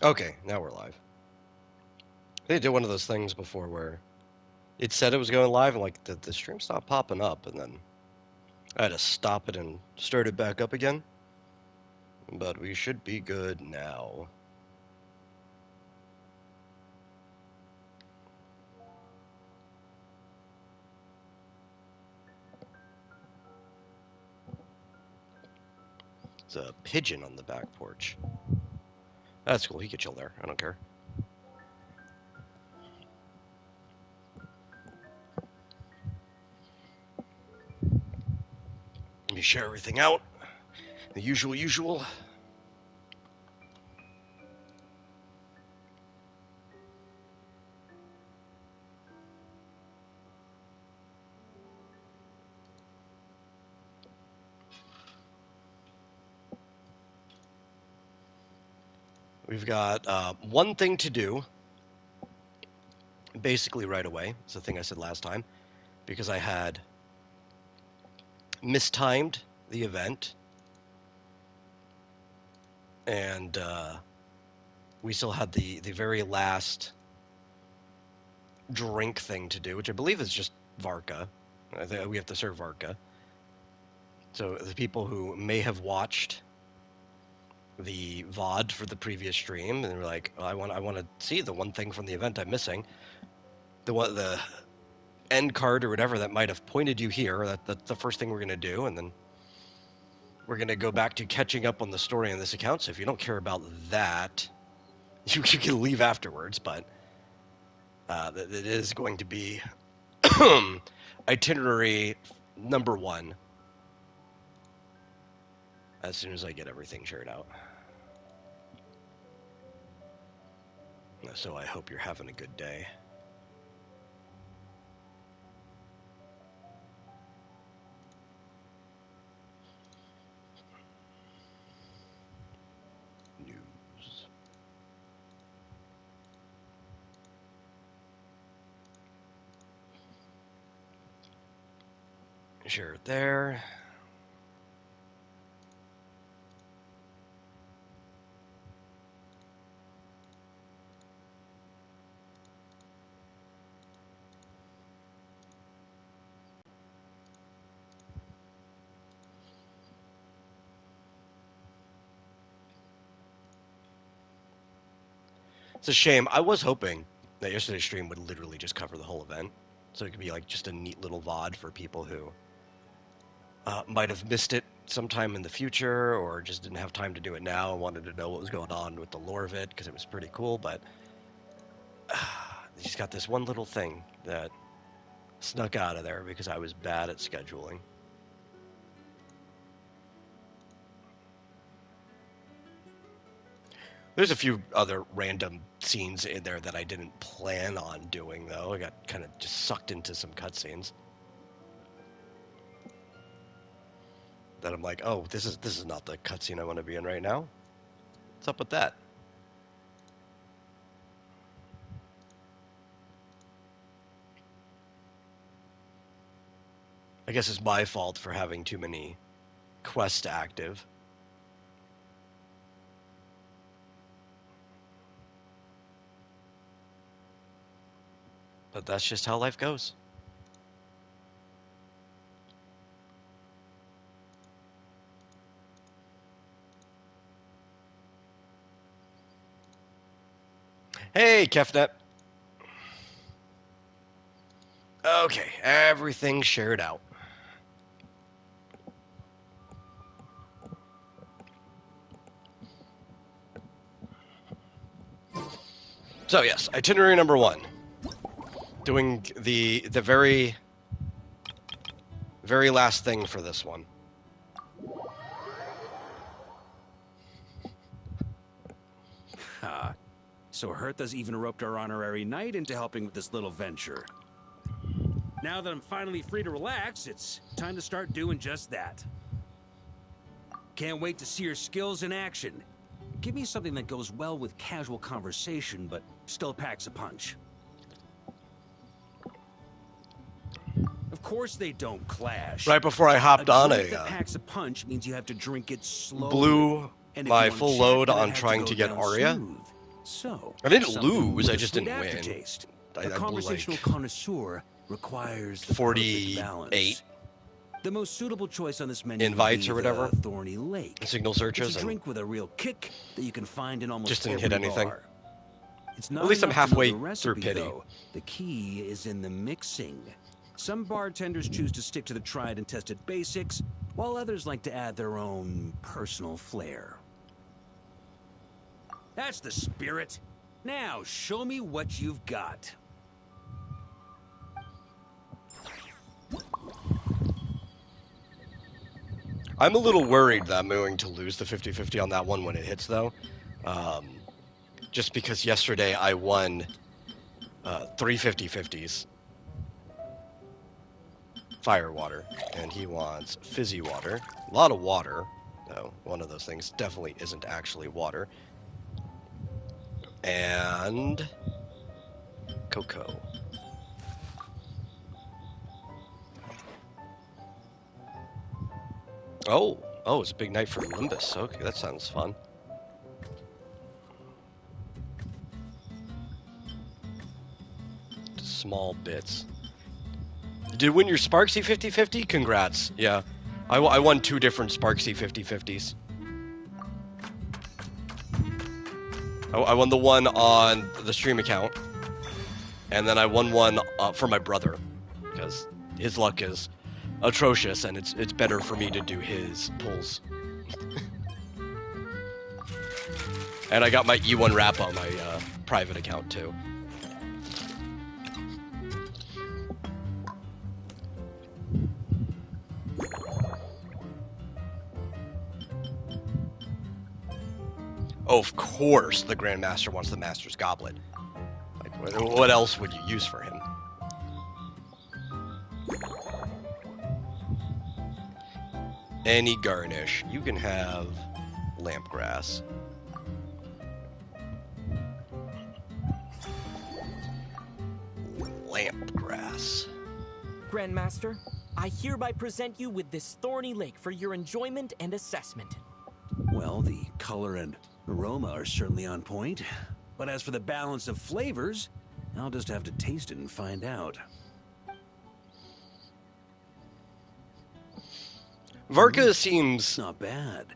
Okay, now we're live. They did one of those things before where it said it was going live, and like the stream stopped popping up, and then I had to stop it and start it back up again. But we should be good now. It's a pigeon on the back porch. That's cool. He could chill there. I don't care. You share everything out. The usual. We've got one thing to do, basically right away. It's the thing I said last time, because I had mistimed the event, and we still had the very last drink thing to do, which I believe is just Varka. I think we have to serve Varka. So the people who may have watched the VOD for the previous stream and they're like, oh, I want to see the one thing from the event I'm missing. The end card or whatever that might have pointed you here. That's the first thing we're gonna do, and then we're gonna go back to catching up on the story on this account. So if you don't care about that, you can leave afterwards. But it is going to be itinerary number 1 as soon as I get everything shared out. So I hope you're having a good day. News. Share it there. It's a shame. I was hoping that yesterday's stream would literally just cover the whole event. So it could be like just a neat little VOD for people who might have missed it sometime in the future or just didn't have time to do it now and wanted to know what was going on with the lore of it because it was pretty cool. But they just got this one little thing that snuck out of there because I was bad at scheduling. There's a few other random scenes in there that I didn't plan on doing, though. I got kind of just sucked into some cutscenes. That I'm like, oh, this is not the cutscene I want to be in right now. What's up with that? I guess it's my fault for having too many quests active. But that's just how life goes. Hey, Kefnet. Okay, everything's shared out. So yes, itinerary number 1. Doing the very last thing for this one. So Hertha's even roped our honorary knight into helping with this little venture. Now that I'm finally free to relax, it's time to start doing just that. Can't wait to see your skills in action. Give me something that goes well with casual conversation, but still packs a punch. Of course they don't clash. Right before I hopped on drink that packs a punch means you have to drink it slowly. blew And my full load on trying to get Arya. Smooth, So, I didn't something lose, with I a just sweet didn't win. aftertaste. I A blew conversational like connoisseur requires the perfect 48 balance. The most suitable choice on this menu would invites be or whatever, the Thorny Lake. signal It's searches, a and drink with a real kick that you can find in almost just didn't hit every anything. bar. It's At not least I'm enough to know halfway the through recipe, pity. though. The key is in the mixing. Some bartenders choose to stick to the tried and tested basics, while others like to add their own personal flair. That's the spirit. Now, show me what you've got. I'm a little worried that I'm going to lose the 50-50 on that one when it hits, though. Just because yesterday I won 3 50-50s. Fire water. And he wants fizzy water. A lot of water, though. One of those things definitely isn't actually water. And cocoa. Oh, it's a big night for Limbus. Okay, that sounds fun. Small bits. Did you win your Sparksy 50-50? Congrats. Yeah. I won 2 different Sparksy 50-50s. I won the one on the stream account. And then I won one for my brother. Because his luck is atrocious, and it's better for me to do his pulls. And I got my E1 wrap on my private account, too. Oh, of course the Grandmaster wants the Master's Goblet. Like, what else would you use for him? Any garnish. You can have lamp grass. Lamp grass. Grandmaster, I hereby present you with this Thorny Lake for your enjoyment and assessment. Well, the color and aroma are certainly on point. But as for the balance of flavors, I'll just have to taste it and find out. Varka seems Not bad.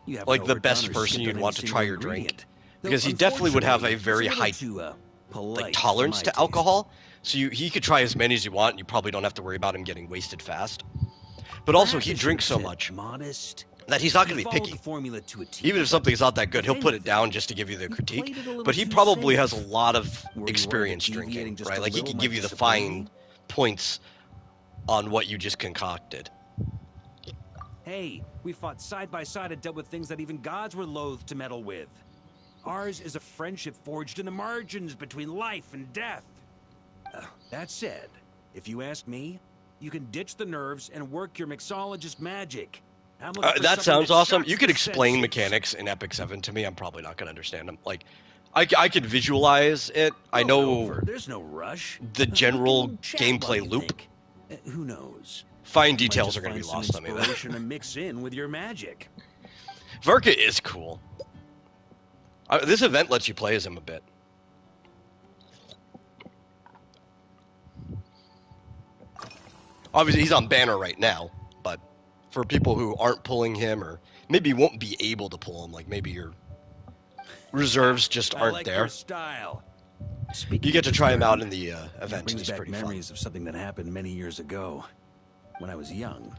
You haven't like the overdone best or person skipped you'd on want any to try single your drink. ingredient. Because Though, he definitely would have a unfortunately, very he's a high little too, polite like for tolerance my to taste. alcohol. So he could try as many as you want, and you probably don't have to worry about him getting wasted fast. But also, Perhaps he I should drinks have so said much modest. that he's not He going to be followed picky. the formula to a T, Even if but something's not that good, if he'll put it anything, down just to give you the he critique. played it a little But he too probably safe. has a lot of Were you worried that experience deviating drinking, just right? a Like he little could might give you the disappoint fine me? points on what you just concocted. Hey, we fought side by side and dealt with things that even gods were loath to meddle with. Ours is a friendship forged in the margins between life and death. That said, if you ask me, you can ditch the nerves and work your mixologist magic. I'm looking for That something sounds awesome. shocks You could the explain senses. mechanics in Epic 7 to me. I'm probably not going to understand them. Like, I could visualize it. I Roll know over. There's no rush. the We general can chat while gameplay you loop. think. Who knows? Fine You might details just are going to be find lost some on me, though. inspiration to mix in with your magic. Varka is cool. This event lets you play as him a bit. Obviously, he's on banner right now, but for people who aren't pulling him, or maybe won't be able to pull him, like maybe your reserves just I aren't like there, your style. Speaking you get of to this try him out garden, in the it event, and brings he's back pretty memories fun. of something that happened many years ago. When I was young,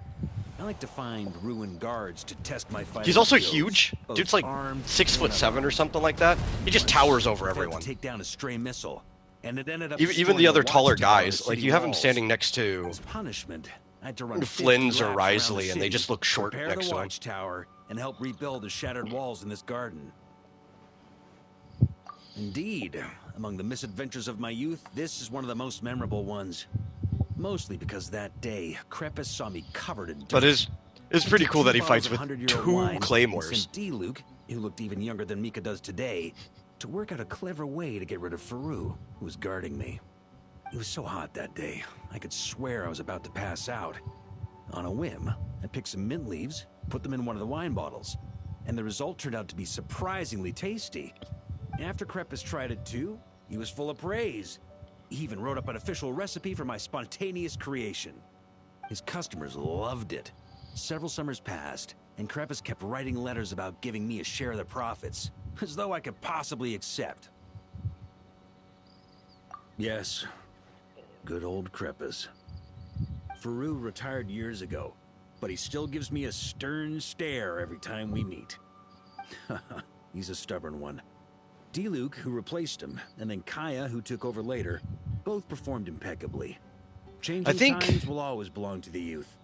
I like to find ruined guards to test my fighting He's also skills, huge. both Dude's like armed 6'7" and or something like that. He just Once, towers over I failed everyone. to take down a stray missile, and it ended up Even destroying the other a taller watchtower on the guys, like city you have him walls. standing next to As punishment, I had to run 50 Flynn's or laps around the Risley, and they city, just look short repair next the to him. watchtower, and help rebuild the shattered walls in this garden. Indeed, among the misadventures of my youth, this is one of the most memorable ones. Mostly because that day, Crepus saw me covered in dirt. But it's pretty Took cool 2 that he bottles fights of with 100-year-old 2 wine and claymores. sent D-Luke, who looked even younger than Mika does today, to work out a clever way to get rid of Faru, who was guarding me. It was so hot that day, I could swear I was about to pass out. On a whim, I picked some mint leaves, put them in one of the wine bottles, and the result turned out to be surprisingly tasty. After Krepis tried it too, he was full of praise. He even wrote up an official recipe for my spontaneous creation. His customers loved it. Several summers passed, and Krepis kept writing letters about giving me a share of the profits, as though I could possibly accept. Yes, good old Krepis. Faru retired years ago, but he still gives me a stern stare every time we meet. He's a stubborn one. D-Luke, who replaced him, and then Kaya, who took over later, both performed impeccably. Changing times will always belong to the youth.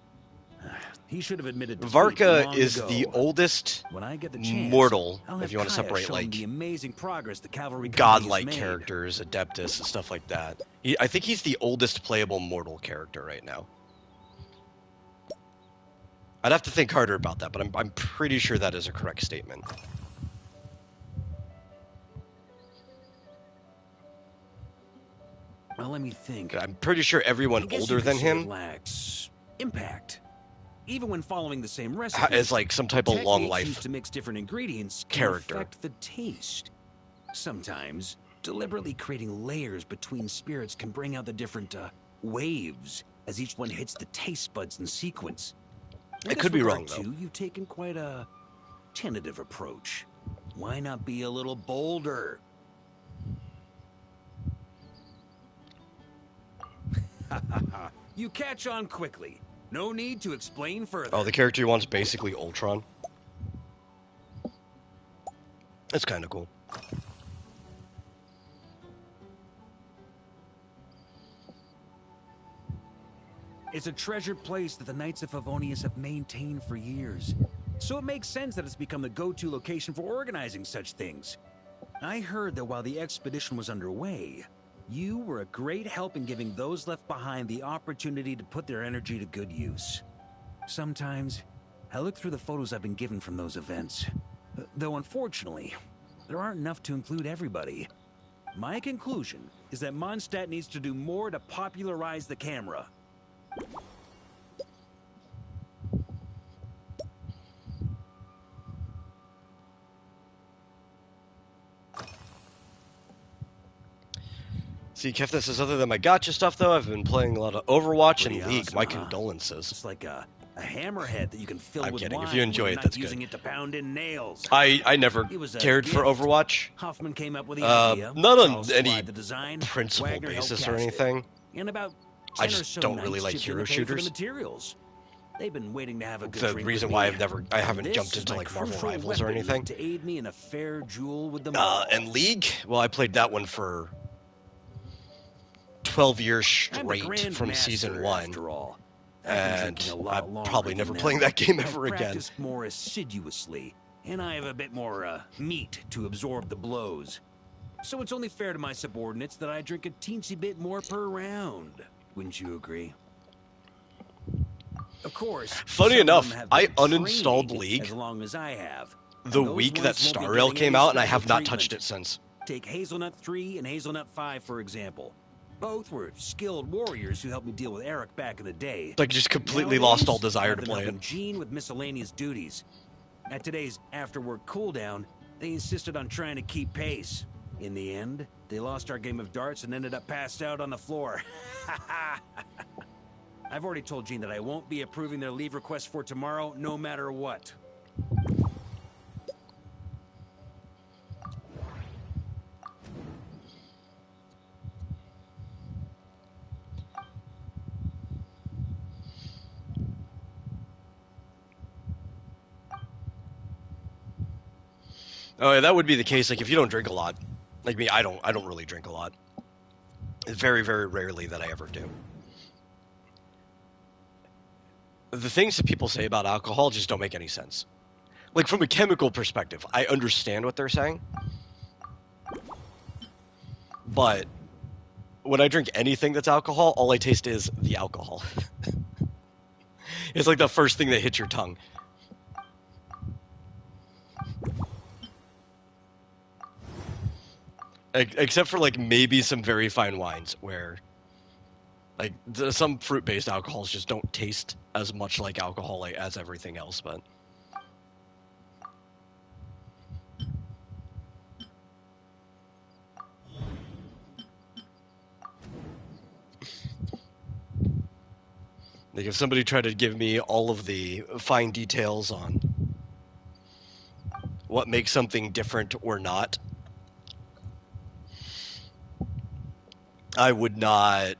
He should have admitted defeat Varka long is ago. the oldest When I get the chance, mortal, I'll have if you want to Kaya separate show him like the amazing progress the cavalry godlike made. characters, Adeptus, and stuff like that. I think he's the oldest playable mortal character right now. I'd have to think harder about that, but I'm pretty sure that is a correct statement. Well, let me think. I'm pretty sure everyone older than him lacks impact. Even when following the same recipe, is like some type of long life used to mix different ingredients can character. affect the taste. Sometimes, deliberately creating layers between spirits can bring out the different waves as each one hits the taste buds in sequence. I could be wrong, though. You've taken quite a tentative approach. Why not be a little bolder? You catch on quickly. No need to explain further. Oh, the character you want is basically Ultron. That's kind of cool. It's a treasured place that the Knights of Favonius have maintained for years. So it makes sense that it's become the go-to location for organizing such things. I heard that while the expedition was underway, you were a great help in giving those left behind the opportunity to put their energy to good use. Sometimes, I look through the photos I've been given from those events. Though unfortunately, there aren't enough to include everybody. My conclusion is that Mondstadt needs to do more to popularize the camera. See, Kefna says, other than my gotcha stuff, though, I've been playing a lot of Overwatch Pretty and League. awesome, My huh? condolences. It's like a hammerhead that you can fill I'm with kidding. wine If you enjoy when it, you're that's not using good. it to pound in nails. I never It was a cared for gift. Overwatch. Hoffman came up with the idea. Not on Charles any supplied the design. principal Wagner helped basis or cast it. anything. And about I 10 or just so don't really knights like chipped in hero to pay for the shooters. materials. They've been waiting to have a good The drink reason with why me. I haven't This jumped is into my like Marvel crucial Rivals or weapon anything. to aid me in a fair duel with them all. And League? Well, I played that one for 12 years I'm the straight Grand from Master, season 1. after all. I've been And drinking a lot I'm longer probably than never them. playing that game I've ever again. practiced more assiduously, and I have a bit more meat to absorb the blows. So it's only fair to my subordinates that I drink a teensy bit more per round. Wouldn't you agree? Of course. Funny some of enough, them have I been uninstalled training League as long as I have. the And those week ones that won't be Star Rail getting came any out, and I special have not treatment. touched it since. Take Hazelnut 3 and Hazelnut 5, for example. Both were skilled warriors who helped me deal with Eric back in the day. Like, just completely Nowadays, lost all desire I've to been play it. helping Gene with miscellaneous duties. At today's after-work cooldown, they insisted on trying to keep pace. In the end, they lost our game of darts and ended up passed out on the floor. I've already told Gene that I won't be approving their leave request for tomorrow, no matter what. Oh, yeah, that would be the case. Like, if you don't drink a lot, like me, I don't really drink a lot. It's very, very rarely that I ever do. The things that people say about alcohol just don't make any sense. Like, from a chemical perspective, I understand what they're saying. But when I drink anything that's alcohol, all I taste is the alcohol. It's like the first thing that hits your tongue. Except for, like, maybe some very fine wines where, like, some fruit-based alcohols just don't taste as much like alcohol like, as everything else, but... Like if somebody tried to give me all of the fine details on what makes something different or not, I would not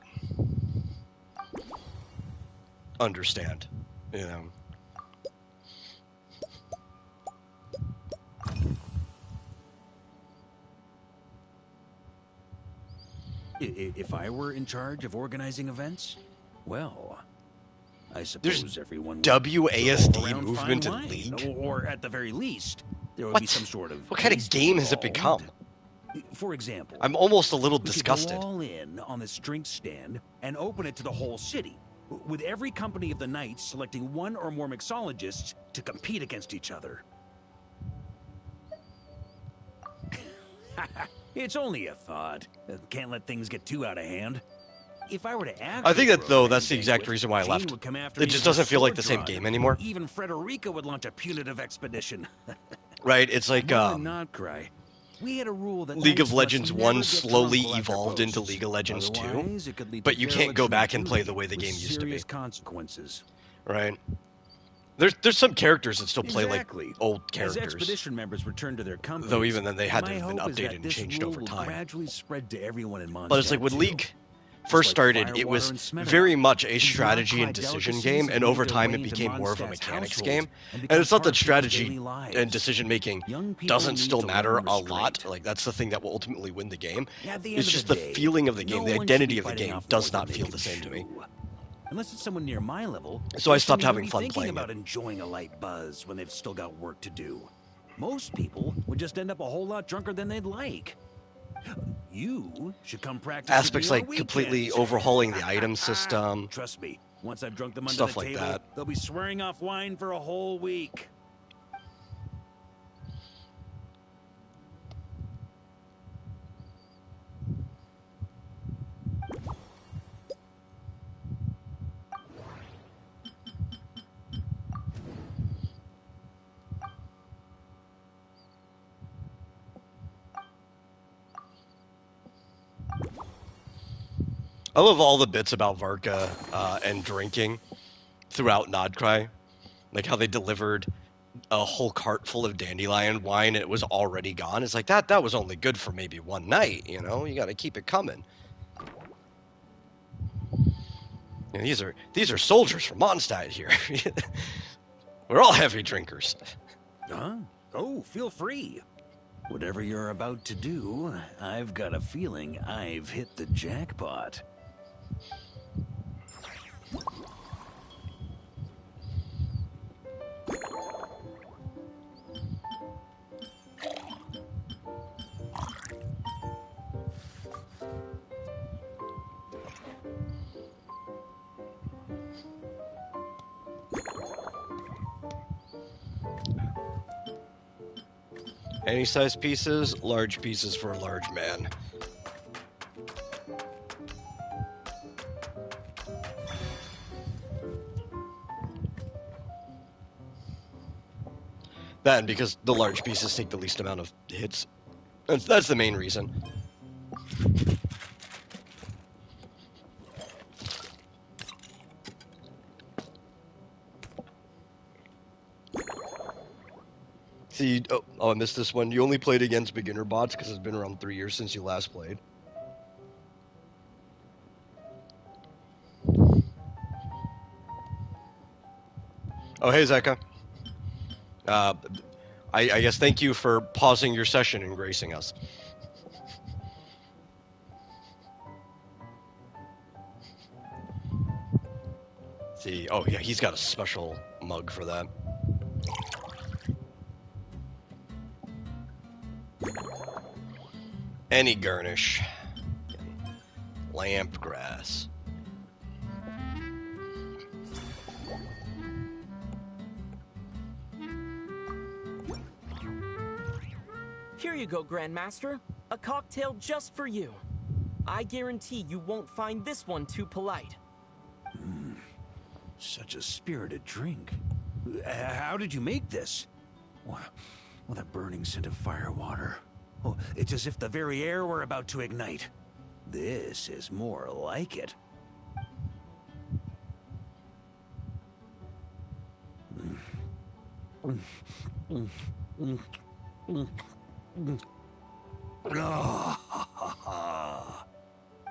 understand, you know. If I were in charge of organizing events, well, I There's suppose everyone would WASD go around fine movement in wine, League? or at the very least, there would be What? some sort of What kind of tasting game has it involved. become? For example, I'm almost a little we could go disgusted. all in on this drink stand and open it to the whole city, with every company of the night selecting one or more mixologists to compete against each other. It's only a thought. Can't let things get too out of hand. If I were to actually I think that, though, that's the throw a exact banquet, reason why I Jane left. would come after It me just with her doesn't feel like the sword same drawn. game anymore. Even Frederica would launch a punitive expedition. Right? It's like More not cry. We had a rule that League of knights Legends must 1 never get slowly drunk while at their evolved into posts. League of Legends 2, Otherwise, it could lead but to you can't go dereliction of back and play duty the way the with game used to be. serious consequences. Right? There's some characters that still play Exactly. like old As characters. expedition members return to their companies, Though even then they had to my have been hope is updated that and this changed rule over will time. gradually spread to everyone in Mondstadt But it's like when too. League Just first like started, Firewater it was and Smederock. very much a These strategy and Notcry decision delicacies game, have and made over their time way it into became more of a Mondstadt's mechanics households game. and And become it's not part that of people's strategy daily lives. and decision making Young people doesn't need still to matter learn a lot. restraint. Like that's the thing that will ultimately win the game. At the end It's of just the the day, feeling of the game, no the one should identity be of the biting game off does more not than they feel can the same to me. chew. Unless it's someone near my level, So I they stopped shouldn't having even be fun thinking playing about it. enjoying a light buzz when they've still got work to do. Most people would just end up a whole lot drunker than they'd like. You should come practice Aspects with me on like completely weekends. overhauling the item system, Trust me, once I've drunk them under stuff the like table, that. they'll be swearing off wine for a whole week. I love all the bits about Varka and drinking throughout Nodcry, like how they delivered a whole cart full of dandelion wine and it was already gone. It's like that was only good for maybe one night, you know? You got to keep it coming. And these are soldiers from Mondstadt here. We're all heavy drinkers. Huh? Oh, feel free. Whatever you're about to do, I've got a feeling I've hit the jackpot. Any size pieces, large pieces for a large man. That and because the large pieces take the least amount of hits. That's the main reason. See, oh, I missed this one. You only played against beginner bots because it's been around 3 years since you last played. Oh, hey, Zeka. I guess thank you for pausing your session and gracing us. See, oh yeah, he's got a special mug for that. Any garnish. Lamp grass. Here you go, Grandmaster. A cocktail just for you. I guarantee you won't find this one too polite. Such a spirited drink. How did you make this? Well, that burning scent of firewater. Oh, it's as if the very air were about to ignite. This is more like it.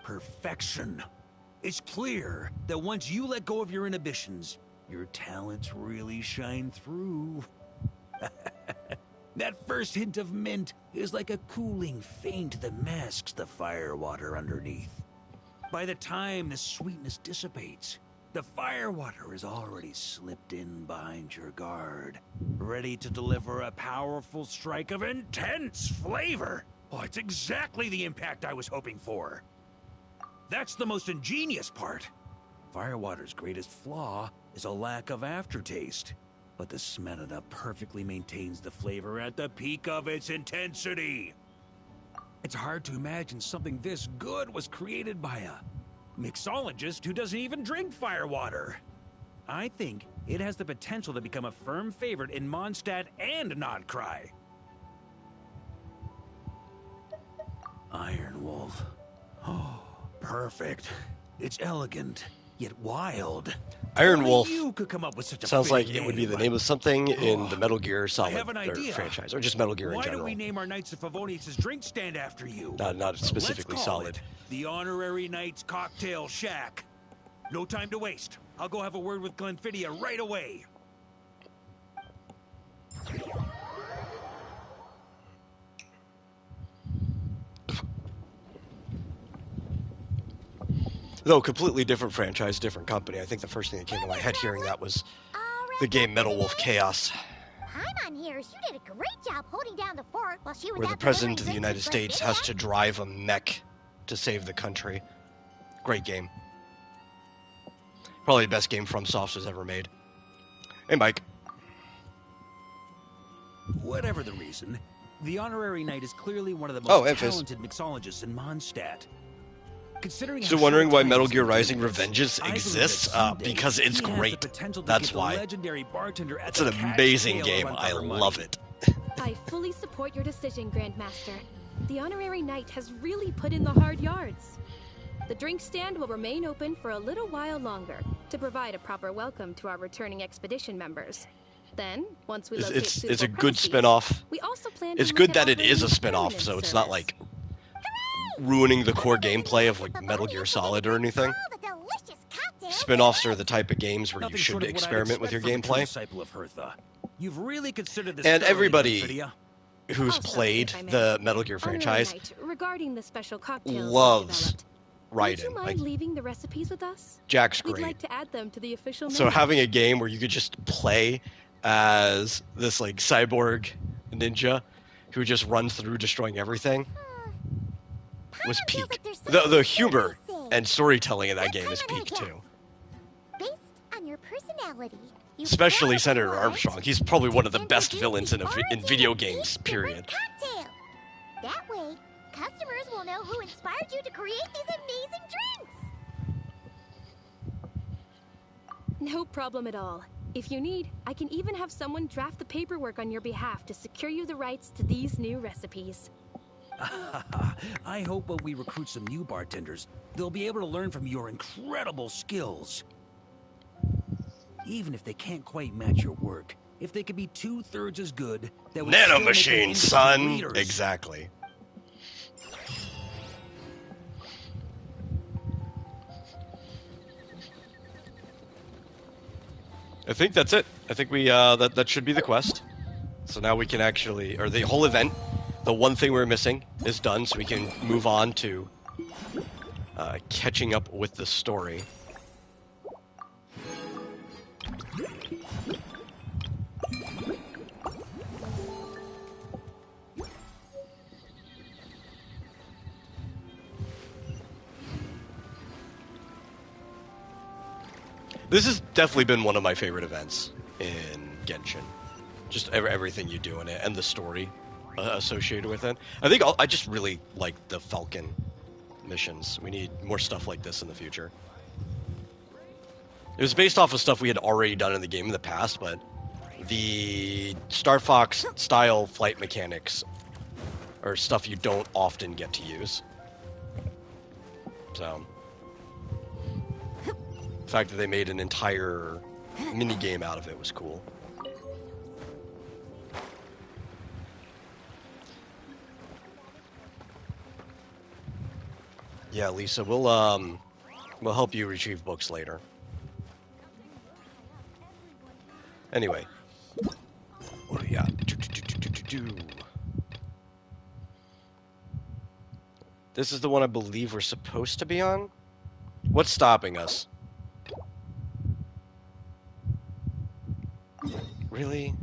Perfection. It's clear that once you let go of your inhibitions, your talents really shine through. That first hint of mint is like a cooling feint that masks the firewater underneath. By the time the sweetness dissipates, the firewater has already slipped in behind your guard, ready to deliver a powerful strike of intense flavor. Oh, it's exactly the impact I was hoping for. That's the most ingenious part. Firewater's greatest flaw is a lack of aftertaste, but the Smetana perfectly maintains the flavor at the peak of its intensity. It's hard to imagine something this good was created by a mixologist who doesn't even drink firewater. I think it has the potential to become a firm favorite in Mondstadt and Nodcry. Iron Wolf. Oh, perfect. It's elegant, yet wild. Iron Only Wolf you could come up with such a sounds like fitting it would be the name. name of something in the Metal Gear I Solid have an idea. franchise, or just Metal Gear in Why general. don't we name our Knights of Favonius' drink stand after you? Not specifically Let's call Solid. it the Honorary Knights Cocktail Shack. No time to waste. I'll go have a word with Glenfidia right away. Though completely different franchise, different company. I think the first thing that came to my head hearing that was the game Metal Wolf Chaos, Paimon hears you did a great job holding down the fort while she was where the out President of the delivering United drinks to States has Glenfidia. to drive a mech to save the country. Great game. Probably the best game FromSoft has ever made. Hey, Mike. Whatever the reason, the Honorary Knight is clearly one of the Oh, most and Fizz. talented mixologists in Mondstadt. Considering Still how wondering short why time Metal he's Gear been doing Rising this, Revengeance I believe exists? that someday Because it's he has the great. potential to That's give the why. legendary bartender at It's the an Cat's amazing Tail game. a run I for her love money. it. I fully support your decision, Grandmaster. The Honorary Knight has really put in the hard yards. The drink stand will remain open for a little while longer to provide a proper welcome to our returning expedition members. Then, once we locate It's suitable a good premises, spin-off. we also plan It's to good look at that it is a offering spin-off, permanent so it's service. not like ruining the core gameplay of like Metal Gear Solid or anything. Spin-offs are the type of games where you Nothing short should of what I'd experiment with your expect from a true gameplay. disciple of Hertha. You've really considered this And thoroughly, everybody Glenfidia. who's Also, played if I may, the Metal Gear Honorary franchise Knight, regarding the special cocktails you've loves developed, would writing. you mind Like, leaving the recipes with us? Jack's We'd great. like to add them to the official So menu. having a game where you could just play as this like cyborg ninja who just runs through destroying everything was peak. The humor and storytelling in that game is peak too. Based on your personality, you Especially probably Senator want Armstrong. He's probably one of the to best introduce villains in the in origin video of games, each period. different cocktail. That way, customers will know who inspired you to create these amazing drinks. No problem at all. If you need, I can even have someone draft the paperwork on your behalf to secure you the rights to these new recipes. I hope when we recruit some new bartenders, they'll be able to learn from your incredible skills. Even if they can't quite match your work, if they could be 2/3 as good, that would still make them Nanomachine, industry son! leaders. Exactly. I think that's it. I think we that should be the quest. So now we can actually, or the whole event, the one thing we're missing is done, so we can move on to catching up with the story. This has definitely been one of my favorite events in Genshin. Just everything you do in it and the story associated with it. I think I just really like the Falcon missions. We need more stuff like this in the future. It was based off of stuff we had already done in the game in the past, but the Star Fox style flight mechanics are stuff you don't often get to use. So the fact that they made an entire mini game out of it was cool. Yeah, Lisa, we'll help you retrieve books later. Anyway. What do we got? This is the one I believe we're supposed to be on? What's stopping us? Really?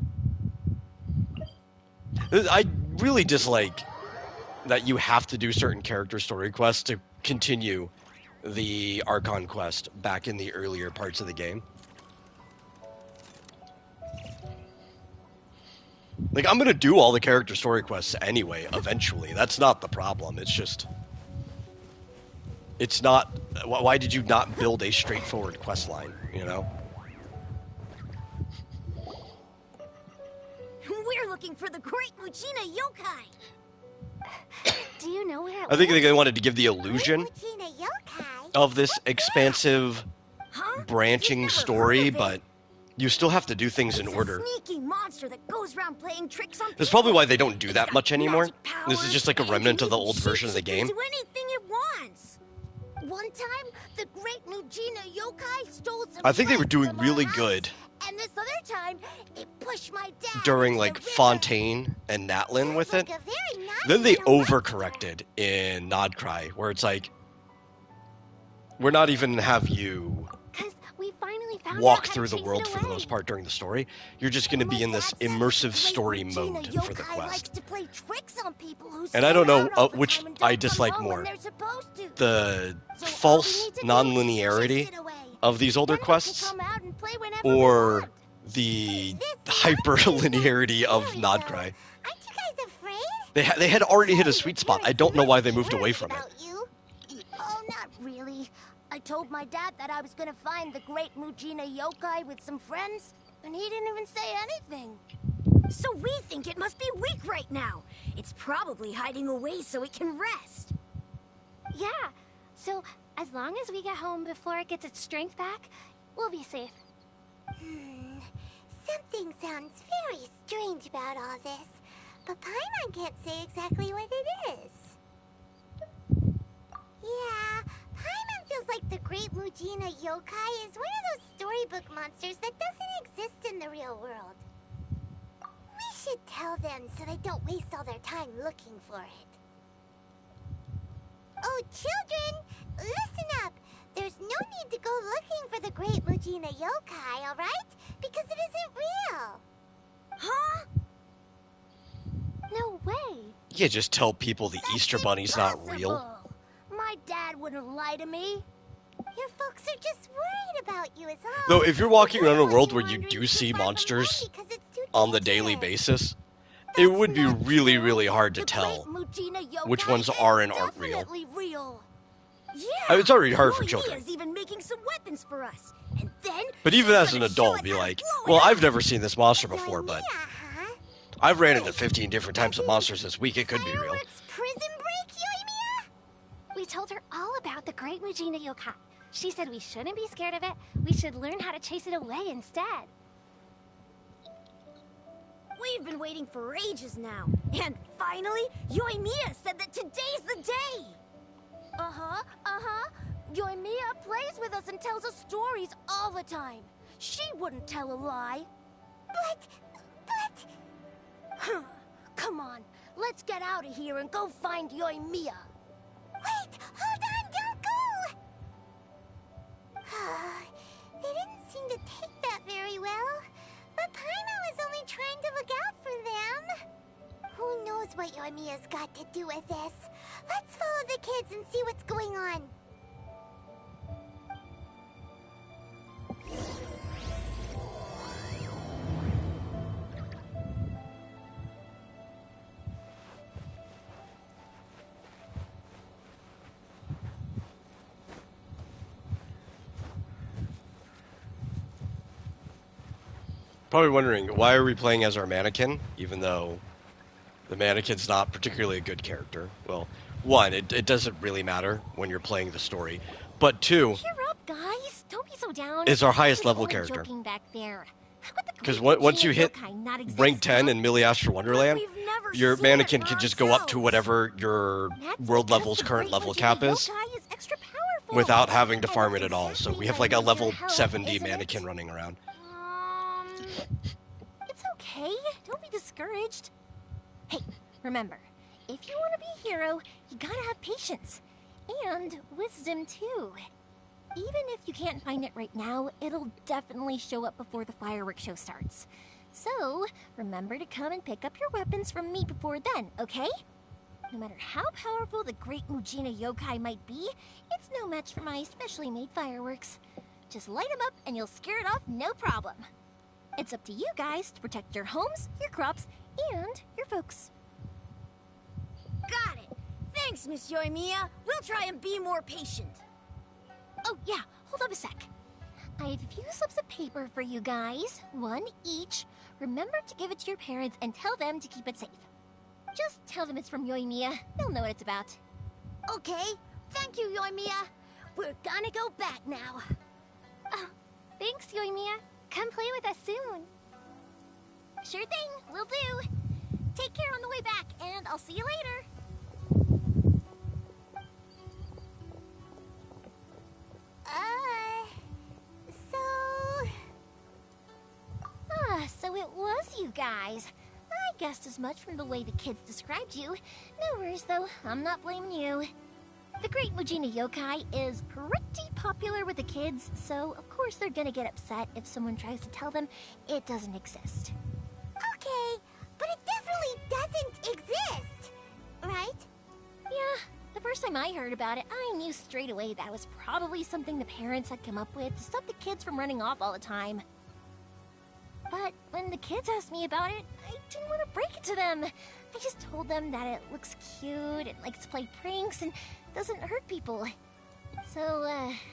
I really dislike that you have to do certain character story quests to continue the Archon quest back in the earlier parts of the game. Like, I'm gonna do all the character story quests anyway, eventually. That's not the problem. It's just... It's not... Why did you not build a straightforward quest line, you know? We're looking for the Great Mujina Yokai. Do you know where it I think lives? they wanted to give the illusion Great Mujina Yokai? of this expansive, Huh? branching Never story, heard of it. but you still have to do things in It's order. a sneaky monster that goes around playing tricks on That's people. probably why they don't do It's that got much anymore. magic This is powers just like a and remnant can of the even old version of the shapeshift game. into anything it wants. One time, the Great Mujina Yokai stole some I think they were bread doing from our really house, good and this other time, it pushed my dad during, into like, the river. Fontaine and Natlin with it. Like a very naughty Then they little monster. overcorrected in Nodcry, where it's like, we're not even gonna have you 'Cause we finally found walk out how through to the chase world it for the away. most part during the story. You're just gonna My be in this dad said immersive the Great story Mujina mode for the Yokai likes quest. to play tricks on people who And I stay don't know out all the which time and I don't come dislike home more. when they're supposed to. The So all we false need to do is non-linearity chase it away. of these older Then we can quests, come out and play whenever we or want. the This hyper-linearity of scary, Nodcry. Aren't you guys afraid? They had already hit a Sorry, sweet your spot. I parents don't know why must they be moved away worried from it. about you. Oh, not really. I told my dad that I was gonna find the Great Mujina Yokai with some friends, and he didn't even say anything. So we think it must be weak right now. It's probably hiding away so it can rest. Yeah, so as long as we get home before it gets its strength back, we'll be safe. Something sounds very strange about all this, but Paimon can't say exactly what it is. Yeah, Paimon feels like the Great Mujina Yokai is one of those storybook monsters that doesn't exist in the real world. We should tell them so they don't waste all their time looking for it. Oh, children, listen up. There's no need to go looking for the Great Mujina Yokai, alright? Because it isn't real. Huh? No way! You can't just tell people the That's Easter Bunny's not real. impossible. My dad wouldn't lie to me. Your folks are just worried about you, is all. Though, if you're walking They around a don't world want where you wandering do too see far from monsters home because it's too on the daily dangerous. basis, it That's would be not really, true. really hard to The tell Great Mujina which Yokai ones is are and aren't real. definitely real. Yeah. It's already hard for children. Mia's even making some weapons for us. And then But even she's as an gonna show adult, us be how to like, blow well, it I've up. never seen this monster before, but Huh? I've ran into 15 different types of monsters this week. It could be real. Fireworks prison break, Yoimiya? We told her all about the Great Mujina Yokai. She said we shouldn't be scared of it. We should learn how to chase it away instead. We've been waiting for ages now. And finally, Yoimiya said that today's the day. Yoimiya plays with us and tells us stories all the time. She wouldn't tell a lie. But... Come on, let's get out of here and go find Yoimiya. Wait, hold on, don't go! They didn't seem to take that very well. But Paimon was only trying to look out for them. Who knows what Yoimiya's got to do with this? Let's follow the kids and see what's going on. Probably wondering, why are we playing as our mannequin, even though the mannequin's not particularly a good character? Well, one, it doesn't really matter when you're playing the story. But two, Cheer up, guys. Don't be so down. it's our highest We're level only character. joking back there. How could the 'Cause Great once you Mujina hit Yokai not exist, rank 10 huh? in Millie Astro Wonderland, We've never never your seen mannequin it can for just go up to ourselves. whatever your That's world because level's the current Great level Mujina cap is, Yokai is extra powerful. without having to And farm that's it at all. So exactly we have why like a we're here level to help, 70 isn't mannequin it? running around. It's okay. Don't be discouraged. Hey, remember, if you want to be a hero, you gotta have patience. And wisdom, too. Even if you can't find it right now, it'll definitely show up before the fireworks show starts. So, remember to come and pick up your weapons from me before then, okay? No matter how powerful the Great Mujina Yokai might be, it's no match for my specially made fireworks. Just light them up and you'll scare it off no problem. It's up to you guys to protect your homes, your crops, and your folks. Got it. Thanks, Miss Yoimiya. We'll try and be more patient. Oh, yeah, hold up a sec. I have a few slips of paper for you guys, one each. Remember to give it to your parents and tell them to keep it safe. Just tell them it's from Yoimiya. They'll know what it's about. Okay. Thank you, Yoimiya. We're gonna go back now. Oh, thanks, Yoimiya. Come play with us soon. Sure thing, will do. Take care on the way back, and I'll see you later. So it was you guys. I guessed as much from the way the kids described you. No worries, though. I'm not blaming you. The Great Mujina Yokai is pretty popular with the kids, so of course they're gonna get upset if someone tries to tell them it doesn't exist. Okay, but it definitely doesn't exist, right? Yeah, the first time I heard about it, I knew straight away that was probably something the parents had come up with to stop the kids from running off all the time. But when the kids asked me about it, I didn't want to break it to them. I just told them that it looks cute and likes to play pranks and doesn't hurt people. So,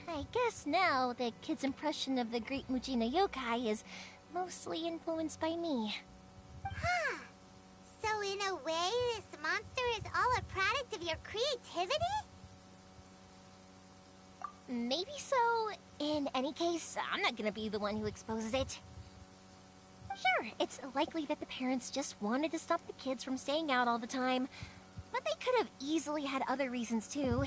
I guess now the kids' impression of the Great Mujina Yokai is mostly influenced by me. Huh. So in a way, this monster is all a product of your creativity? Maybe so. In any case, I'm not gonna be the one who exposes it. Sure, it's likely that the parents just wanted to stop the kids from staying out all the time, but they could have easily had other reasons too.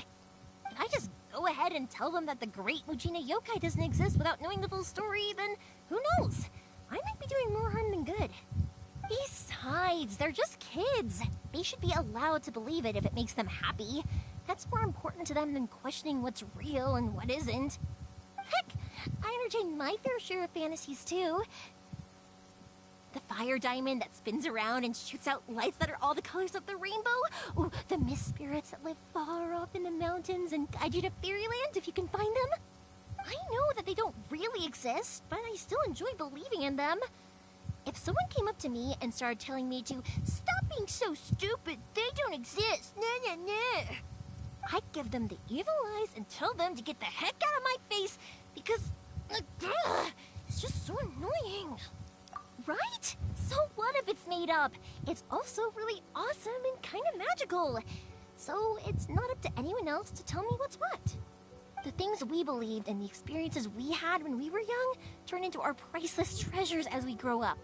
If I just go ahead and tell them that the Great Mujina Yokai doesn't exist without knowing the full story, then who knows? I might be doing more harm than good. Besides, they're just kids. They should be allowed to believe it if it makes them happy. That's more important to them than questioning what's real and what isn't. Heck, I entertain my fair share of fantasies too. The fire diamond that spins around and shoots out lights that are all the colors of the rainbow. Ooh, the mist spirits that live far off in the mountains and guide you to fairyland if you can find them. I know that they don't really exist, but I still enjoy believing in them. If someone came up to me and started telling me to stop being so stupid, they don't exist, nah, nah, nah, I'd give them the evil eyes and tell them to get the heck out of my face because it's just so annoying. Right? So what if it's made up? It's also really awesome and kind of magical. So it's not up to anyone else to tell me what's what. The things we believed and the experiences we had when we were young turn into our priceless treasures as we grow up.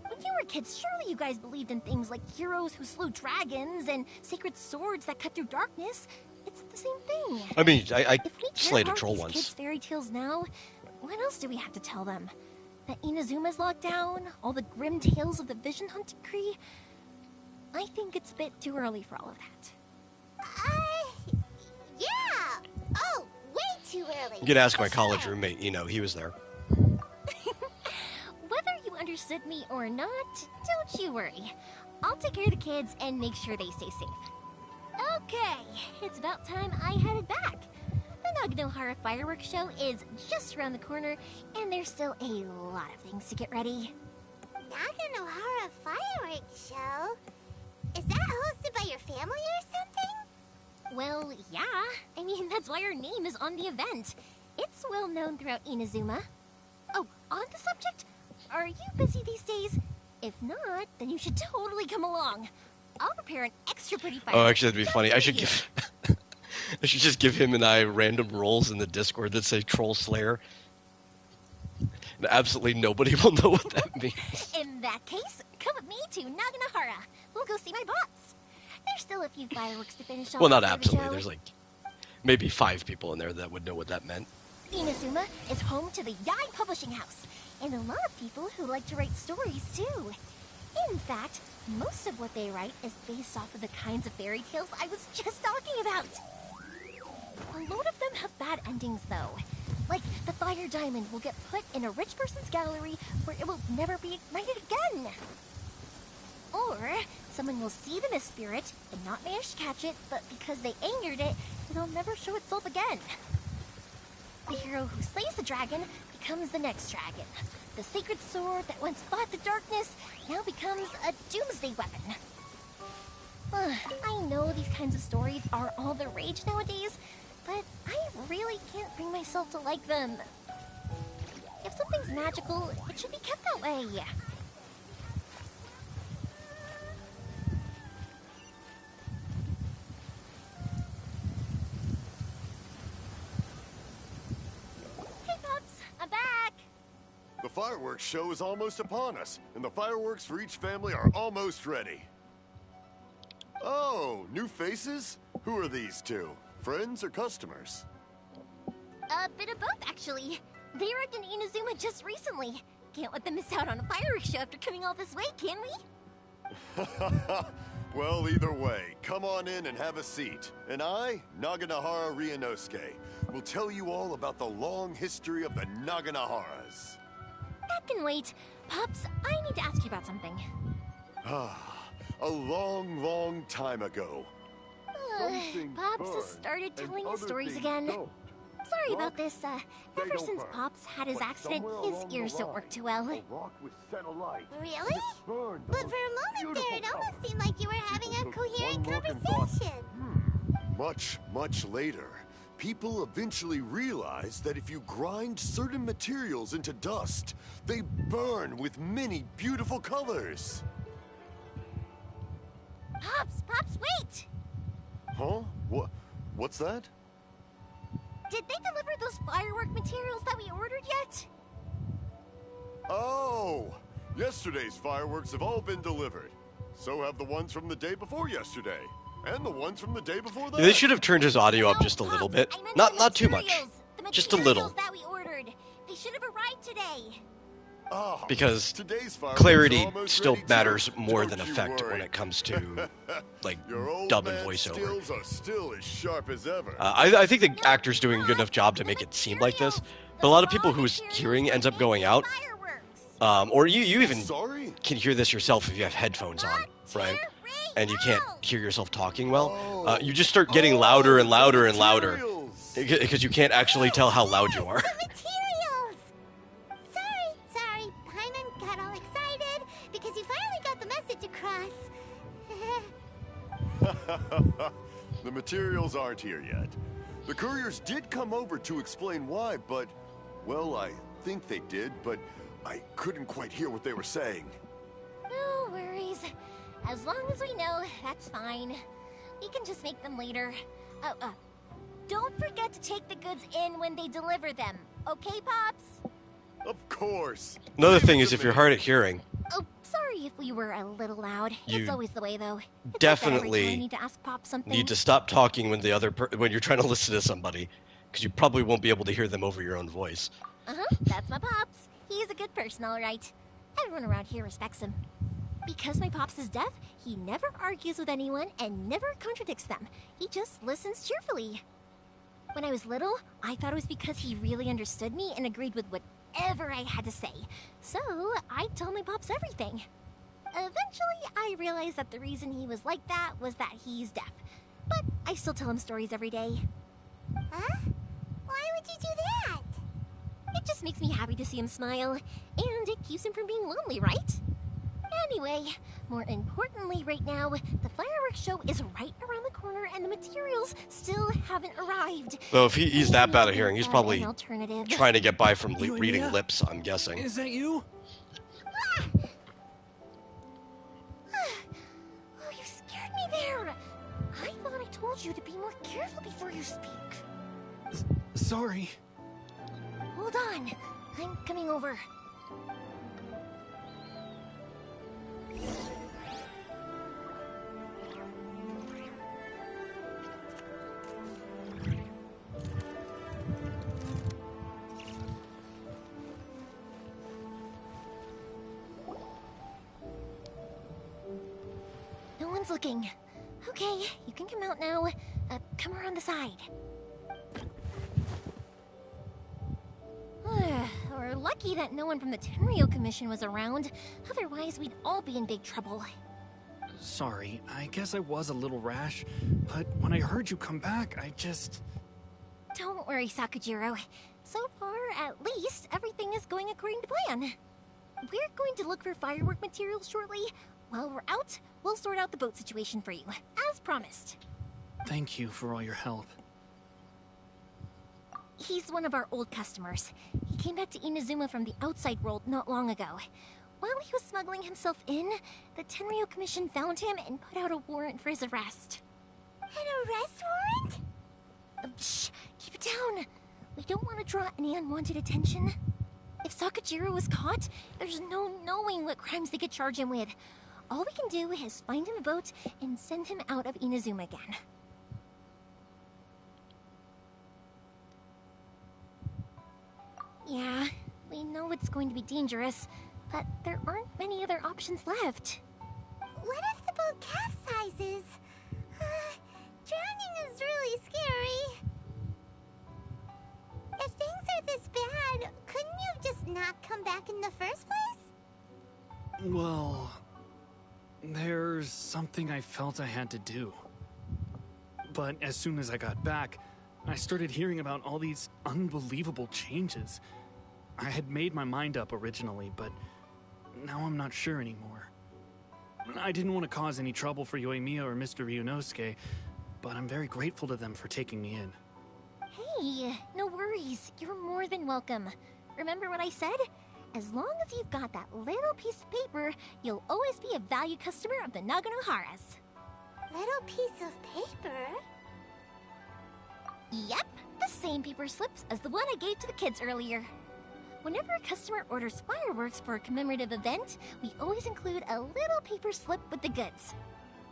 When you were kids, surely you guys believed in things like heroes who slew dragons and sacred swords that cut through darkness. It's the same thing. I mean, I If we slayed a care troll about these kids' once. fairy tales now, what else do we have to tell them? That Inazuma's locked down? All the grim tales of the Vision Hunt Decree? I think it's a bit too early for all of that. Yeah. Oh, way too early. You could ask my For college sure. roommate, you know, he was there. Whether you understood me or not, don't you worry. I'll take care of the kids and make sure they stay safe. Okay, it's about time I headed back. The Naganohara fireworks show is just around the corner, and there's still a lot of things to get ready. Naganohara fireworks show? Is that hosted by your family or something? Well, yeah. I mean, that's why our name is on the event. It's well known throughout Inazuma. Oh, on the subject, are you busy these days? If not, then you should totally come along. I'll prepare an extra pretty firework. Oh, actually, that'd be just funny. for I should you. give... I should just give him and I random roles in the Discord that say Troll Slayer. And absolutely nobody will know what that means. In that case, come with me to Naganohara. we'll go see my boss. There's still a few fireworks to finish off Well, not before the absolutely. show. There's like maybe 5 people in there that would know what that meant. Inazuma is home to the Yai Publishing House, and a lot of people who like to write stories too. In fact, most of what they write is based off of the kinds of fairy tales I was just talking about. A lot of them have bad endings though. Like, the fire diamond will get put in a rich person's gallery where it will never be ignited again. Or, someone will see the mist spirit and not manage to catch it, but because they angered it, it'll never show itself again. The hero who slays the dragon becomes the next dragon. The sacred sword that once fought the darkness now becomes a doomsday weapon. I know these kinds of stories are all the rage nowadays, but I really can't bring myself to like them. If something's magical, it should be kept that way. Hey, Pops, I'm back. The fireworks show is almost upon us, and the fireworks for each family are almost ready. Oh, new faces? Who are these two? Friends or customers? A bit of both, actually. They arrived in Inazuma just recently. Can't let them miss out on a fireworks show after coming all this way, can we? Well, either way, come on in and have a seat. And I, Naganahara Ryunosuke, will tell you all about the long history of the Naganaharas. That can wait. Pops, I need to ask you about something. A long, long time ago. Pops has started telling his stories again. Sorry about this. Ever since Pops had his accident, his ears don't work too well. Really? But for a moment there, it almost seemed like you were having a coherent conversation. Much, much later, people eventually realized that if you grind certain materials into dust, they burn with many beautiful colors. Pops, wait! Huh? What's that? Did they deliver those firework materials that we ordered yet? Oh! Yesterday's fireworks have all been delivered. So have the ones from the day before yesterday. And the ones from the day before that. They should have turned his audio up No, just a little Pops, bit. I meant Not the too much. materials. The Just a little. materials that we ordered. They should have arrived today. Oh, Because today's fireworks clarity are almost still ready too. matters more Don't than you effect worry. when it comes to like Your old dub and man voiceover. skills are still as sharp as ever. I think the actor's doing a good enough job to make it seem like this, but a lot of people whose hearing ends up going out, or you even Sorry? can hear this yourself if you have headphones on, right? And you can't hear yourself talking well. You just start getting louder and louder and louder Materials. because you can't actually tell how loud you are. Materials! Sorry. Paimon got all excited because you finally got the message across. The materials aren't here yet. The couriers did come over to explain why, but, well, I think they did, but I couldn't quite hear what they were saying. No worries. As long as we know, that's fine. We can just make them later. Don't forget to take the goods in when they deliver them. Okay, Pops? Of course. Another Leave it thing to is if you're me. hard at hearing, Oh, sorry if we were a little loud. You It's always the way, though. It's like that definitely every time I need to ask Pop something. need to stop talking when when you're trying to listen to somebody, because you probably won't be able to hear them over your own voice. That's my Pops. He's a good person, all right. Everyone around here respects him. Because my Pops is deaf, he never argues with anyone and never contradicts them. He just listens cheerfully. When I was little, I thought it was because he really understood me and agreed with whatever I had to say. So, I'd tell my Pops everything. Eventually, I realized that the reason he was like that was that he's deaf. But I still tell him stories every day. Huh? Why would you do that? It just makes me happy to see him smile, and it keeps him from being lonely, right? Anyway, more importantly right now, the fireworks show is right around the corner and the materials still haven't arrived. Though if he's that bad at We hearing, need he's to probably find an alternative. trying to get by from You, reading Ania? lips, I'm guessing. Is that you? Oh, you scared me there. I thought I told you to be more careful before you speak. Sorry. Hold on, I'm coming over. everyone's looking. Okay, you can come out now. Come around the side. We're lucky that no one from the Tenryo Commission was around. Otherwise, we'd all be in big trouble. Sorry, I guess I was a little rash, but when I heard you come back, I just... Don't worry, Sakujiro. So far, at least, everything is going according to plan. We're going to look for firework materials shortly. While we're out, we'll sort out the boat situation for you, as promised. Thank you for all your help. He's one of our old customers. He came back to Inazuma from the outside world not long ago. While he was smuggling himself in, the Tenryo Commission found him and put out a warrant for his arrest. An arrest warrant? Shh! Keep it down! We don't want to draw any unwanted attention. If Sakujiro was caught, there's no knowing what crimes they could charge him with. All we can do is find him a boat and send him out of Inazuma again. Yeah, we know it's going to be dangerous, but there aren't many other options left. What if the boat capsizes? Drowning is really scary. If things are this bad, couldn't you have just not come back in the first place? Well, there's something I felt I had to do. But as soon as I got back, I started hearing about all these unbelievable changes. I had made my mind up originally, but now I'm not sure anymore. I didn't want to cause any trouble for Yoimiya or Mr. Ryunosuke, but I'm very grateful to them for taking me in. Hey, no worries. You're more than welcome. Remember what I said? As long as you've got that little piece of paper, you'll always be a valued customer of the Naganohara's. Little piece of paper? Yep, the same paper slips as the one I gave to the kids earlier. Whenever a customer orders fireworks for a commemorative event, we always include a little paper slip with the goods.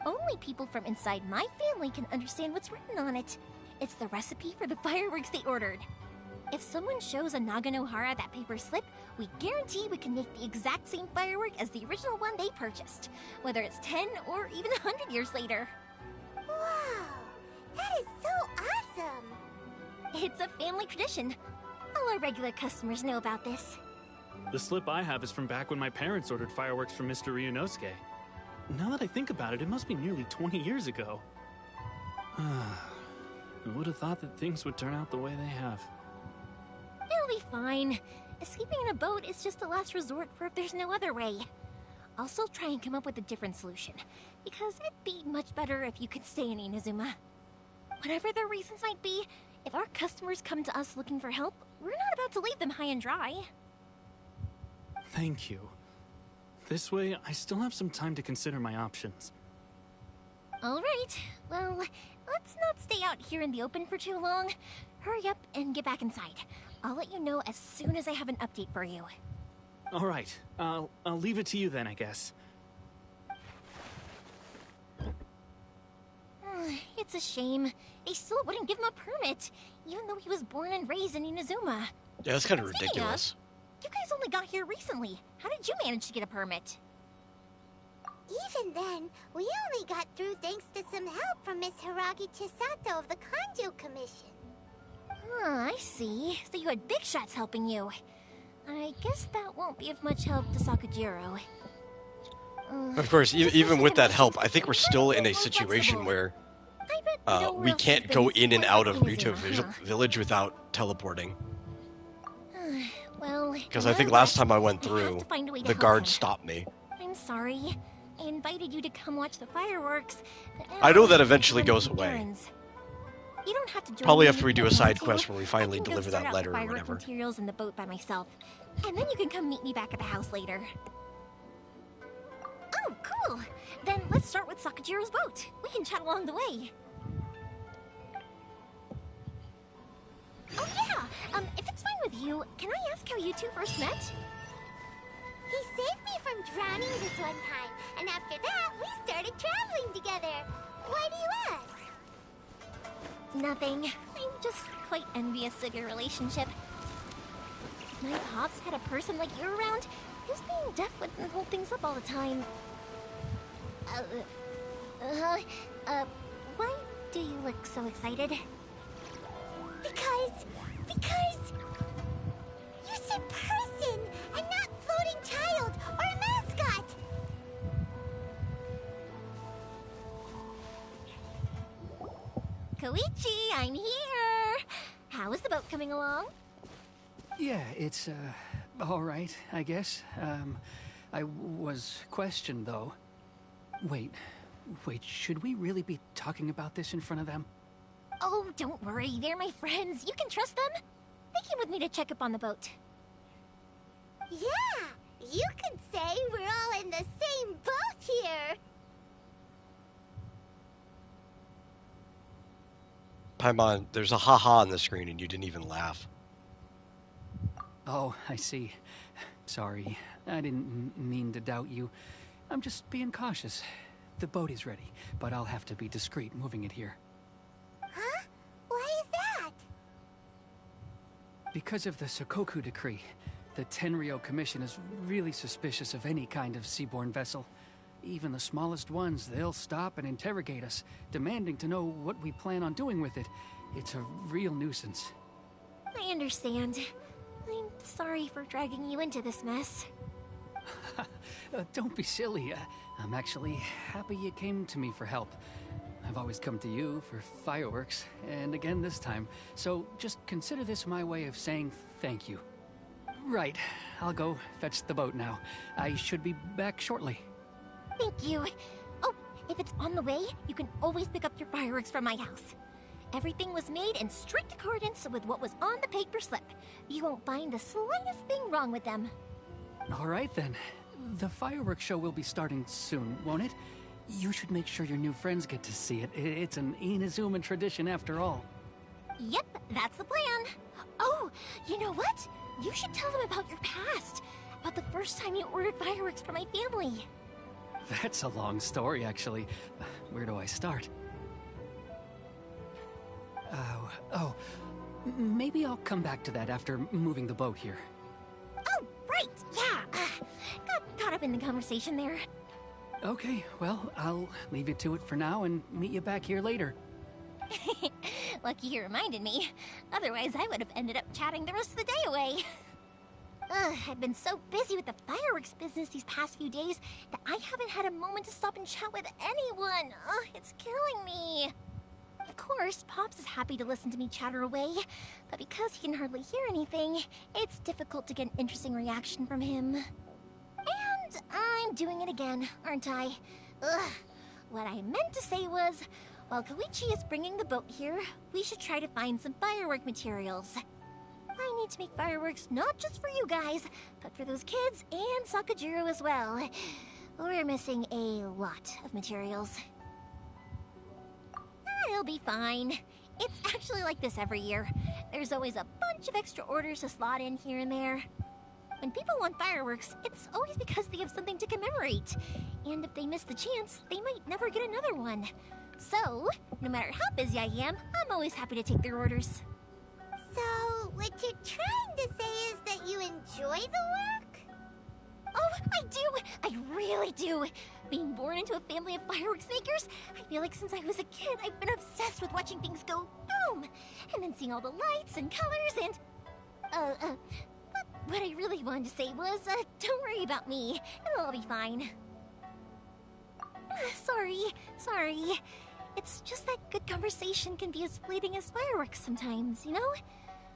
Only people from inside my family can understand what's written on it. It's the recipe for the fireworks they ordered. If someone shows a Naganohara that paper slip, we guarantee we can make the exact same firework as the original one they purchased, whether it's 10 or even 100 years later. Wow, that is so awesome! It's a family tradition. All our regular customers know about this. The slip I have is from back when my parents ordered fireworks from Mr. Ryunosuke. Now that I think about it, it must be nearly 20 years ago. I would have thought that things would turn out the way they have. It'll be fine. Escaping in a boat is just a last resort for if there's no other way. I'll still try and come up with a different solution, because it'd be much better if you could stay in Inazuma. Whatever their reasons might be, if our customers come to us looking for help, we're not about to leave them high and dry. Thank you. This way, I still have some time to consider my options. Alright, well, let's not stay out here in the open for too long. Hurry up and get back inside. I'll let you know as soon as I have an update for you. Alright, I'll leave it to you then, I guess. It's a shame. They still wouldn't give him a permit, even though he was born and raised in Inazuma. Yeah, that's kind of Speaking ridiculous. You guys only got here recently. How did you manage to get a permit? Even then, we only got through thanks to some help from Miss Hiragi Chisato of the Kanjo Commission. I see. So you had big shots helping you. I guess that won't be of much help to Sakujiro. Of course, even with that help, I think we're still in a situation where we can't go in and out of Rito Village without teleporting. Well, Because I think last time I went through, the guard stopped me. I'm sorry. I invited you to come watch the fireworks. But now I know that eventually I'm goes taking away. turns. You don't have to join Probably me after we if do you a don't side want to. quest where we finally I can go deliver sort that out letter the or firework whatever. materials in the boat by myself, and then you can come meet me back at the house later. Oh, cool! Then let's start with Sakujiro's boat. We can chat along the way. Oh yeah! If it's fine with you, can I ask how you two first met? He saved me from drowning this one time, and after that, we started traveling together. Why do you ask? Nothing. I'm just quite envious of your relationship. If my pops had a person like you around, his being deaf wouldn't hold things up all the time. Why do you look so excited? Because you said person and not floating child or a mascot. Koichi, I'm here! How is the boat coming along? Yeah, it's, alright, I guess. I was questioned, though. Wait, should we really be talking about this in front of them? Oh, don't worry, they're my friends. You can trust them. They came with me to check up on the boat. Yeah, you could say we're all in the same boat here. Paimon, there's a haha on the screen and you didn't even laugh. Oh, I see. Sorry, I didn't mean to doubt you. I'm just being cautious. The boat is ready, but I'll have to be discreet moving it here. Huh? Why is that? Because of the Sokoku decree, the Tenryou Commission is really suspicious of any kind of seaborne vessel. Even the smallest ones, they'll stop and interrogate us, demanding to know what we plan on doing with it. It's a real nuisance. I understand. I'm sorry for dragging you into this mess. Don't be silly. I'm actually happy you came to me for help. I've always come to you for fireworks, and again this time. So just consider this my way of saying thank you. Right, I'll go fetch the boat now. I should be back shortly. Thank you. Oh, if it's on the way, you can always pick up your fireworks from my house. Everything was made in strict accordance with what was on the paper slip. You won't find the slightest thing wrong with them. All right then. The fireworks show will be starting soon, won't it? You should make sure your new friends get to see it. It's an Inazuman tradition after all. Yep, that's the plan. Oh, you know what? You should tell them about your past. About the first time you ordered fireworks for my family. That's a long story, actually. Where do I start? Maybe I'll come back to that after moving the boat here. Oh, right, yeah. Got caught up in the conversation there. Okay, well, I'll leave you to it for now and meet you back here later. Lucky you reminded me. Otherwise, I would have ended up chatting the rest of the day away. I've been so busy with the fireworks business these past few days that I haven't had a moment to stop and chat with anyone. It's killing me. Of course, Pops is happy to listen to me chatter away, but because he can hardly hear anything, it's difficult to get an interesting reaction from him. And I'm doing it again, aren't I? What I meant to say was, while Koichi is bringing the boat here, we should try to find some firework materials. I need to make fireworks not just for you guys, but for those kids and Sakajiro as well. We're missing a lot of materials. It'll be fine. It's actually like this every year. There's always a bunch of extra orders to slot in here and there. When people want fireworks, it's always because they have something to commemorate. And if they miss the chance, they might never get another one. So, no matter how busy I am, I'm always happy to take their orders. So, what you're trying to say is that you enjoy the work? Oh, I do! I really do! Being born into a family of fireworks makers, I feel like since I was a kid, I've been obsessed with watching things go boom! And then seeing all the lights and colors and... What I really wanted to say was, don't worry about me. It'll all be fine. Sorry. It's just that good conversation can be as fleeting as fireworks sometimes, you know?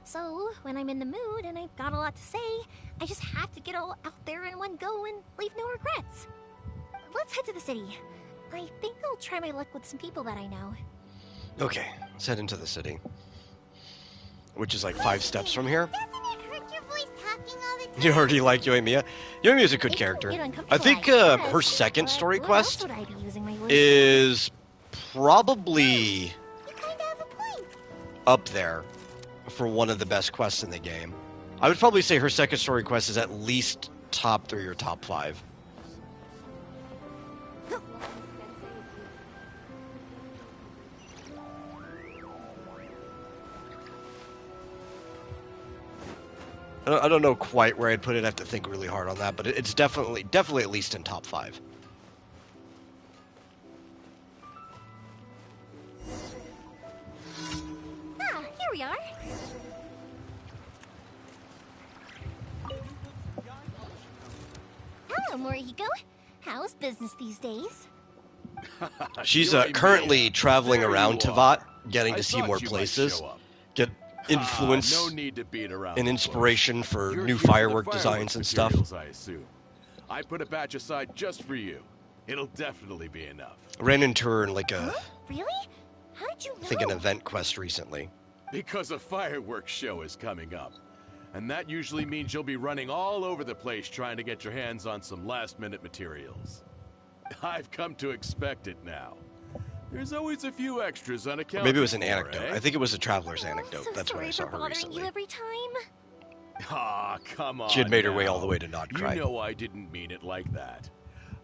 So, when I'm in the mood and I've got a lot to say, I just have to get all out there in one go and leave no regrets. Let's head to the city. I think I'll try my luck with some people that I know. Okay, let's head into the city. Which is like 5 steps from here. Doesn't it hurt your voice talking all the time? You already like Yoimiya? Yoimiya's a good character. I think her second story quest is probably You kinda have a point. up there for one of the best quests in the game. I would probably say her second story quest is at least top 3 or top 5. I don't know quite where I'd put it. I have to think really hard on that, but it's definitely at least in top 5. Morihiko. How's business these days? She's Here I currently am. traveling There around you Tavat, are. getting I to see thought more you might places, show up. get influence No need to beat around and the inspiration bush. for You're new here for the firework fireworks designs and stuff. materials, I assume. I put a batch aside just for you. It'll definitely be enough. Ran into her in like a, Really? How did you know? I think an event quest recently. Because a fireworks show is coming up. And that usually means you'll be running all over the place trying to get your hands on some last-minute materials. I've come to expect it now. There's always a few extras unaccounted for, Maybe it was an anecdote. eh? I think it was a traveler's Oh, anecdote. so That's when I sorry saw for her bothering recently. you every time. Ah, come on. She had made her way now. all the way to not cry. You know I didn't mean it like that.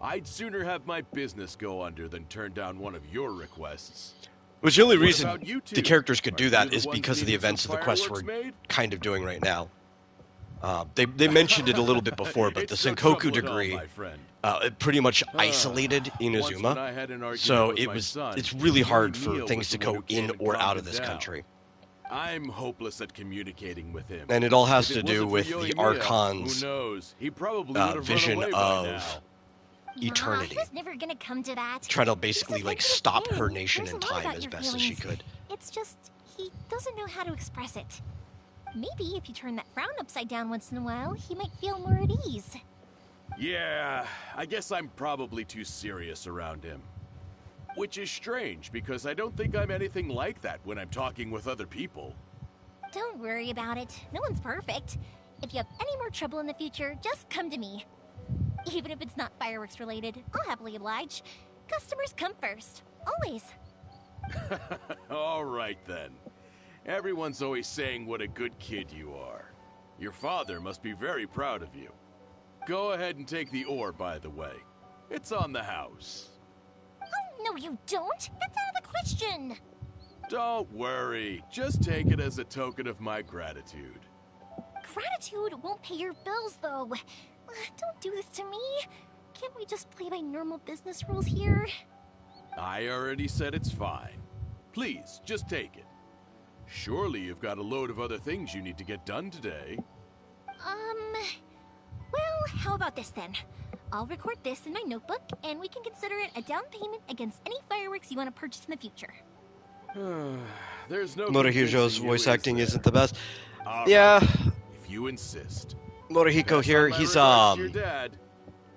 I'd sooner have my business go under than turn down one of your requests. Which the only What reason about you two? the characters could Are do you that the is ones because of the needing some events of the quest we're fireworks made? kind of doing right now. They mentioned it a little bit before, but the It's no Senkoku trouble at all, degree my friend. it pretty much isolated Once when Inazuma, I had an argument so with it my was son, it's really hard for Neo things was to the one go who came in and or out calmed of it this down. country, I'm hopeless at communicating with him. and it all has If to it do wasn't for with the Yoimiya, Archon's who knows? He probably would have vision run away by of now. eternity. Nah, he was never gonna come to that. trying to He's a basically like sensitive stop kid. her nation Cares in a lot time about as your best as she feelings. could. It's just he doesn't know how to express it. Maybe if you turn that frown upside down once in a while, he might feel more at ease. Yeah, I guess I'm probably too serious around him. Which is strange, because I don't think I'm anything like that when I'm talking with other people. Don't worry about it. No one's perfect. If you have any more trouble in the future, just come to me. Even if it's not fireworks related, I'll happily oblige. Customers come first. Always. All right, then. Everyone's always saying what a good kid you are. Your father must be very proud of you. Go ahead and take the ore, by the way. It's on the house. Oh, no you don't. That's out of the question. Don't worry. Just take it as a token of my gratitude. Gratitude won't pay your bills, though. Don't do this to me. Can't we just play by normal business rules here? I already said it's fine. Please, just take it. Surely you've got a load of other things you need to get done today. Well, how about this then? I'll record this in my notebook, and we can consider it a down payment against any fireworks you want to purchase in the future. There's no Morihiko's convincing you, voice is acting there? isn't the best. All Yeah, right, if you insist. Morihiko Pass here, on my he's regards to your dad.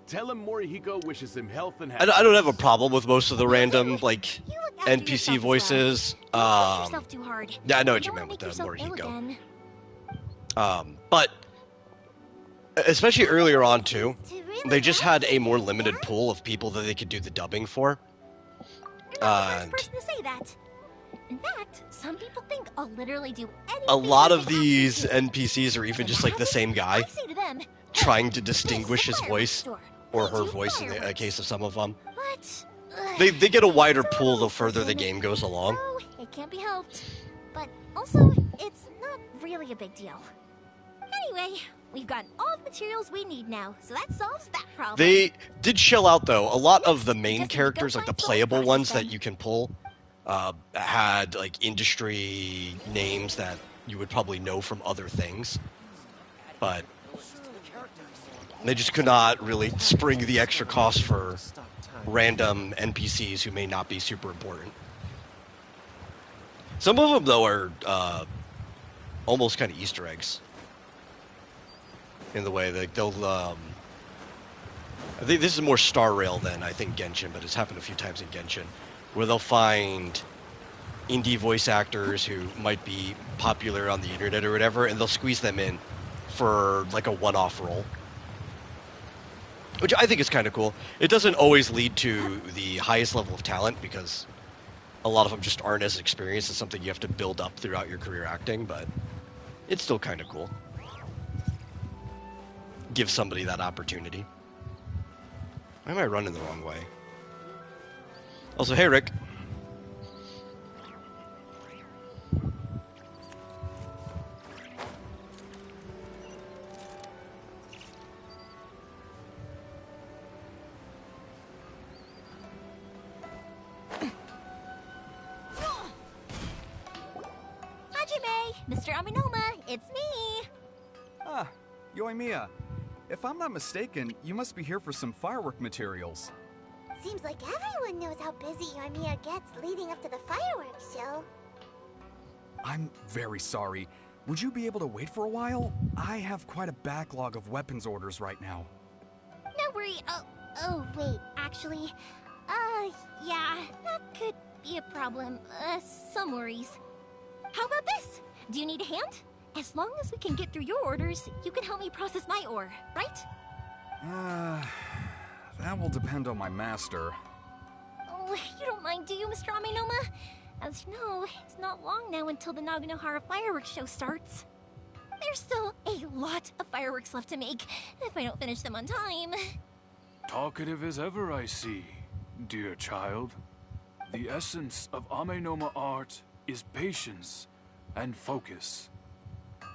Tell him Morihiko wishes him health and I happiness. don't have a problem with most of the random like You look after yourself NPC as voices. well. Don't push yourself too hard. Yeah, I know what You you don't meant wanna with make yourself ill Morihiko. again. But especially earlier on too, To really they just had a more happen, limited yeah? pool of people that they could do the dubbing for. You're not And the first person to say that. In fact, some people think I'll literally do anything. a lot they of can ask me these to. NPCs are even When just that like the happens, same guy I say to them, trying to "This is a distinguish his fireworks voice store. or We her do voice in the fireworks." case of some of them. But They get a wider it's pool the always further the same. game goes along. So it can't be helped. But also, it's not really a big deal. Anyway, we've got all the materials we need now, so that solves that problem. They did shell out though. A lot of the Next, we main just need to go characters, like the find some playable resources ones that then. you can pull, had like industry names that you would probably know from other things, but they just could not really spring the extra cost for random NPCs who may not be super important. Some of them though are almost kind of Easter eggs in the way that they'll. I think this is more Star Rail than I think Genshin, but it's happened a few times in Genshin, where they'll find indie voice actors who might be popular on the internet or whatever, and they'll squeeze them in for like a one-off role, which I think is kind of cool. It doesn't always lead to the highest level of talent because a lot of them just aren't as experienced. It's something you have to build up throughout your career acting, but it's still kind of cool. Give somebody that opportunity. Why am I running the wrong way? Also, hey Rick. Hajime, Mr. Aminoma, it's me. Ah, Yoimiya. If I'm not mistaken, you must be here for some firework materials. Seems like everyone knows how busy Ymir gets leading up to the fireworks show. I'm very sorry. Would you be able to wait for a while? I have quite a backlog of weapons orders right now. No worry. Oh, wait. Actually, yeah, that could be a problem. Some worries. How about this? Do you need a hand? As long as we can get through your orders, you can help me process my ore, right? That will depend on my master. Oh, you don't mind, do you, Mr. Amenoma? As you know, it's not long now until the Naganohara fireworks show starts. There's still a lot of fireworks left to make, if I don't finish them on time. Talkative as ever, I see, dear child. The essence of Amenoma art is patience and focus.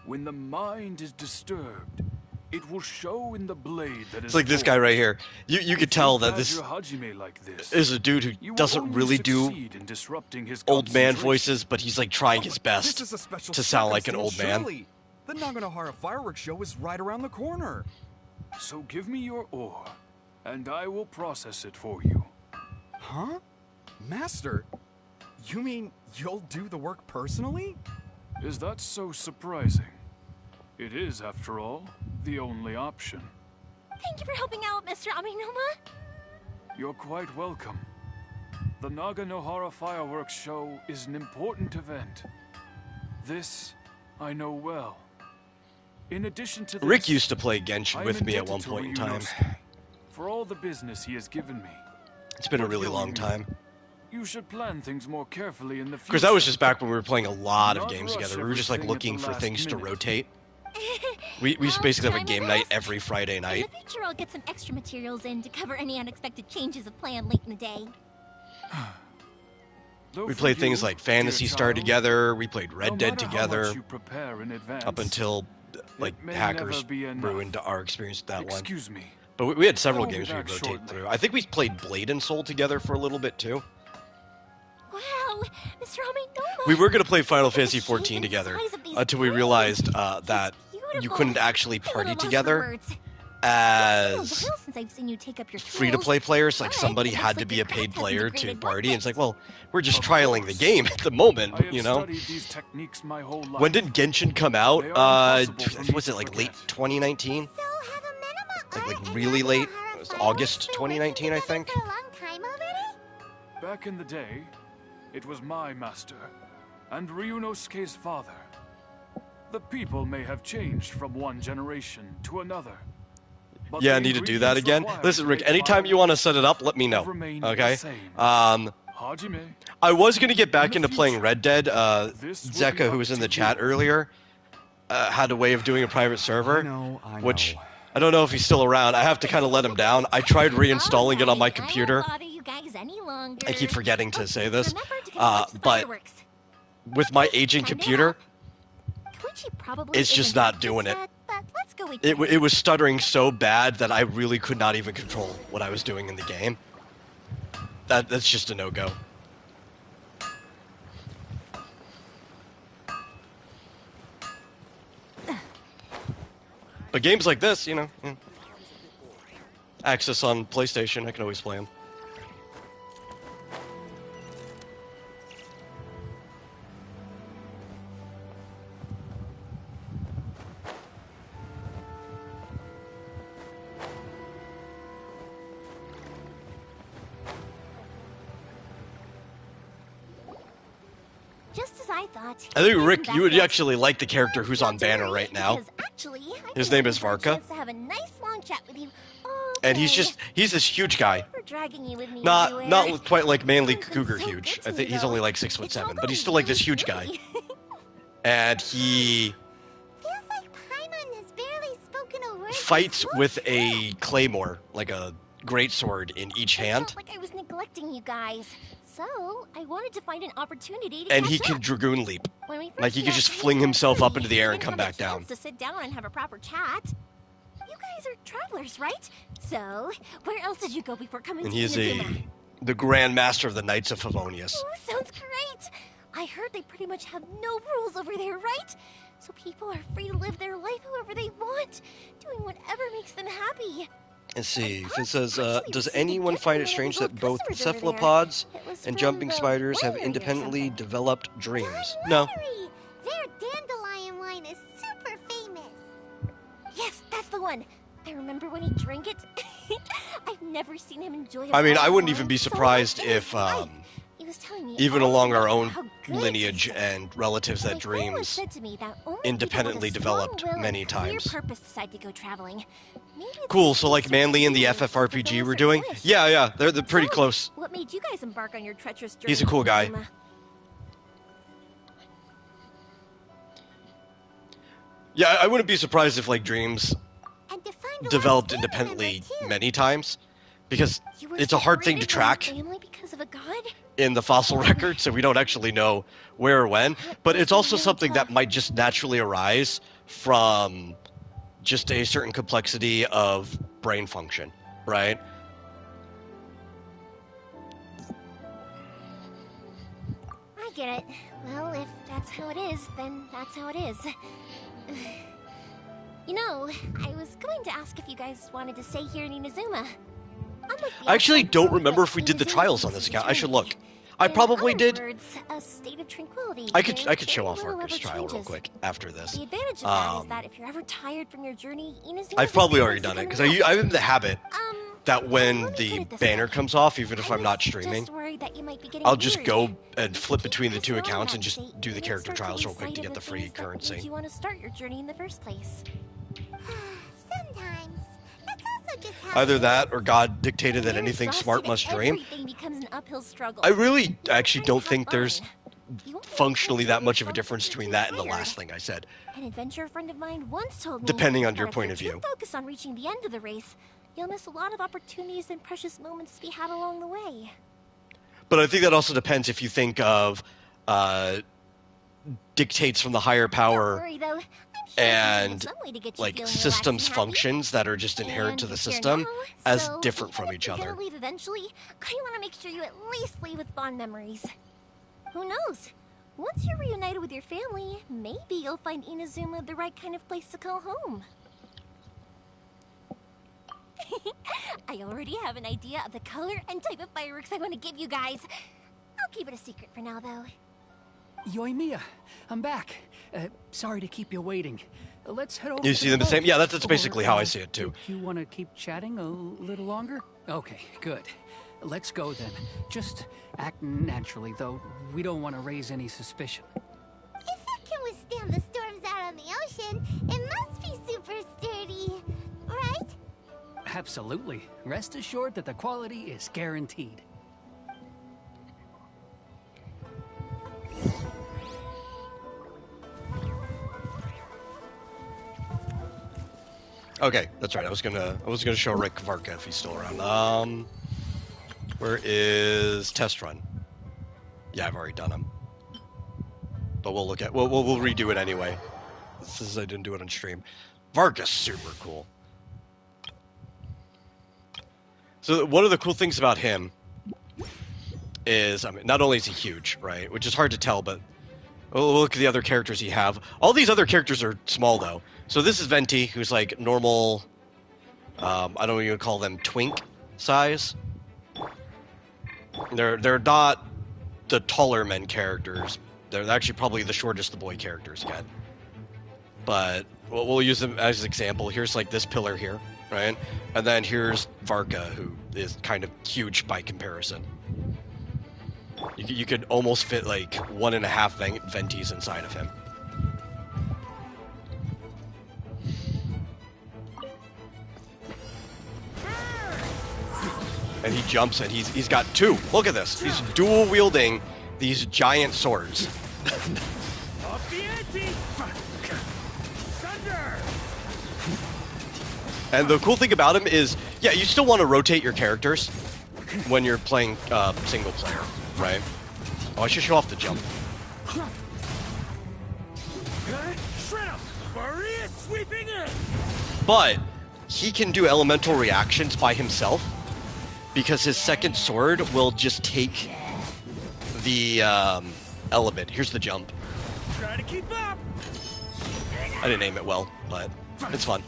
When the mind is disturbed, it will show in the blade that It's like this guy right here. You could tell that this is a dude who doesn't really do old man voices, but he's like trying his best to sound like an old man. Surely. The Naganohara fireworks show is right around the corner. So give me your ore, and I will process it for you. Huh? Master? You mean you'll do the work personally? Is that so surprising? It is, after all, the only option. Thank you for helping out, Mr. Amenoma. You're quite welcome. The Naganohara fireworks show is an important event. This I know well. In addition to this, Rick used to play Genshin with me at one to point in time. Ryunosuke for all the business he has given me. It's been a really long time. You should plan things more carefully in the future. Because that was just back when we were playing a lot of games rush together. We were just like everything at looking the for last things to minute. rotate. We used to basically have a Time game has night passed. every Friday In night. the future, I'll get some extra materials in to cover any unexpected changes of plan late in the day. Though We for played you, things like Phantasy dear Star child, together. We played no Red Dead matter how together. much you prepare in advance, Up until like may hackers never be enough. ruined our experience with that one. Excuse me. But we had several I'll be games we back rotate shortly. through. I think we played Blade and Soul together for a little bit too. Wow, Mr. Amenoma! We were gonna play Final Look at the Fantasy shape XIV and together size of these until we pearls. realized that It's you beautiful. couldn't actually I'm a party little lost for together words. It's as been a while since I've seen you take up your free-to-play players. Like but somebody it looks had to like be your a paid craft has player to integrated party. one And it's like, well, we're just Of trialing the course. game at the moment, I have you know. studied these techniques my whole life. When did Genshin come out? They are impossible for me Was to it like forget. late 2019? So have Amenoma Like Art really and late? Naganohara It was fireworks August been working 2019, I together think. For a long time already? Back in the day, it was my master, and Ryunosuke's father. The people may have changed from one generation to another. But Yeah, I the need to do that ingredients again. required Listen, to Rick, make anytime you want to set it up, let me know. have remained the Okay? same. Hajime, I was going to get back In the into playing future, Red Dead. this will be Zeka, who up was in to the chat you. earlier, had a way of doing a private server. I know. Which, I don't know if he's still around. I have to kind of let him down. I tried reinstalling it on my Alright, computer. I won't bother you guys any longer. I keep forgetting to say this. Remember to go watch the but fireworks. with my aging Time to computer, Koichi probably it's just isn't not just doing it. yet, but let's go with it was stuttering so bad that I really could not even control what I was doing in the game. That's just a no-go. But games like this, you know, access on PlayStation, I can always play them. Just as I thought. I think, Isn't Rick, that you would good? actually like the character who's on Not to banner worry, right now. because actually, I His think name I'm is looking for a Varka. chance to have a nice long chat with you. all And he's day. this huge guy. For dragging you with me Not everywhere. quite like manly You've been cougar so huge. good to I me, think he's though. only like 6'7", It's all but he's going still like this really huge guy. smoothly. And he Feels like Paimon has barely spoken a word. fights this with much. a claymore, like a greatsword in each I hand, felt like I was neglecting you guys. So, I wanted to find an opportunity to and catch he can up. dragoon leap. When we like, first he could met, just you fling told himself me up into the air we and didn't come have a back down. chance to sit down and have a proper chat. You guys are travelers, right? So, where else did you go before coming And to he is Inazuma? the Grand Master of the Knights of Favonius. Oh, sounds great! I heard they pretty much have no rules over there, right? so people are free to live their life however they want, doing whatever makes them happy. Let's see. If it Us says, actually does received a anyone gift find from it one of strange his old that both customers over there. cephalopods It was and from jumping the spiders have winery or independently something. developed dreams? One No. winery! Their dandelion wine is super famous. Yes, that's the one. I remember when he drank it. I've never seen him enjoy a I mean, bottle I of wouldn't wine even be so much surprised in his if, life. He was telling me even all along our about own how good it lineage tasted. and relatives My that grandma dreams said to me that only independently people with a strong developed will many and clear times. purpose decide to go traveling. Maybe it's Cool, just so like a certain Manly in the feeling to fulfill FFRPG a we're certain doing? wish. Yeah, they're pretty So, close. What made you guys embark on your treacherous journey? He's a cool to guy. Inazuma? Yeah, I wouldn't be surprised if like dreams And to find a developed lost family member, independently too. many times, because You were it's a hard thing to separated from track your family because of a god? in the fossil record, so we don't actually know where or when. But it's also something that might just naturally arise from just a certain complexity of brain function, right? I get it. Well, if that's how it is, then that's how it is. You know, I was going to ask if you guys wanted to stay here in Inazuma. I actually don't remember if we did the trials on this account. I should look. I probably did. Words, a state of tranquility. I could where show very off little Arca's ever trial real changes. quick after this. The advantage of that is that if you're ever tired from your journey, Inazuma's I've a probably great already place to done it come because and I'm rest. in the habit that when let me the put it this banner way. comes off, even if I I'm not was streaming, just worried that you might be getting I'll just weary. go and flip If you between the pass two on in accounts that and just state, do you the might character start to trials lose real quick sight to of get the free things that currency. made you want to start your journey in the first place. Sometimes. That's also just how Either it that is. or God dictated that When you're anything exhausted, smart must dream. Everything becomes an uphill struggle. I really You actually try to don't have think there's fun. You won't functionally really that much of a yourself difference if you're between too that and the tired. last thing I said. An adventure friend of mine once told me Depending on that your if point you're of too view. focused on reaching the end of the race, you'll miss a lot of opportunities and precious moments to be had along the way. But I think that also depends if you think of dictates from the higher Don't power worry though, I'm sure and there's some way to get you like feeling systems relaxed and happy. functions that are just inherent And to the you're here system now, as so different even from if each you're other. gonna leave eventually, I want to make sure you at least leave with fond memories. Who knows? Once you're reunited with your family, maybe you'll find Inazuma the right kind of place to call home. I already have an idea of the color and type of fireworks I want to give you guys. I'll keep it a secret for now, though. Yoimiya, I'm back. Sorry to keep you waiting. Let's head over You to see them the boat. same? Yeah, that's basically how I Or, see it too. Do you want to keep chatting a little longer? Okay, good. Let's go then. Just act naturally, though. We don't want to raise any suspicion. If it can withstand the storms out on the ocean, it must be super sturdy, right? Absolutely. Rest assured that the quality is guaranteed. Okay, that's right. I was gonna show Rick Varka if he's still around. Where is test run? Yeah, I've already done him. But we'll we'll redo it anyway. Since I didn't do it on stream. Varka's super cool. So one of the cool things about him is, I mean, not only is he huge, right, which is hard to tell, but look at the other characters he have. All these other characters are small though. So this is Venti, who's like normal. I don't even call them twink size. They're not the taller men characters. They're actually probably the shortest the boy characters get. But we'll use them as an example. Here's like this pillar here, right? And then here's Varka, who is kind of huge by comparison. You could almost fit like 1.5 Ventis inside of him. And he jumps and he's got two. Look at this. He's dual wielding these giant swords. And the cool thing about him is, yeah, you still want to rotate your characters when you're playing single player, right? Oh, I should show off the jump. But he can do elemental reactions by himself because his second sword will just take the element. Here's the jump. Try to keep up. I didn't name it well, but it's fun.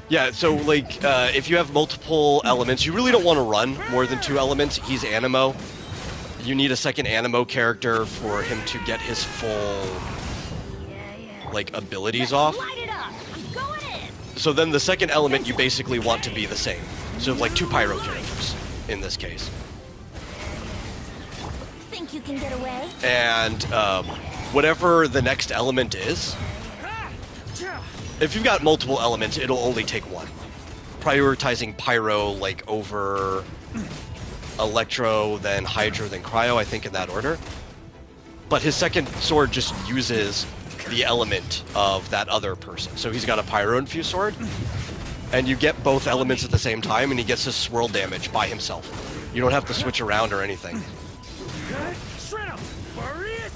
Yeah, so, like, if you have multiple elements, you really don't want to run more than 2 elements. He's Animo. You need a second Animo character for him to get his full, like, abilities off. So then the second element you basically want to be the same. So, like, 2 Pyro characters, in this case. Think you can get away? And, whatever the next element is, if you've got multiple elements, it'll only take 1. Prioritizing Pyro, like, over Electro, then Hydro, then Cryo, I think in that order. But his second sword just uses the element of that other person. So he's got a Pyro-infused sword, and you get both elements at the same time, and he gets his swirl damage by himself. You don't have to switch around or anything.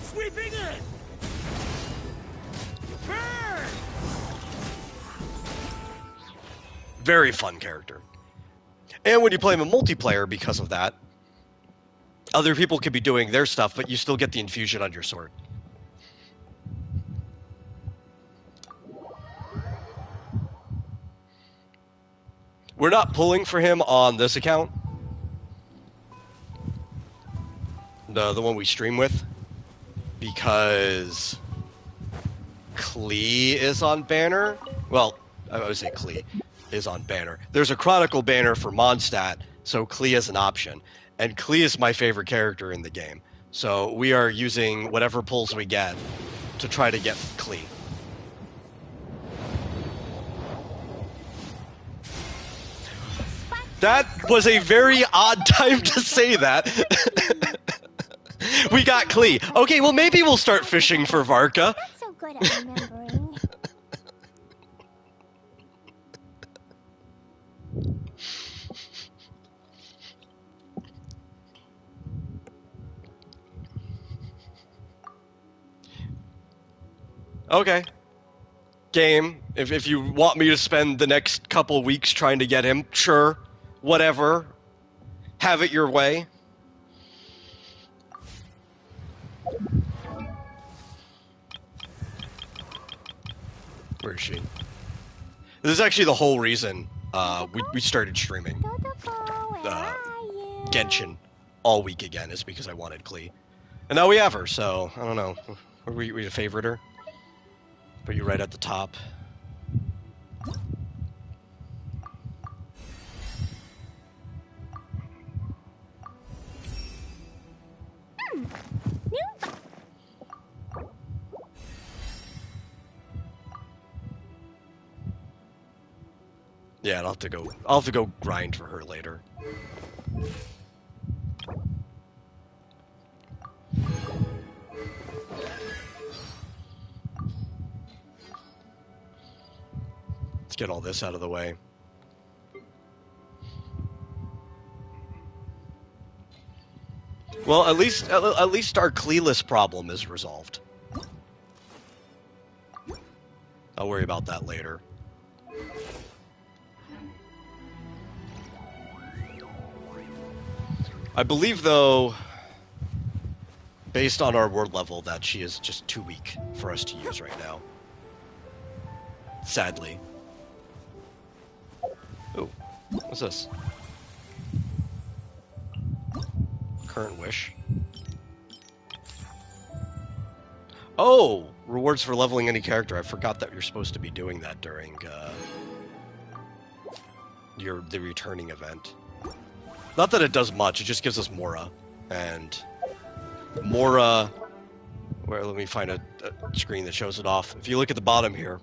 Sweeping in. Burn. Very fun character. And when you play him in multiplayer, because of that, other people could be doing their stuff, but you still get the infusion on your sword. We're not pulling for him on this account. The one we stream with. Because Klee is on banner. Well, I would say Klee is on banner. There's a Chronicle banner for Mondstadt, so Klee is an option. And Klee is my favorite character in the game. So we are using whatever pulls we get to try to get Klee. That was a very odd time to say that. We got Klee. Okay, well maybe we'll start fishing for Varka. Not so good at remembering. Okay. Game. If you want me to spend the next couple weeks trying to get him, sure. Whatever. Have it your way. Where is she? This is actually the whole reason we started streaming Genshin all week again, is because I wanted Klee. And now we have her, so I don't know. We favorite her? Put you right at the top. Yeah, I'll have to go grind for her later. Let's get all this out of the way. Well, at least our Cleeless problem is resolved. I'll worry about that later. I believe, though, based on our word level, that she is just too weak for us to use right now. Sadly. Ooh, what's this? Current wish. Oh! Rewards for leveling any character. I forgot that you're supposed to be doing that during the returning event. Not that it does much, it just gives us Mora. And Mora... Let me find a screen that shows it off. If you look at the bottom here,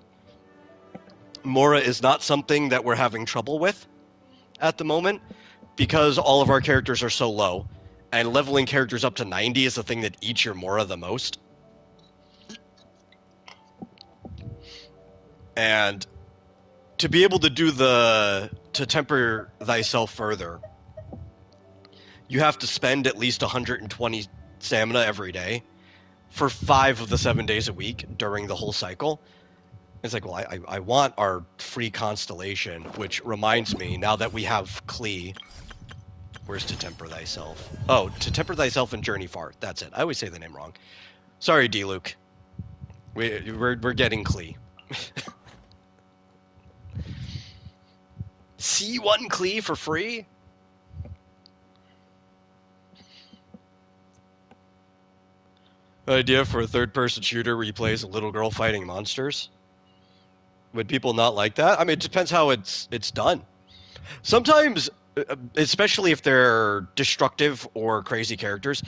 Mora is not something that we're having trouble with at the moment, because all of our characters are so low, and leveling characters up to 90 is the thing that eats your Mora the most. And to be able to do to temper thyself further, you have to spend at least 120 stamina every day for 5 of the 7 days a week during the whole cycle. It's like, well, I want our free constellation, which reminds me, now that we have Klee, where's To Temper Thyself? Oh, To Temper Thyself and Journey Far. That's it. I always say the name wrong. Sorry, D-Luke. We're getting Klee. C1 Clee for free? Idea for a third-person shooter where you play as a little girl fighting monsters? Would people not like that? I mean, it depends how it's done. Sometimes, especially if they're destructive or crazy characters,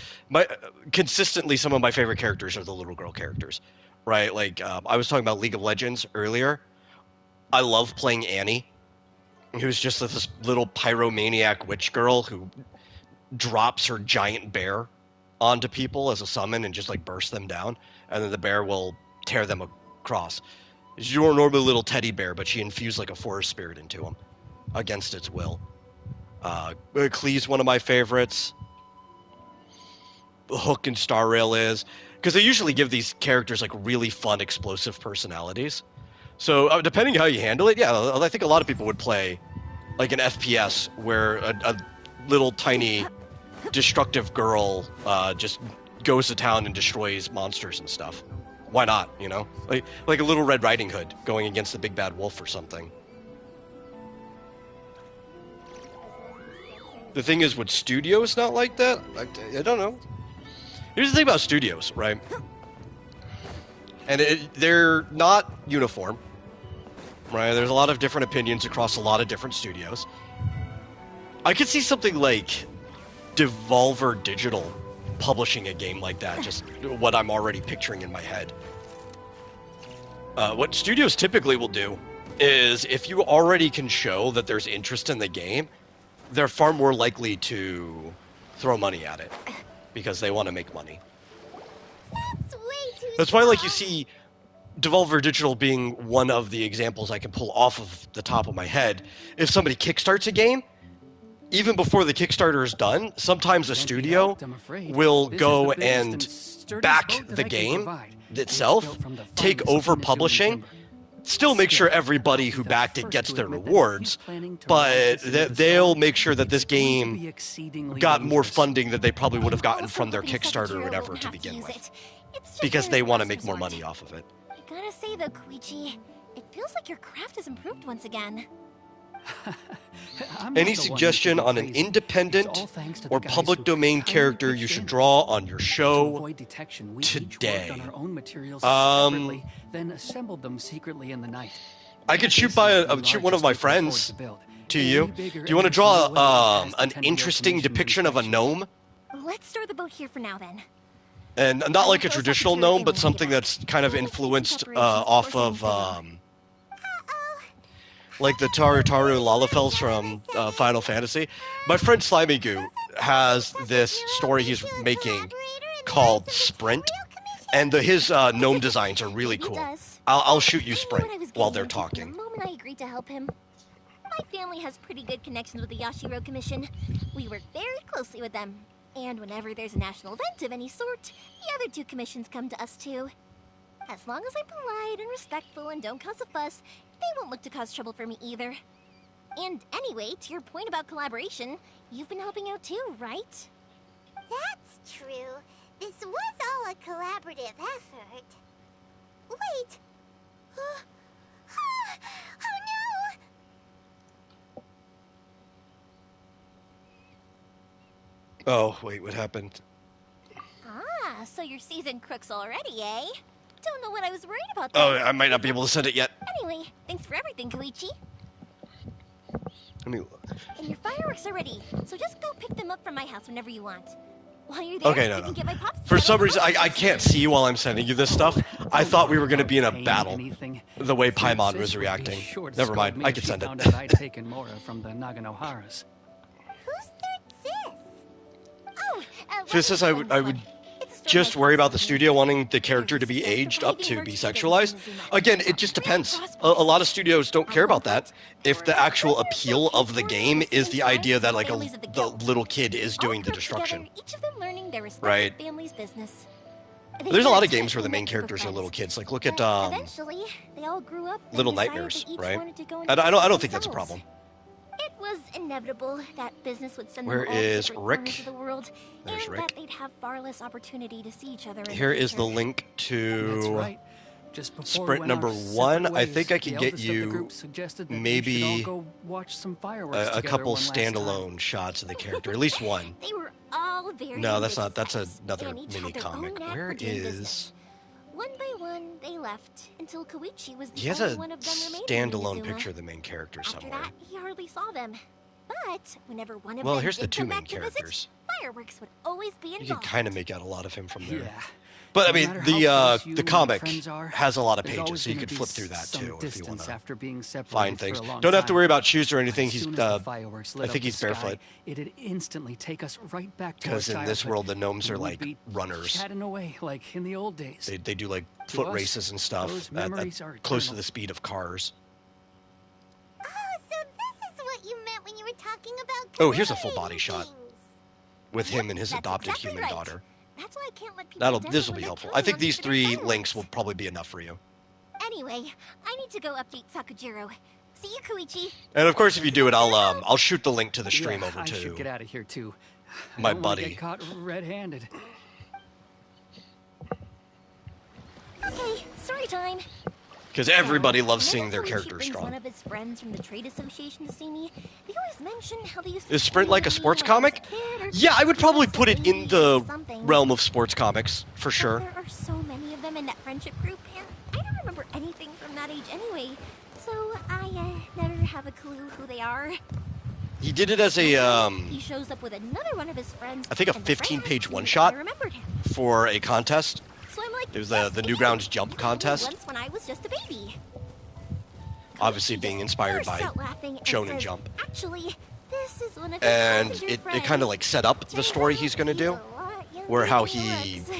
consistently some of my favorite characters are the little girl characters, right? Like I was talking about League of Legends earlier. I love playing Annie, who's just this little pyromaniac witch girl who drops her giant bear onto people as a summon and just like bursts them down, and then the bear will tear them across. She's your normal little teddy bear, but she infused like a forest spirit into him against its will. Klee's one of my favorites. Hook and Star Rail is, because they usually give these characters like really fun, explosive personalities. So depending how you handle it, yeah, I think a lot of people would play like an FPS where a little tiny destructive girl just goes to town and destroys monsters and stuff. Why not, you know? Like a little Red Riding Hood going against the big bad wolf or something. The thing is, would studios not like that? I don't know. Here's the thing about studios, right? And they're not uniform, right? There's a lot of different opinions across a lot of different studios. I could see something like Devolver Digital publishing a game like that, just what I'm already picturing in my head. What studios typically will do is, if you already can show that there's interest in the game, they're far more likely to throw money at it because they want to make money. That's why, like, you see Devolver Digital being one of the examples I can pull off of the top of my head. If somebody kickstarts a game, even before the Kickstarter is done, sometimes a studio will go and back the game itself, take over publishing, still make sure everybody who backed it gets their rewards, but they'll make sure that this game got more funding than they probably would have gotten from their Kickstarter or whatever to begin with, because they want to make more money off of it. I gotta say though, Koichi, it feels like your craft has improved once again. Any suggestion on an independent or public domain character you should draw on your show today? Then assembled them secretly in the night. I could shoot one of my friends to you. Do you want to draw an interesting depiction of a gnome? Let's store the boat here for now then. And not like a traditional gnome, but something that's kind of influenced off of like the Taru Lalafels from Final Fantasy. My friend Slimy Goo has this story he's making called Sprint, and his gnome designs are really cool. I'll shoot you Sprint while they're talking. The moment I agreed to help him. My family has pretty good connections with the Yashiro Commission. We work very closely with them. And whenever there's a national event of any sort, the other two commissions come to us too. As long as I'm polite and respectful and don't cause a fuss, they won't look to cause trouble for me either. And anyway, to your point about collaboration, you've been helping out too, right? That's true. This was all a collaborative effort. Wait! Oh no! Oh, wait, what happened? Ah, so you're seasoned crooks already, eh? Don't know what I was worried about Oh, there. I might not be able to send it yet. Anyway, thanks for everything, Koichi. Let me look. And your fireworks are ready, so just go pick them up from my house whenever you want. While you're there, Okay, you no. can get my pops. For some reason, I can't see while I'm sending you this stuff. I thought we were going to be in a battle. The way Paimon was reacting. Never mind, I can send it. I'd taken Mora from the Naganoharas. Who's third sis? Oh, This is I would just worry about the studio wanting the character to be aged up to be sexualized. Again, it just depends. A lot of studios don't care about that. If the actual appeal of the game is the idea that like the little kid is doing the destruction, Each of them learning their respective right? family's business. There's a lot of games where the main characters are little kids. Like look at Eventually, they all grew up and Little decided Nightmares, that each right? wanted to go in I different don't think that's a themselves. problem. It was inevitable that business would send Where them all is to different Rick? corners of the world, There's and Rick. that they'd have far less opportunity to see each other. In Here the is the future. link to That's right. Just before Sprint we went number our separate 1, I ways, think I the can get eldest of the you group suggested that we maybe should all go watch some fireworks a together couple one last time. standalone shots of the character, at least one. They were all very No, that's ambitious not. That's types, another and each mini had their own comic. knack Where for doing is? business. One by one, they left until Koichi was the He has only a one of them remaining in standalone Inazuma. picture of the main character After somewhere. that, he hardly saw them. But whenever one of Well, them here's did the two come main back to visit, characters. fireworks would always be You can involved. kind of make out a lot of him from there. Yeah. But I No mean, matter how close you the and your comic friends are, has a lot of there's pages, always so you gonna could be flip through that some too if you distance want to after being separated find for things. a long Don't have to time. worry about shoes or anything. As He's soon as the fireworks lit I up think the he's barefoot. sky, it'd instantly take us right back to our because in this childhood. world the gnomes are We'd like be runners. chatting away like in the old days. They do like To foot us, races and stuff those at memories are close to eternal. the speed of cars. Oh, so this is what you meant when you were talking about Oh, here's a full creating body shot things. with him and his That's adopted exactly human right. daughter. That's why I can't let people down This will when be they're helpful. I counting think on these me for their 3 fireworks. links will probably be enough for you. Anyway, I need to go update Sakujiro. See you, Koichi. And of course, if you do it, I'll shoot the link to the stream Yeah, over I should get to out of here too. I my don't wanna buddy. Get caught red-handed. Okay, story time. Because everybody loves Whenever seeing their Koichi characters brings strong. one of his friends from the trade association to see me, they always mention how they used to Is Sprint play like a with me sports when I was comic? a kid, or Yeah, I would probably put it in lady the or something. realm of sports comics for But sure. there are so many of them in that friendship group, and I don't remember anything from that age anyway, so I never have a clue who they are. He did it as a He shows up with another one of his friends. I think a and the friend 15-page asked me if one-shot I remembered him. for a contest. So I'm like, It was yes, the it is. Newgrounds Jump You told me contest. Once when I was just a baby. Obviously Koichi being just inspired bursts by out laughing and Shonen says, Jump. Actually, this is one of his And lavender it friends. kind of like set up the Turns story out he's going to he's do, a lot younger where how than he looks.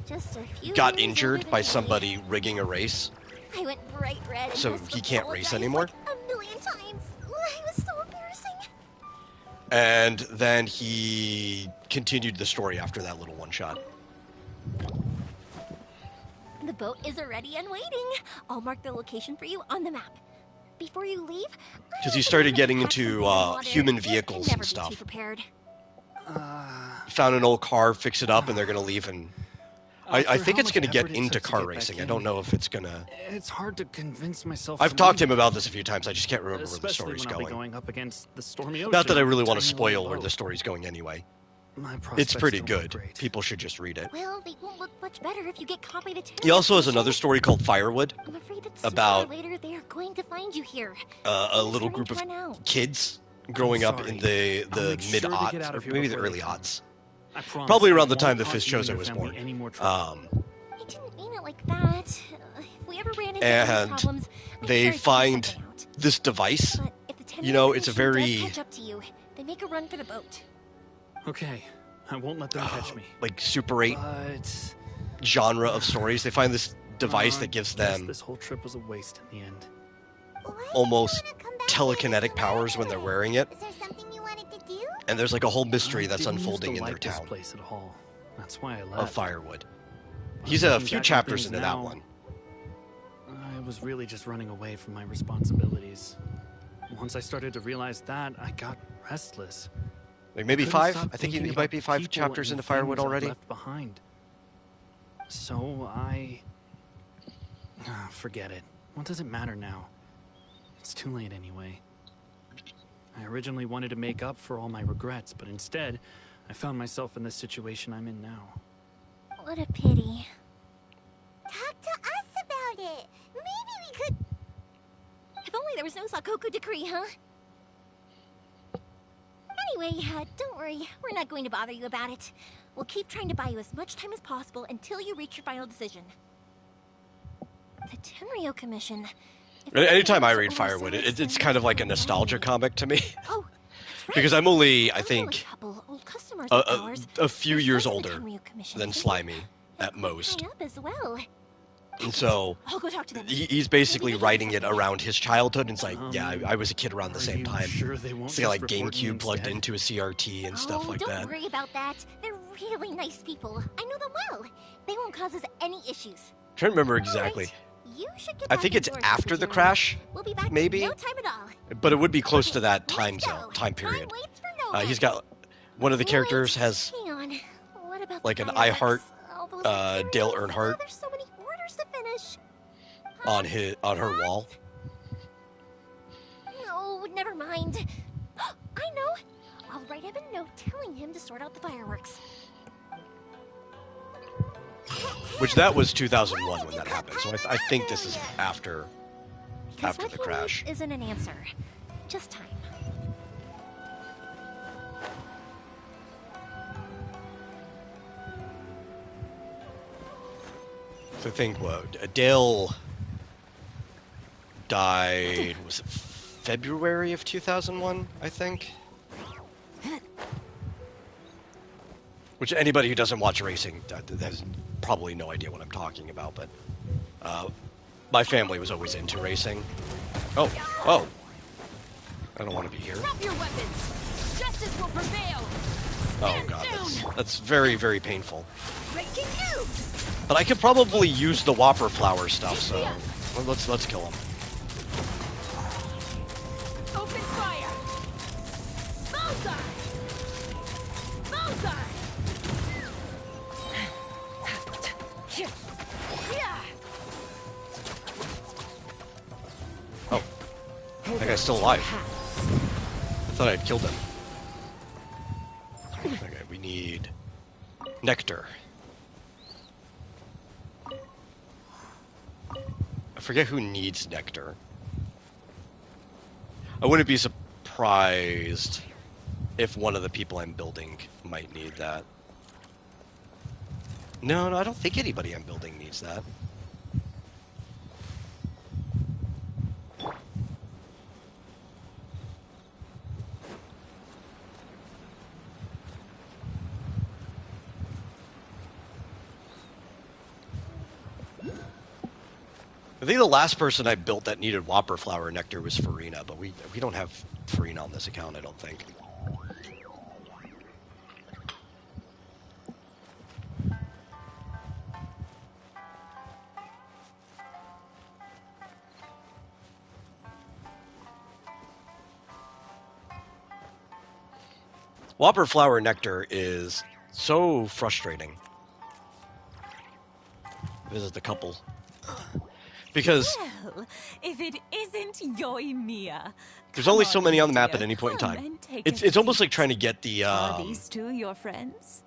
Just a few got years injured older by than me. somebody rigging a race. I went bright red and So must he have can't race apologized anymore? Like a million times. I was so embarrassing. And then he continued the story after that little one-shot. The boat is ready and waiting. I'll mark the location for you on the map. Before you leave, Because he started getting pack into some food and water. human You can vehicles never and be stuff. too prepared. Found an old car, fix it up, and they're going to leave. And I After think how it's much going to get effort it into took to car get back racing. I in, don't know if it's going to... It's hard to convince myself. I've talked to him about this a few times. I just can't remember where the Especially story's when I'll be going. going up against the stormy ocean. Not that I really on a want to tiny spoil little where the boat. story's going anyway. My It's prospects pretty don't look good. great. People should just read it. Well, they won't look much better if you get caught by the terror. He also has another story called Firewood, I'm afraid that sooner about or later they are going to find you here. a It's little starting group to of run out. kids growing up sorry. in the I'll make sure to get mid-aughts, out or of here maybe the before they early come. aughts. I promise Probably I around the won't time that cause Fist you and Chozo your was family born. any more trouble. I didn't mean it like that. If we ever ran into And any problems, I'm they sure I'd figure find something out. this device. But if the Tenryu You know, it's a Commission very- does catch up to you, they make a run for the boat. Okay, I won't let them catch me. Like Super 8 But genre of stories. They find this device I that gives guess them this whole trip was a waste in the end. Why did you almost wanna come back here this telekinetic powers when they're later? wearing it. Is there something you wanted to do? And there's like a whole mystery I that's didn't used to unfolding in their like this town place at all. That's why I left. of Firewood. But He's a looking few back on chapters things into that now, one. I was really just running away from my responsibilities. Once I started to realize that, I got restless. Like maybe Couldn't 5? stop I think he thinking might about be the 5 people chapters and into Firewood things I'd already. left behind. So I forget it. What does it matter now? It's too late anyway. I originally wanted to make up for all my regrets, but instead, I found myself in the situation I'm in now. What a pity. Talk to us about it. Maybe we could. If only there was no Sakoku decree, huh? Anyway, don't worry. We're not going to bother you about it. We'll keep trying to buy you as much time as possible until you reach your final decision. The Tenryu Commission. If Anytime I anyone read else Firewood, oversees it's them, kind of like a they'll nostalgia know. comic to me. Oh, that's right. Because I'm only, I Those are think, a couple old customers a, of a, ours. a few They're years friends of the older Tenryu Commission, than so Slimy they're at quite most. high up as well. And so I'll go talk to them. he's basically Maybe they can writing it something. around his childhood. And it's like, yeah, Um, I was a kid around the Are same you time. sure they won't It's got just like report me GameCube plugged instead? into a CRT and stuff like don't that. worry about that. They're really nice people. I know them well. They won't cause us any issues. Trying to remember All exactly. right. You should get I back think it's indoors, after the Sakujiro. crash, We'll be back maybe? in no time at all. but it would be close to Okay, that time let's zone, go. time period. waits for no one. He's got one of the characters Wait, has hang on. What about like the an fireworks? I Heart, All those Dale materials. Earnhardt. Oh, there's so many orders to finish. on her wall. No, never mind. I know. I'll write him a note telling him to sort out the fireworks. Which that was 2001 when that happened, so I think this is after Because what the he crash. needs isn't an answer, just time. So I think Dale died, was it February of 2001, I think? Which anybody who doesn't watch racing has probably no idea what I'm talking about, but my family was always into racing. Oh. I don't want to be here. Drop your weapons. Justice will prevail. Oh god, that's very, very painful. Breaking you. But I could probably use the Whopper flower stuff, so let's kill him. Open fire. Bullseye. Bullseye. Oh, that guy's still alive. I thought I'd killed him. Okay, we need nectar. I forget who needs nectar. I wouldn't be surprised if one of the people I'm building might need that. No, I don't think anybody I'm building needs that. I think the last person I built that needed Whopper flower nectar was Farina, but we don't have Farina on this account, I don't think. Whopper flower nectar is so frustrating. Visit the couple. Because well, if it isn't Yoimiya. There's only so many on the map at any point in time. It's almost like trying to get the Are these two your friends?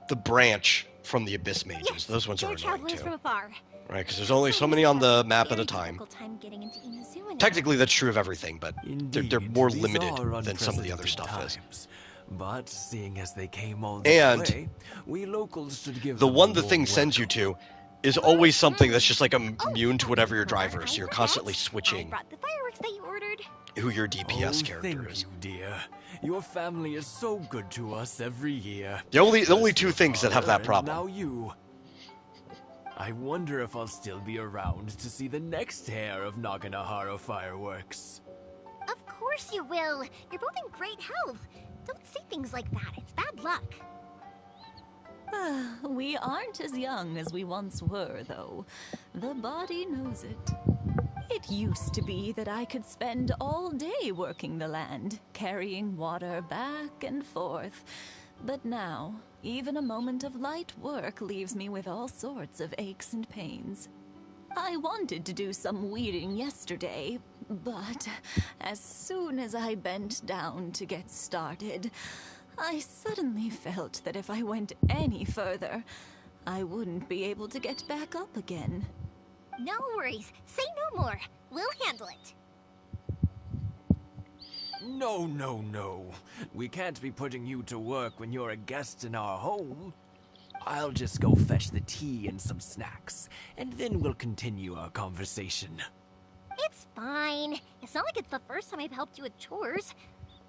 the branch from the Abyss Mages. Yes, Those ones are they're annoying travelers too. from afar. Right, because there's only so many on the map at a time. Time getting into Inazuma now. Technically, that's true of everything, but they're more These limited are than some of the other unprecedented stuff is. times. But seeing as they came all this And way, we locals should give the them one a the thing warm sends you to is always something that's just like immune to whatever your driver is. So you're constantly I switching brought the fireworks that you ordered. who your DPS oh, character thank is. you, dear. Your family is so good to us every year. The only First two your things that have father, that problem. and now you. I wonder if I'll still be around to see the next hair of Naganahara fireworks. Of course you will. You're both in great health. Don't say things like that. It's bad luck. We aren't as young as we once were, though. The body knows it. It used to be that I could spend all day working the land, carrying water back and forth. But now, even a moment of light work leaves me with all sorts of aches and pains. I wanted to do some weeding yesterday, but as soon as I bent down to get started, I suddenly felt that if I went any further, I wouldn't be able to get back up again. No worries. Say no more. We'll handle it. No, no, no. We can't be putting you to work when you're a guest in our home. I'll just go fetch the tea and some snacks, and then we'll continue our conversation. It's fine. It's not like it's the first time I've helped you with chores.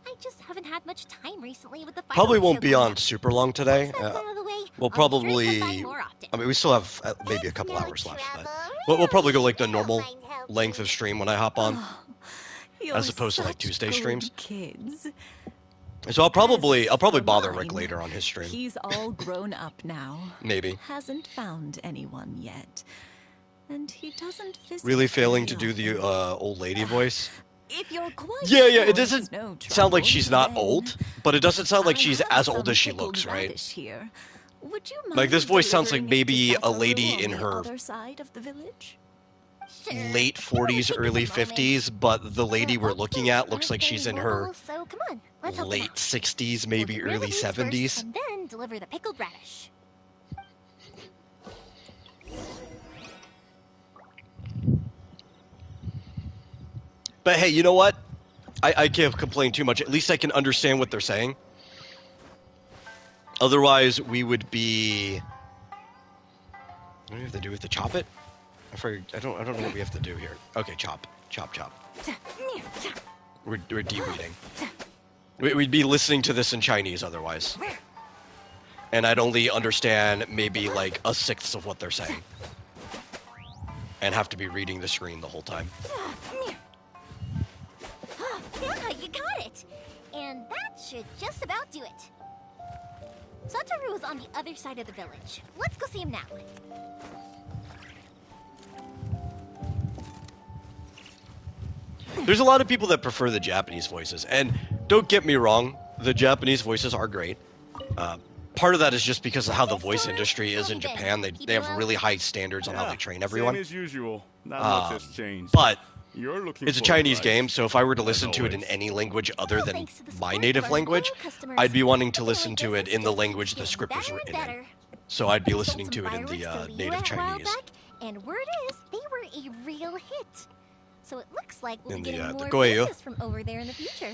I just haven't had much time recently with the fireworks Probably won't show be coming on up. super long today. Once that's out of the way, We'll I'll be sure to probably. come by more often. I mean, we still have maybe a couple hours left, but we'll probably go like the normal length of stream when I hop on, You're as opposed to like such Tuesday good streams. Kids. So I'll probably For bother mine, Rick later on his stream. He's all grown up now. Maybe. Hasn't found anyone yet. And he doesn't Really failing to physically do the old lady voice. If you're quite Yeah, sure it doesn't it's no sound like trouble, she's not then old, but it doesn't sound like I she's have as old some as she pickled looks, right? radish Here. Would you Like, this mind voice sounds like delivering it to maybe a Satoru lady on in the her other side of the village? late 40s, early 50s, but the lady we're looking at looks like she's in her So come on, let's help them late out. 60s, We'll maybe get rid of the early weeds first, 70s. and then deliver the pickled radish. But hey, you know what? I can't complain too much. At least I can understand what they're saying. Otherwise, we would be... What do we have to do? We have to chop it? I don't know what we have to do here. Okay, chop. Chop, chop. We're de-weeding. We'd be listening to this in Chinese otherwise. And I'd only understand maybe like a sixth of what they're saying. And have to be reading the screen the whole time. Yeah, you got it! And that should just about do it. Satoru is on the other side of the village. Let's go see him now. There's a lot of people that prefer the Japanese voices, and don't get me wrong, the Japanese voices are great. Part of that is just because of how the voice industry is in Japan. They have really high standards on how they train everyone. Same as usual. Not much has changed. But You're looking it's a for Chinese advice. game, so if I were to listen to it in any language other than my native language, I'd be wanting to listen to it in the language the script was written in. So I'd be listening to it in the native Chinese. And word is they were a real hit. So it looks like we'll In be the, getting the more Goeiyo. business from over there in the future.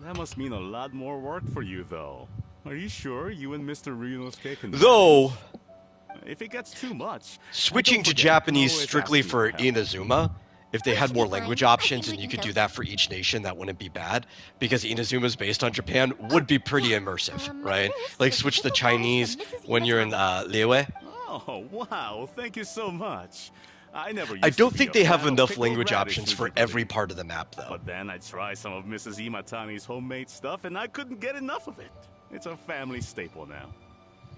That must mean a lot more work for you, though. Are you sure you and Mr. Ryunosuke can... Though, If it gets too much... switching to forget, Japanese always strictly ask me for help. Inazuma, if they had more language fine. I options think and we you can could go. do that for each nation, that wouldn't be bad. Because Inazuma's based on Japan would be pretty immersive, right? this Like is switch to pickled radish Chinese from Mrs. when you're in Liyue. Oh, wow. Thank you so much. I never used I don't to be think a they have fan of enough pickled language radish, options would for you every believe? part of the map, though. But then I tried some of Mrs. Imatani's homemade stuff, and I couldn't get enough of it. It's a family staple now.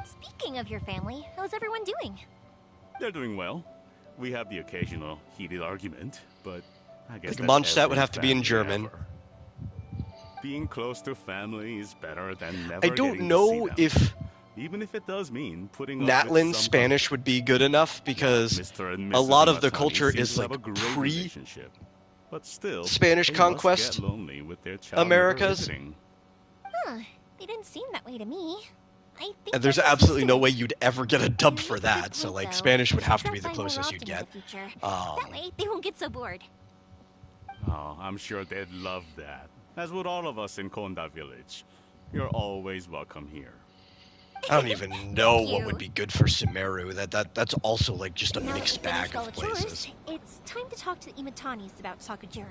Speaking of your family, how's everyone doing? They're doing well. We have the occasional heated argument, but I guess Like that's Mondstadt every would have to be in family German. ever. Being close to family is better than never I don't getting know to see them. if Even if it does mean putting up with Natlin's some Spanish would be good enough because Mr. and a Mrs. lot of the Imatani culture seem is to have like a great pre relationship. But still, Spanish they conquest must get lonely with their child Americas. never visiting. Huh, they didn't seem that way to me. I think And there's they're just absolutely used no to way it. you'd ever get a dub They for make a good that. So point, like though. Spanish would I should have to drop be the by more closest you'd often in get. the future. That way, they won't get so bored. Oh, I'm sure they'd love that. As would all of us in Konda Village. You're always welcome here. I don't even know Thank what you. would be good for Sumeru. That's also like just a Now that mixed we've finished bag all of the chores, places. it's time to talk to the Imatanis about Sakujiro.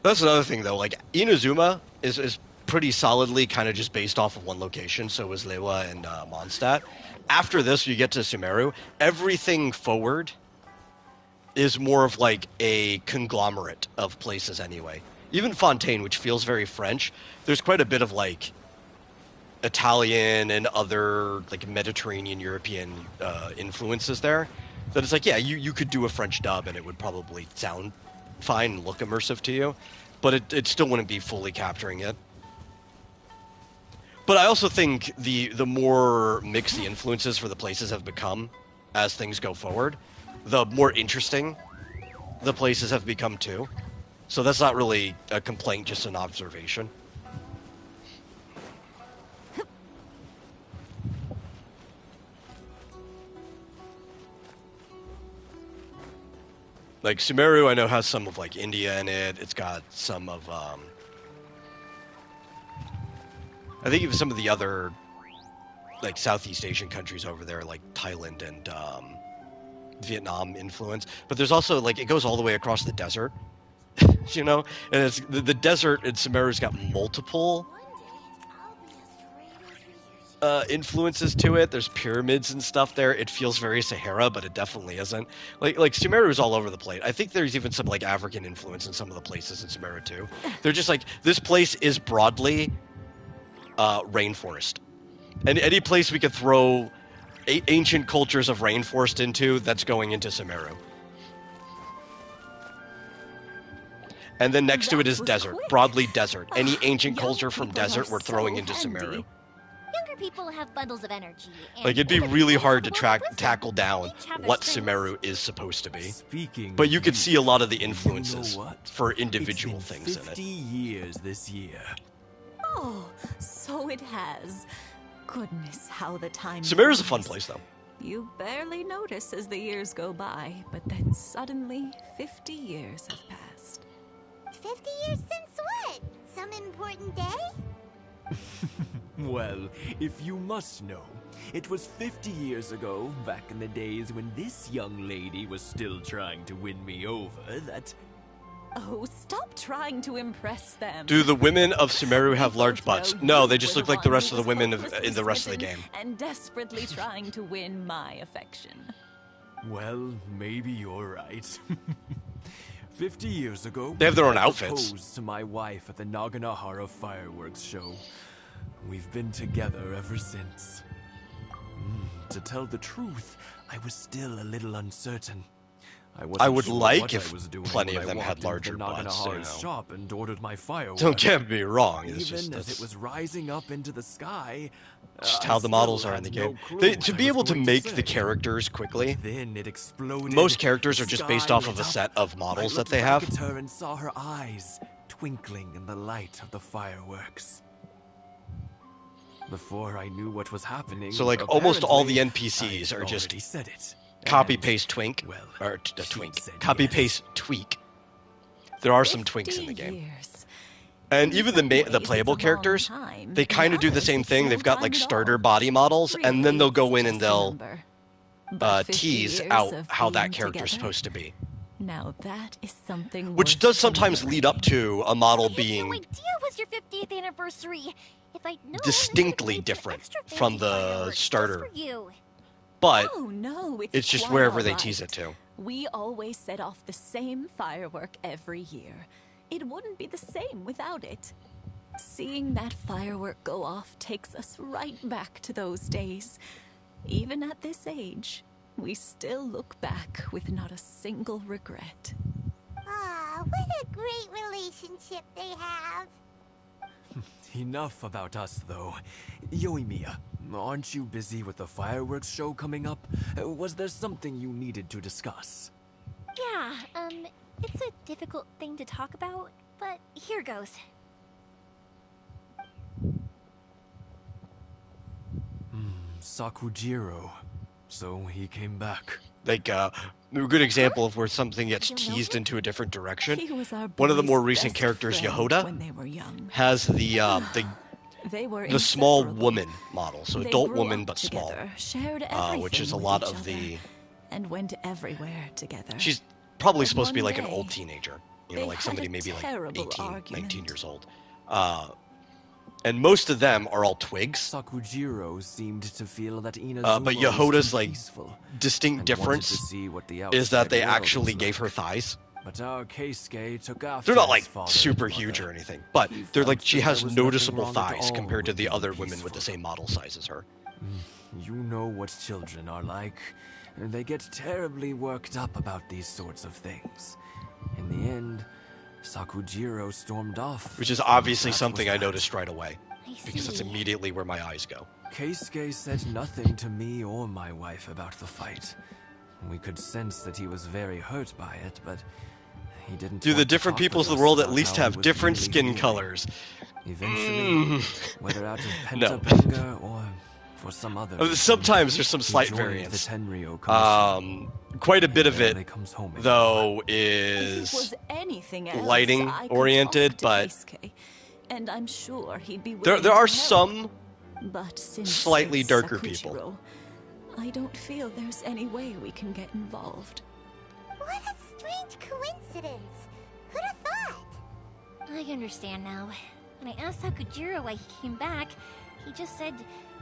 That's another thing though. Like Inazuma is pretty solidly kind of just based off of one location. So is Lewa and Mondstadt. After this, you get to Sumeru. Everything forward is more of like a conglomerate of places anyway. Even Fontaine, which feels very French, there's quite a bit of like Italian and other like Mediterranean European influences there. That it's like, yeah, you could do a French dub and it would probably sound fine and look immersive to you, but it still wouldn't be fully capturing it. But I also think the more mixed the influences for the places have become as things go forward, the more interesting the places have become too. So that's not really a complaint, just an observation. Like Sumeru, I know has some of like India in it. It's got some of I think even some of the other like Southeast Asian countries over there, like Thailand and Vietnam influence. But there's also like it goes all the way across the desert, you know. And it's the desert in Sumeru's got multiple influences to it. There's pyramids and stuff there. It feels very Sahara, but it definitely isn't. Like Sumeru is all over the place. I think there's even some like African influence in some of the places in Sumeru too. They're just like this place is broadly rainforest, and any place we could throw ancient cultures of rainforest into, that's going into Sumeru. And then next to it is desert, broadly desert. Any ancient culture from desert we're throwing into Sumeru. people have bundles of energy. And Like, it'd be even really people hard to have a wealth of wisdom. tackle down Each have their what strengths. Sumeru is supposed to be. Speaking But of you could see a lot of the you know influences what? for individual It's been things in 50 it. years this year. Oh, so it has. Goodness, how the time Sumeru's a fun flies. place, though. You barely notice as the years go by, but then suddenly 50 years have passed. 50 years since what? Some important day? Well, if you must know, it was 50 years ago, back in the days when this young lady was still trying to win me over, that... Oh, stop trying to impress them. Do the women of Sumeru have large butts? know No, you they just were look like the one rest who of the was women hopelessly in the rest of the smitten game. and desperately trying to win my affection. Well, maybe you're right. 50 years ago, They have their own I outfits. proposed to my wife at the Naganahara fireworks show. We've been together ever since. To tell the truth, I was still a little uncertain. I would sure like what if I was doing plenty when of I them had walked into larger the butts, you Naganahara's know. shop and ordered my fireworks. Don't get me wrong. It's Even just as that's it was rising up into the sky, just I how the still models are had in the no game. clue To what be I was able to going make say. the characters quickly, But then it exploded. most characters the are just sky based off of lit a up. set of models I that looked they back have. at her and saw her eyes twinkling in the light of the fireworks. Before I knew what was happening, So, like, almost all the apparently, NPCs I'd are just already said it. copy And, paste twink, well, or a she twink, said copy yes. paste tweak. There are some twinks in the 50 game. years. And In even some the ways, playable it's a long characters, time. they In kind of do the others, same it's thing. no They've got time like at starter all. body models, and then Really, they'll go it's in and just a they'll number. But 50 tease years out of how that being character's together? supposed to be. Now that is something Which worth does sometimes commemorating. lead up to a model I had no being idea it was your 50th anniversary. If I'd known, distinctly I would've made some different extra from fancy the fireworks starter. Just for you. But Oh no, it's just quite wherever all they right. tease it to. We always set off the same firework every year. It wouldn't be the same without it. Seeing that firework go off takes us right back to those days. Even at this age, we still look back with not a single regret. Ah, what a great relationship they have. Enough about us, though. Yoimiya, aren't you busy with the fireworks show coming up? Was there something you needed to discuss? Yeah, it's a difficult thing to talk about, but here goes. Sakujiro. So he came back. Like, a good example of where something gets teased into a different direction. He was our One of the boys' more recent best characters, friend Yehoda, when they were young. has the They were the small inseparable. woman model, so They adult grew woman up but together, shared small, which is a everything lot with of each the. other, and went everywhere together. She's probably But supposed to be one like an day, old teenager, you know, they like had somebody a maybe like terrible 18, 19 argument. years old. And most of them are all twigs. Sakujiro seemed to feel that Inazuma But was Yehoda's too like peaceful distinct and wanted difference to see what the is that outside they world actually was gave her like. thighs. But our Keisuke took after They're not his like father super and huge mother. or anything, but He they're like felt she that has there was nothing noticeable wrong at thighs all compared to with the being other women with the peaceful. same model size as her. You know what children are like. They get terribly worked up about these sorts of things. In the end, Sakujiro stormed off. Which is obviously That something was I that. noticed right away. Because that's immediately where my eyes go. Keisuke said nothing to me or my wife about the fight. We could sense that he was very hurt by it, but he didn't. Do the want to different talk peoples with of the us world at about least how he have was different really skin feeling. colors? Eventually, whether out of pent-up No. anger or for some other reason, Sometimes there's some he slight joined variance. The Tenryo Commission. Quite a bit And of there it, they comes home again. though, If it is was anything else, lighting I could oriented, talk to but Keisuke, and I'm sure he'd be there willing are to help. some But since slightly it's darker Sakujiro, people. I don't feel there's any way we can get involved. What a strange coincidence. Who'd have thought? I understand now. When I asked Sakujiro why he came back, he just said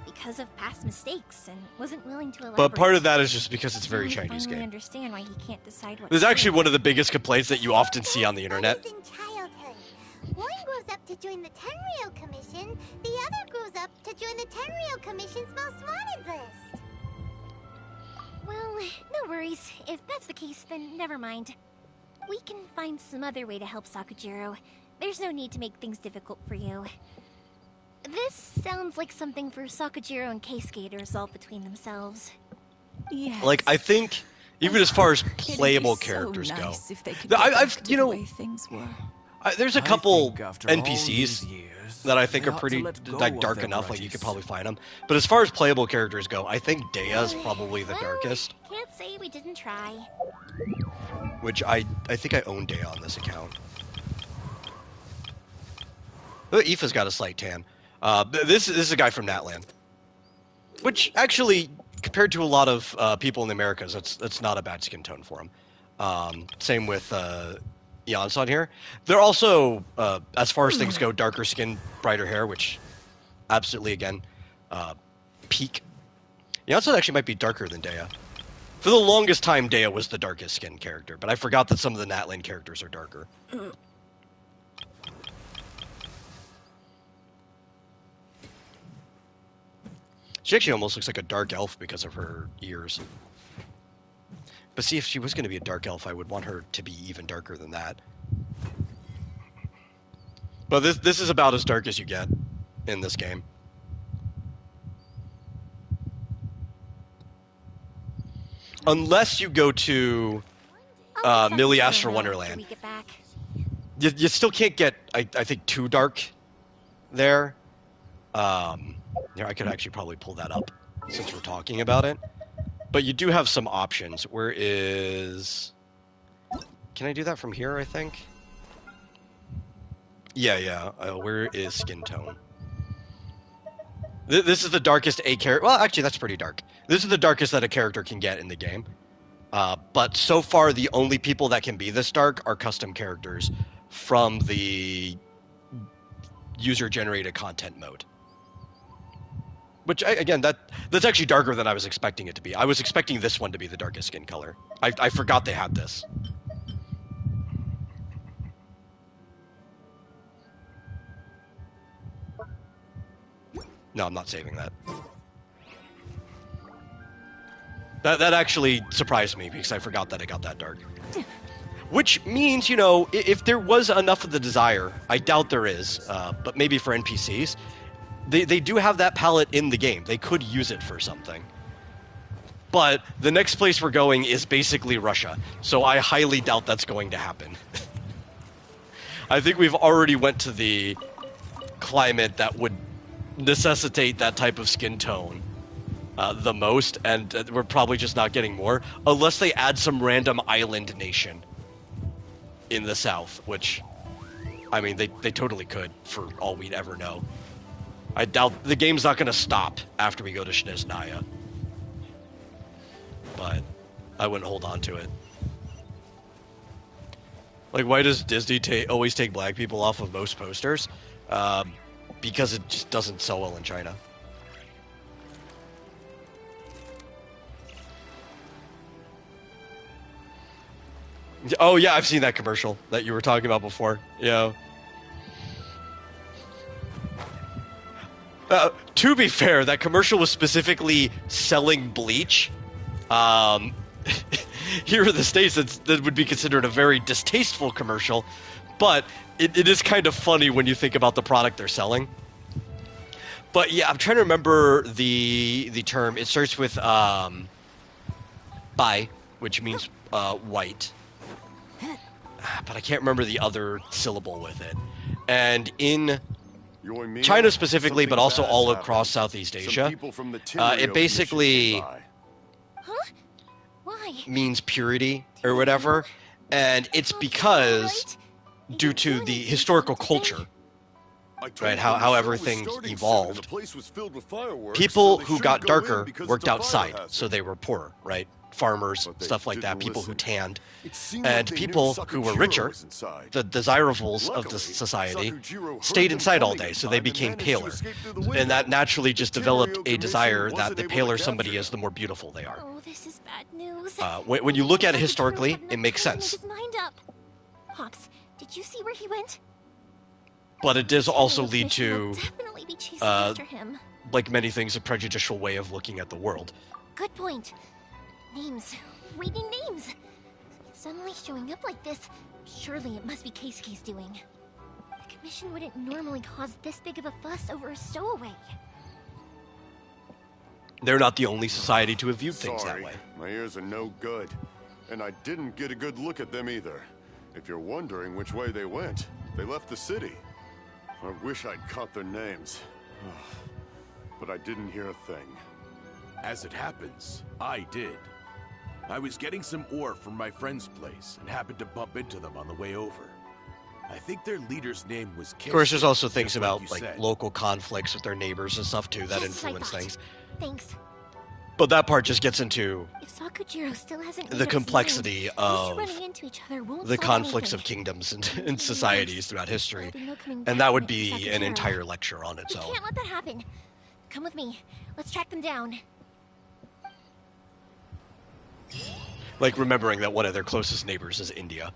because of past mistakes and wasn't willing to elaborate. But part of that is just because it's a very Now I Chinese finally game. understand why he can't decide what This is to actually do. one of the biggest complaints that you often see on the internet. In childhood. One grows up to join the Tenryo Commission, the other grows up to join the Tenryo Commission's most wanted list. Well, no worries. If that's the case, then never mind. We can find some other way to help Sakujiro. There's no need to make things difficult for you. This sounds like something for Sakajiro and Keisuke to resolve between themselves. Yes. Like, I think, even as far as It'd be playable so characters nice go, if they could get I've, back to you the know, way things were. there's a I couple think after all NPCs these years, that I think they are ought to pretty let go like of dark their enough, like you grudges. could probably find them. But as far as playable characters go, I think Dea's probably the darkest, Can't say we didn't try. which I think I own Dea on this account. Aoife's got a slight tan. This is a guy from Natlan, which actually, compared to a lot of people in the Americas, that's not a bad skin tone for him. Same with Yansan here. They're also, as far as things go, darker skin, brighter hair, which absolutely, again, peak. Yansan actually might be darker than Dea. For the longest time, Dea was the darkest skin character, but I forgot that some of the Natlan characters are darker. She actually almost looks like a dark elf because of her ears. But see, if she was going to be a dark elf, I would want her to be even darker than that. But this is about as dark as you get in this game. Unless you go to Millie Astro Wonderland. You still can't get, I think, too dark there. Here, I could actually probably pull that up since we're talking about it. But you do have some options. Where is... Can I do that from here, I think? Yeah. Where is skin tone? This is the darkest a character... Well, actually, that's pretty dark. This is the darkest that a character can get in the game. But so far, the only people that can be this dark are custom characters from the user-generated content mode. Which, again, that's actually darker than I was expecting it to be. I was expecting this one to be the darkest skin color. I forgot they had this. No, I'm not saving that. That actually surprised me because I forgot that it got that dark. Which means, you know, if there was enough of the desire, I doubt there is, but maybe for NPCs, they do have that palette in the game. They could use it for something. But the next place we're going is basically Russia, so I highly doubt that's going to happen. I think we've already went to the climate that would necessitate that type of skin tone the most, and we're probably just not getting more, unless they add some random island nation in the south, which, I mean, they totally could, for all we'd ever know. I doubt the game's not going to stop after we go to Snezhnaya. But I wouldn't hold on to it. Like, why does Disney always take black people off of most posters? Because it just doesn't sell well in China. Oh yeah, I've seen that commercial that you were talking about before. Yeah. To be fair, that commercial was specifically selling bleach. Here in the States, that would be considered a very distasteful commercial, but it is kind of funny when you think about the product they're selling. But yeah, I'm trying to remember the term. It starts with bai, which means white. But I can't remember the other syllable with it. And in China specifically, but also all across Southeast Asia, it basically means purity or whatever. And it's because, due to the historical culture, right, how everything evolved, people who got darker worked outside, so they were poorer, right? Farmers, stuff like that, people who tanned, and people who were richer, the desirables of the society, stayed inside all day, so they became paler. And that naturally just developed a desire that the paler somebody is, the more beautiful they are. Oh, this is bad news. When you look at it historically, it makes sense. His mind up. Pops, did you see where he went? But it does also lead to, Definitely be chasing after him. like many things, a prejudicial way of looking at the world. Good point. Names. Reading names. Suddenly showing up like this. Surely it must be Keisuke's doing. The Commission wouldn't normally cause this big of a fuss over a stowaway. They're not the only society to have viewed things that Sorry, way. my ears are no good. And I didn't get a good look at them either. If you're wondering which way they went, they left the city. I wish I'd caught their names. But I didn't hear a thing. As it happens, I did. I was getting some ore from my friend's place and happened to bump into them on the way over. I think their leader's name was Kiss. Of course, there's also things just like about you like said. local conflicts with their neighbors and stuff too that Just as I influence thought. things. Thanks. But that part just gets into If Sakujiro still hasn't made the up his complexity mind, of us running into each other won't the solve conflicts of anything. kingdoms and societies throughout history, There'll be no coming and back that from would it for be an Sakujiro. entire lecture on its We own. can't let that happen. Come with me. Let's track them down. Like remembering that one of their closest neighbors is India.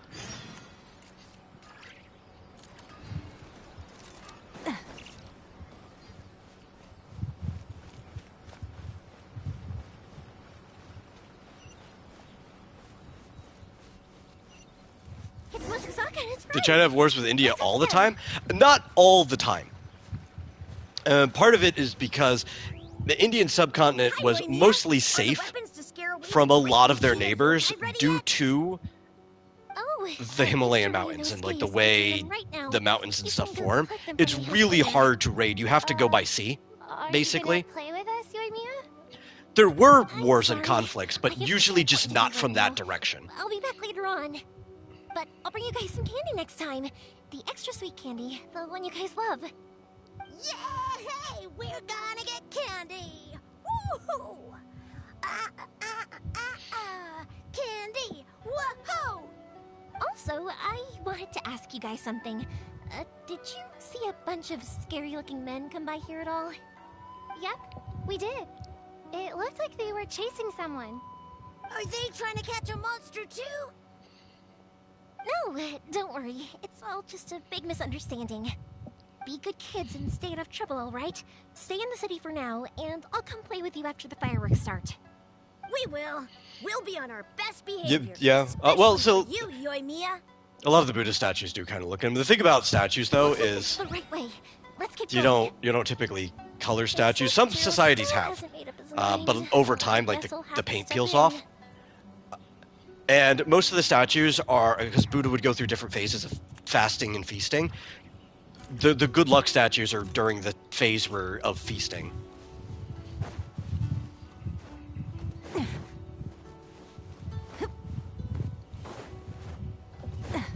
It's Musasaka and his Did friends. China have wars with India all the time? Not all the time. Part of it is because the Indian subcontinent was mostly safe from a lot of their neighbors due to Oh, the Himalayan mountains and like the way the mountains and stuff form. It's really hard to raid. You have to go by sea, basically. Play with us, Yoimiya? There were wars and conflicts, but usually just not from that direction. I'll be back later on. But I'll bring you guys some candy next time. The extra sweet candy, the one you guys love. Yay! We're gonna get candy! Woohoo! Candy! Woohoo! Also, I wanted to ask you guys something. Did you see a bunch of scary-looking men come by here at all? Yep, we did. It looked like they were chasing someone. Are they trying to catch a monster too? No, don't worry. It's all just a big misunderstanding. Be good kids and stay out of trouble, all right? Stay in the city for now, and I'll come play with you after the fireworks start. We will. We'll be on our best behavior. Yeah. Well, so You, Yoimiya. a lot of the Buddhist statues do kind of look at them. The thing about statues, though, Looks like this is the right way. Let's get you going. don't typically color statues. Some societies have, but over time, like the paint peels off. And most of the statues are, because Buddha would go through different phases of fasting and feasting. The good luck statues are during the phase of feasting.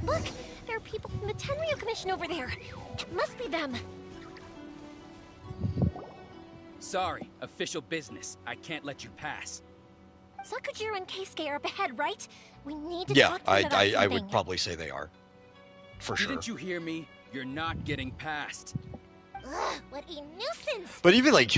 Look, there are people from the Tenryu Commission over there. It must be them. Sorry, official business. I can't let you pass. Sakujiro and Keisuke are up ahead, right? We need to Yeah, talk to them about I something. would probably say they are. For sure. Didn't you hear me? You're not getting past. Ugh, what a nuisance! But even like,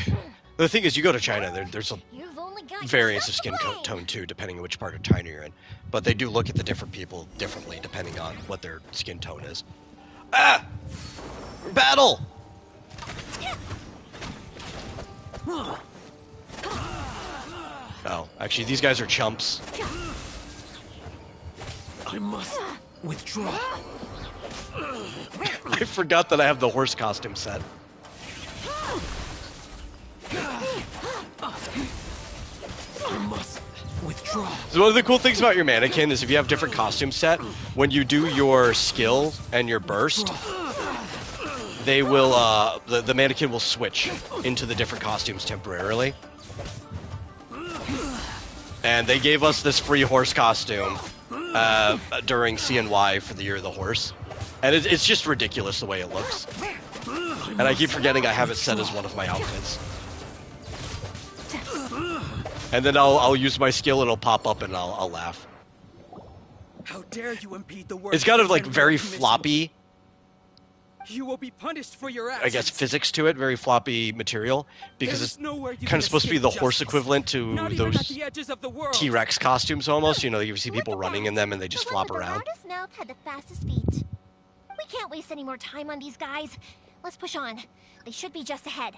the thing is, you go to China, there's a You've only got variance of yourself skin to blame. tone too, depending on which part of China you're in. But they do look at the different people differently, depending on what their skin tone is. Ah! Battle! Oh, actually, these guys are chumps. I must withdraw. I forgot that I have the horse costume set. I must withdraw. So one of the cool things about your mannequin is if you have different costume set, when you do your skill and your burst, they will, the mannequin will switch into the different costumes temporarily. And they gave us this free horse costume during CNY for the Year of the Horse. And it's just ridiculous the way it looks. And I keep forgetting I have it set as one of my outfits. And then I'll use my skill and it'll pop up and I'll laugh. How dare you impede the work It's got of a the like Tenryu very Commission. floppy, You will be punished for your I actions. guess, physics to it, very floppy material, because There's it's nowhere you kind can of supposed to be escape the horse justice. equivalent to Not even at those the edges of the world. T-Rex costumes almost. You know, you see people running in them and they just The one flop with around. the loudest mouth had the fastest feet. We can't waste any more time on these guys. Let's push on. They should be just ahead.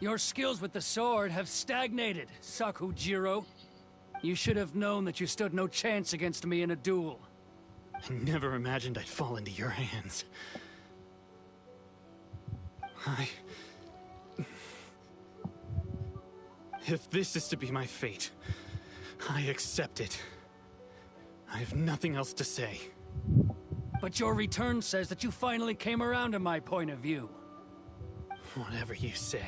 Your skills with the sword have stagnated, Sakujiro. You should have known that you stood no chance against me in a duel. I never imagined I'd fall into your hands. If this is to be my fate, I accept it. I have nothing else to say. But your return says that you finally came around to my point of view. Whatever you say.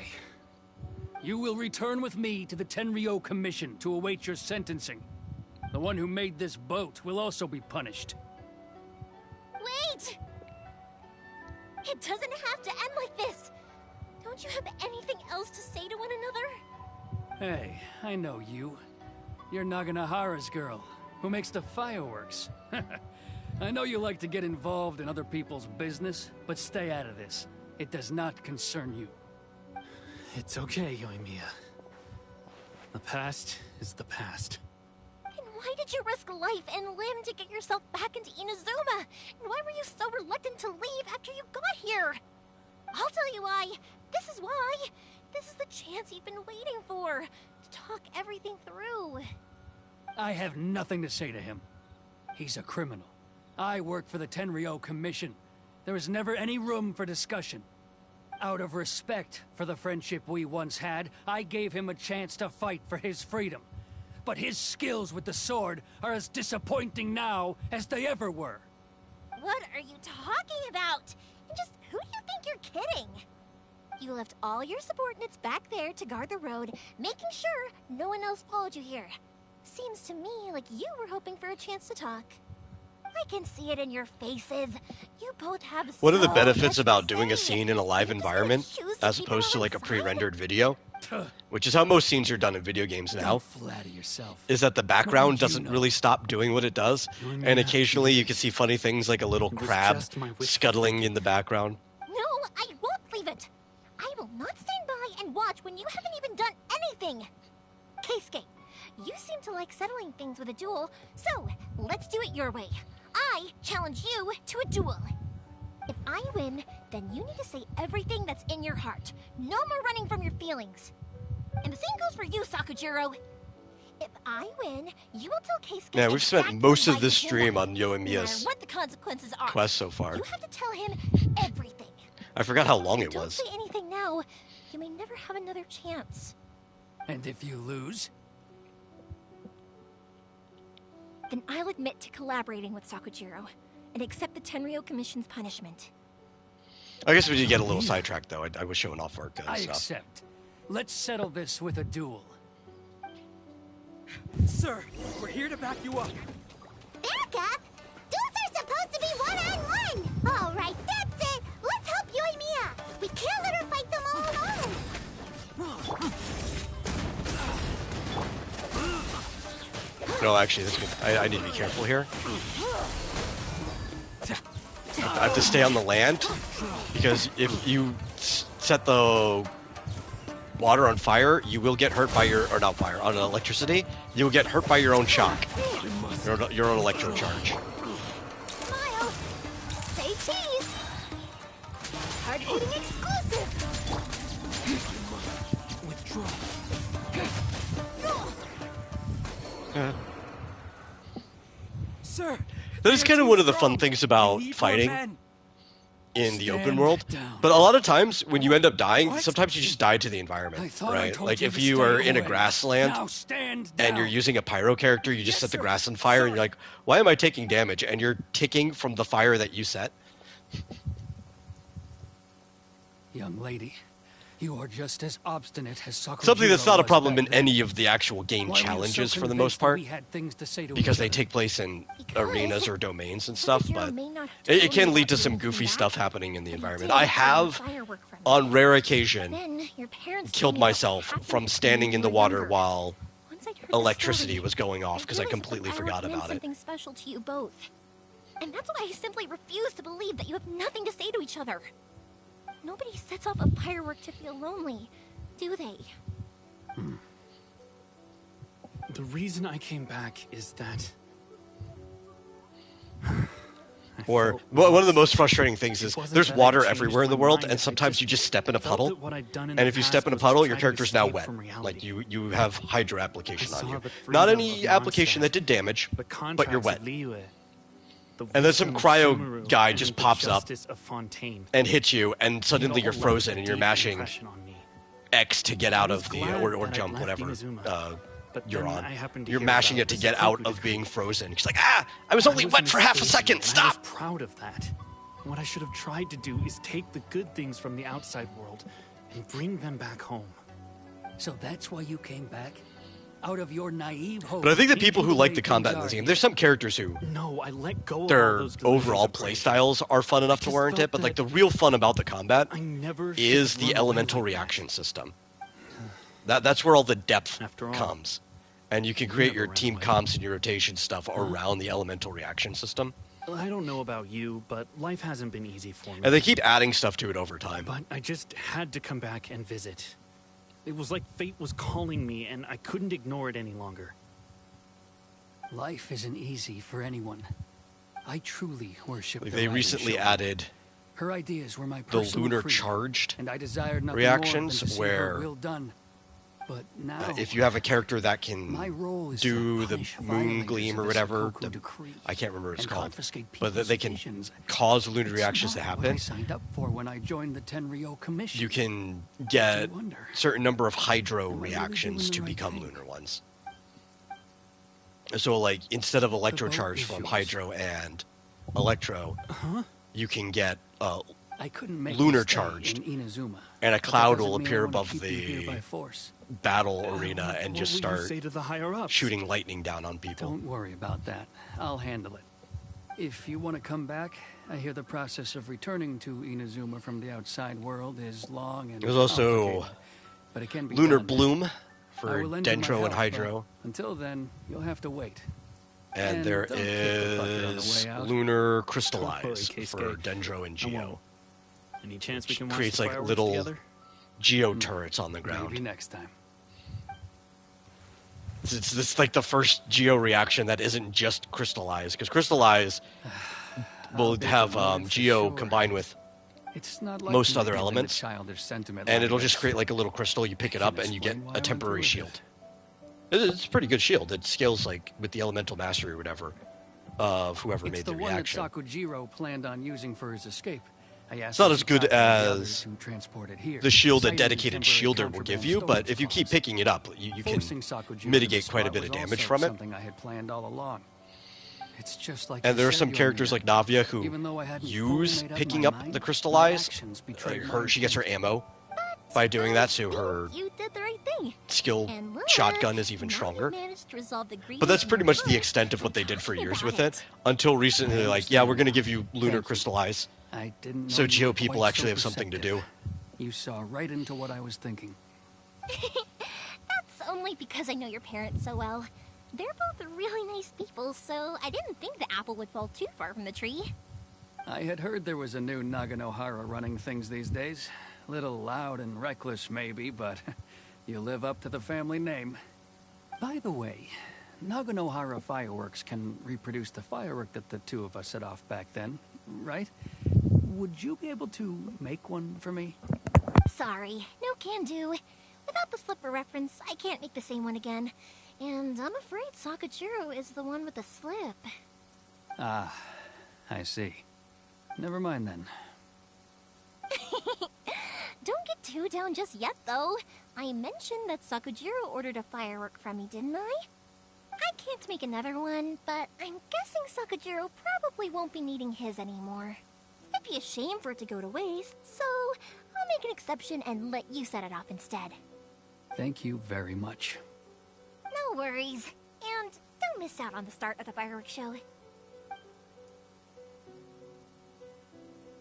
You will return with me to the Tenryo Commission to await your sentencing. The one who made this boat will also be punished. Wait! It doesn't have to end like this! Don't you have anything else to say to one another? Hey, I know you. You're Naganahara's girl, who makes the fireworks. I know you like to get involved in other people's business, but stay out of this. It does not concern you. It's okay, Yoimiya. The past is the past. And why did you risk life and limb to get yourself back into Inazuma? And why were you so reluctant to leave after you got here? I'll tell you why. This is why. This is the chance you've been waiting for. To talk everything through. I have nothing to say to him. He's a criminal. I work for the Tenryo Commission. There is never any room for discussion. Out of respect for the friendship we once had, I gave him a chance to fight for his freedom. But his skills with the sword are as disappointing now as they ever were. What are you talking about? And just who do you think you're kidding? You left all your subordinates back there to guard the road, making sure no one else followed you here. Seems to me like you were hoping for a chance to talk. I can see it in your faces. You both have What are the so benefits much about to doing a say. scene in a live environment as opposed to like a pre-rendered video? Which is how most scenes are done in video games now. Don't flatter yourself. Is that the background What would you doesn't know? really stop doing what it does, and occasionally you can see funny things like a little was crab just my wishful scuttling in the background. No, I won't leave it. I will not stand by and watch when you haven't even done anything. Keisuke, you seem to like settling things with a duel, so let's do it your way. I challenge you to a duel. If I win, then you need to say everything that's in your heart. No more running from your feelings. And the same goes for you, Sakujiro. If I win, you will tell Keisuke Yeah, we've spent exactly most why of this you stream won, on no matter Yoimiya's what the consequences are. quest so far. You have to tell him everything. I forgot how long it Don't was. say anything now. You may never have another chance. And if you lose? Then I'll admit to collaborating with Sakujiro and accept the Tenryo Commission's punishment. I guess we did get a little sidetracked though. I was showing off Varka and I stuff. accept. Let's settle this with a duel. Sir, we're here to back you up. Back up? Duels are supposed to be one-on-one! All right, that's it! Let's help Yoimiya! We can't let her fight them all alone! No, actually, that's good. I need to be careful here. I have to stay on the land, because if you set the water on fire, you will get hurt by or not fire, on electricity, you will get hurt by your own shock, your own electro charge. Smile! Say cheese! Hard-hitting exclusive! Withdraw. Sir! That is kind of one of the fun things about fighting in the open world. But a lot of times, when you end up dying, sometimes you just die to the environment, right? Like if you are in a grassland and you're using a pyro character, you just set the grass on fire and you're like, why am I taking damage? And you're ticking from the fire that you set. Young lady, you are just as obstinate as Sakujiro Something that's not a was problem back in then. any of the actual game Why were you so challenges for the convinced most that part, we had things to say to because each they other? take place in arenas or domains and stuff, but may not have it told can you lead about to some your goofy back, stuff happening in the but you environment. did I get have, firework from on me. rare occasion, Then your parents told killed me about what myself happened from to standing you in the when you were water younger. while Once I'd heard electricity the story, was going off because I realized that the completely firework forgot meant about it. something special to you both. And that's why I simply refuse to believe that you have nothing to say to each other. Nobody sets off a firework to feel lonely, do they? The reason I came back is that I Or felt one of the lost. most frustrating things is wasn't there's that I water changed everywhere in my the world, mind, and I sometimes just you just step in a felt puddle. that what I'd done in And the if you past step in a was to puddle, try your to character's now escape wet. from Like reality. you have hydro application I on saw you. the Not freedom any of application that Mondstadt, did damage, the but you're contracts wet. of Liyue, the And then some wisdom of cryo Sumeru, guy and just the pops up justice of Fontaine. and hits you, and It suddenly all you're left frozen a and you're deep mashing impression on me. X to get out I was of the glad or that I'd jump, left whatever Inazuma, but you're then on. I happened to You're hear mashing about it to the get out seppuku of being decree. frozen. She's like, I was only was wet an for half a escapism, second. and I was Stop. proud of that. What I should have tried to do is take the good things from the outside world and bring them back home. So that's why you came back? Out of your naive hope. But I think the thinking people who the like way the combat in things this are game, here. there's some characters who No, I let go of all their those delusions overall of play pleasure. styles are fun enough to just warrant felt it, but like that the real fun about the combat I never should is have the run away elemental like that. reaction system. That's where all the depth After all, comes. And you can you create never your ran team away. comps and your rotation stuff around the elemental reaction system. I don't know about you, but life hasn't been easy for me. And they keep adding stuff to it over time. But I just had to come back and visit. It was like fate was calling me, and I couldn't ignore it any longer. Life isn't easy for anyone. I truly worship Like the they writing recently show. added Her ideas were my the personal lunar freedom, charged and I desired nothing reactions more than to see where her will done. But now, if you have a character that my can role is do to the punish moon violators gleam of or the whatever, seppuku decree I can't remember what it's and called, confiscate but that they can people's visions. cause lunar It's reactions to not what I happen. signed up for when I joined the Tenryo Commission. You can get wonder, certain number of hydro am I really reactions doing the to right become thing? lunar ones. So like instead of boat electrocharge is from yours. hydro and electro, you can get I couldn't make lunar you stay charged, in Inazuma, and a but that cloud doesn't will mean I appear wanna above keep you here the by force. battle arena and What just will you start say to the higher-ups? shooting lightning down on people. Don't worry about that. I'll handle it. If you want to come back, I hear the process of returning to Inazuma from the outside world is long and There's also complicated, but it can be lunar done. bloom I for will lend you my Dendro and help, Hydro. but until then, you'll have to wait. And there don't kick the bucket on the is way out. lunar Don't crystallize worry, Keisuke. for Dendro and I Geo. won't. Any chance we can watch Creates the like fireworks little together? Geo turrets on the Maybe ground. next time. It's like the first Geo reaction that isn't just crystallize, because crystallize will take have your word for Geo sure. combined with It's not like most me other giving the elements, childish sentiment and like it'll just this. create like a little crystal. You pick it Can't up and you get explain why I a went temporary through with shield. It's a pretty good shield. It scales like with the elemental mastery or whatever of whoever It's made the the one reaction. that Sakujiro planned on using for his escape. I asked It's not if as he good talked to the others as who transported here, the shield a citing the dedicated temporary shielder will give contraband you, but storage if you keep clause. picking it up, you can Forcing Sakujiro to mitigate the quite a spot bit of was damage also from it. Something I had planned all along. It's just like And you there are said, some young characters man. like Navia who Even though I hadn't use fully made up picking my up mind, the my crystallize. actions betrayed my She gets her intent. ammo by doing that, so her You did the right thing. skill And look, shotgun is even now you stronger. managed to resolve the But that's grievance in pretty your much the heart. extent of what they did for years with about it. Until recently, I they're like, yeah, we're understand going to now. give you lunar Thank you. crystallize. I didn't know So you Geo were people quite actually so have something to do. perceptive. You saw right into what I was thinking. That's only because I know your parents so well. They're both really nice people, so I didn't think the apple would fall too far from the tree. I had heard there was a new Naganohara running things these days. Little loud and reckless, maybe, but you live up to the family name. By the way, Naganohara fireworks can reproduce the firework that the two of us set off back then, right? Would you be able to make one for me? Sorry, no can do. Without the slipper reference, I can't make the same one again. And I'm afraid Sakujiro is the one with the slip. Ah, I see. Never mind then. Don't get too down just yet, though. I mentioned that Sakujiro ordered a firework from me, didn't I? I can't make another one, but I'm guessing Sakujiro probably won't be needing his anymore. It'd be a shame for it to go to waste, so I'll make an exception and let you set it off instead. Thank you very much. No worries. And don't miss out on the start of the fireworks show.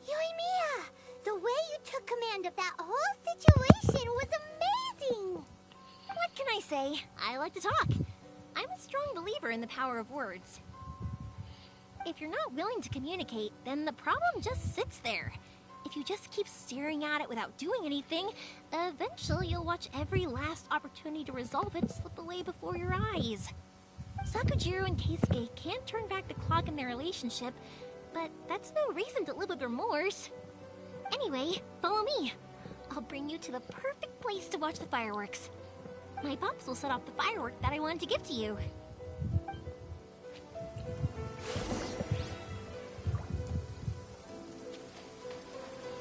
Yoimiya, the way you took command of that whole situation was amazing! What can I say? I like to talk. I'm a strong believer in the power of words. If you're not willing to communicate, then the problem just sits there. If you just keep staring at it without doing anything, eventually you'll watch every last opportunity to resolve it slip away before your eyes. Sakujiro and Keisuke can't turn back the clock in their relationship, but that's no reason to live with remorse. Anyway, follow me. I'll bring you to the perfect place to watch the fireworks. My pops will set off the firework that I wanted to give to you.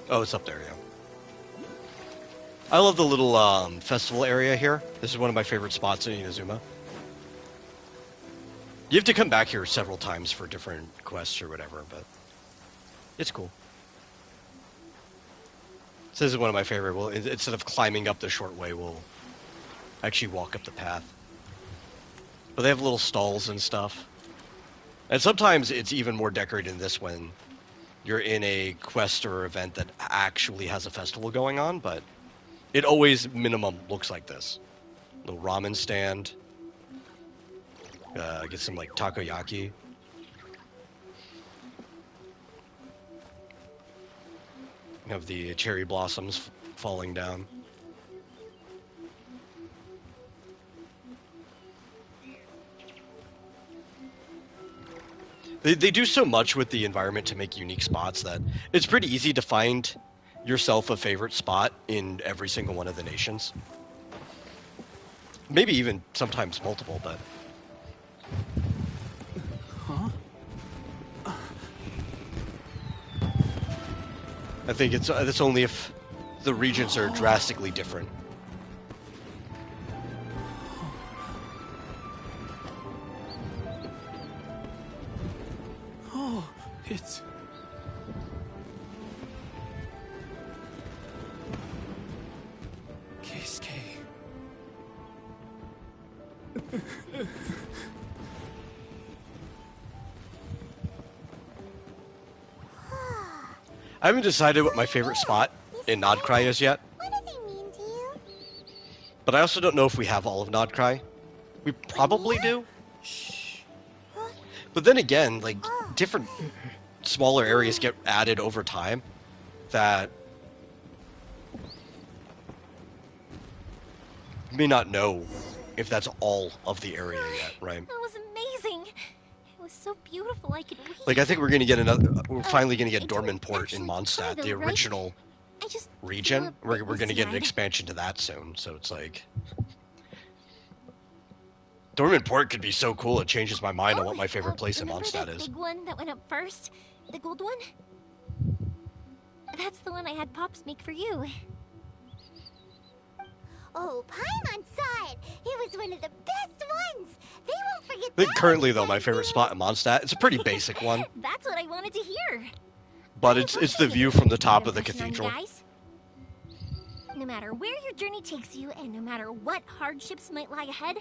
Oh, it's up there, yeah. I love the little festival area here. This is one of my favorite spots in Inazuma. You have to come back here several times for different quests or whatever, but it's cool. So this is one of my favorite. Well, instead of climbing up the short way, we'll actually walk up the path. But they have little stalls and stuff. And sometimes it's even more decorated than this when you're in a quest or event that actually has a festival going on, but it always minimum looks like this. Little ramen stand. Get some like takoyaki. You have the cherry blossoms falling down. They do so much with the environment to make unique spots that it's pretty easy to find yourself a favorite spot in every single one of the nations. Maybe even sometimes multiple, but... Huh? I think it's only if the regions are drastically different. Oh, it's... Keisuke. I haven't decided what my favorite spot in Nodcry is yet. What do they mean to you? But I also don't know if we have all of Nodcry. We probably do. But then again, like, different smaller areas get added over time that you may not know if that's all of the area yet, right? That was amazing. It was so beautiful I could weep. Like, I think we're gonna get we're finally gonna get Dorman Port in Mondstadt, the right? original I just region. We're gonna get an sad. expansion to that soon, so it's like... Dorman Port could be so cool, it changes my mind on what my favorite place in Remember Mondstadt that is. big one that went up first? The gold one? That's the one I had Pops make for you. Oh, Paimon saw it. It was one of the best ones. They won't forget I think that currently, though, my favorite spot in Mondstadt, it's a pretty basic one, That's what I wanted to hear. but it's the view from the top of the Impression on you cathedral. guys? No matter where your journey takes you, and no matter what hardships might lie ahead,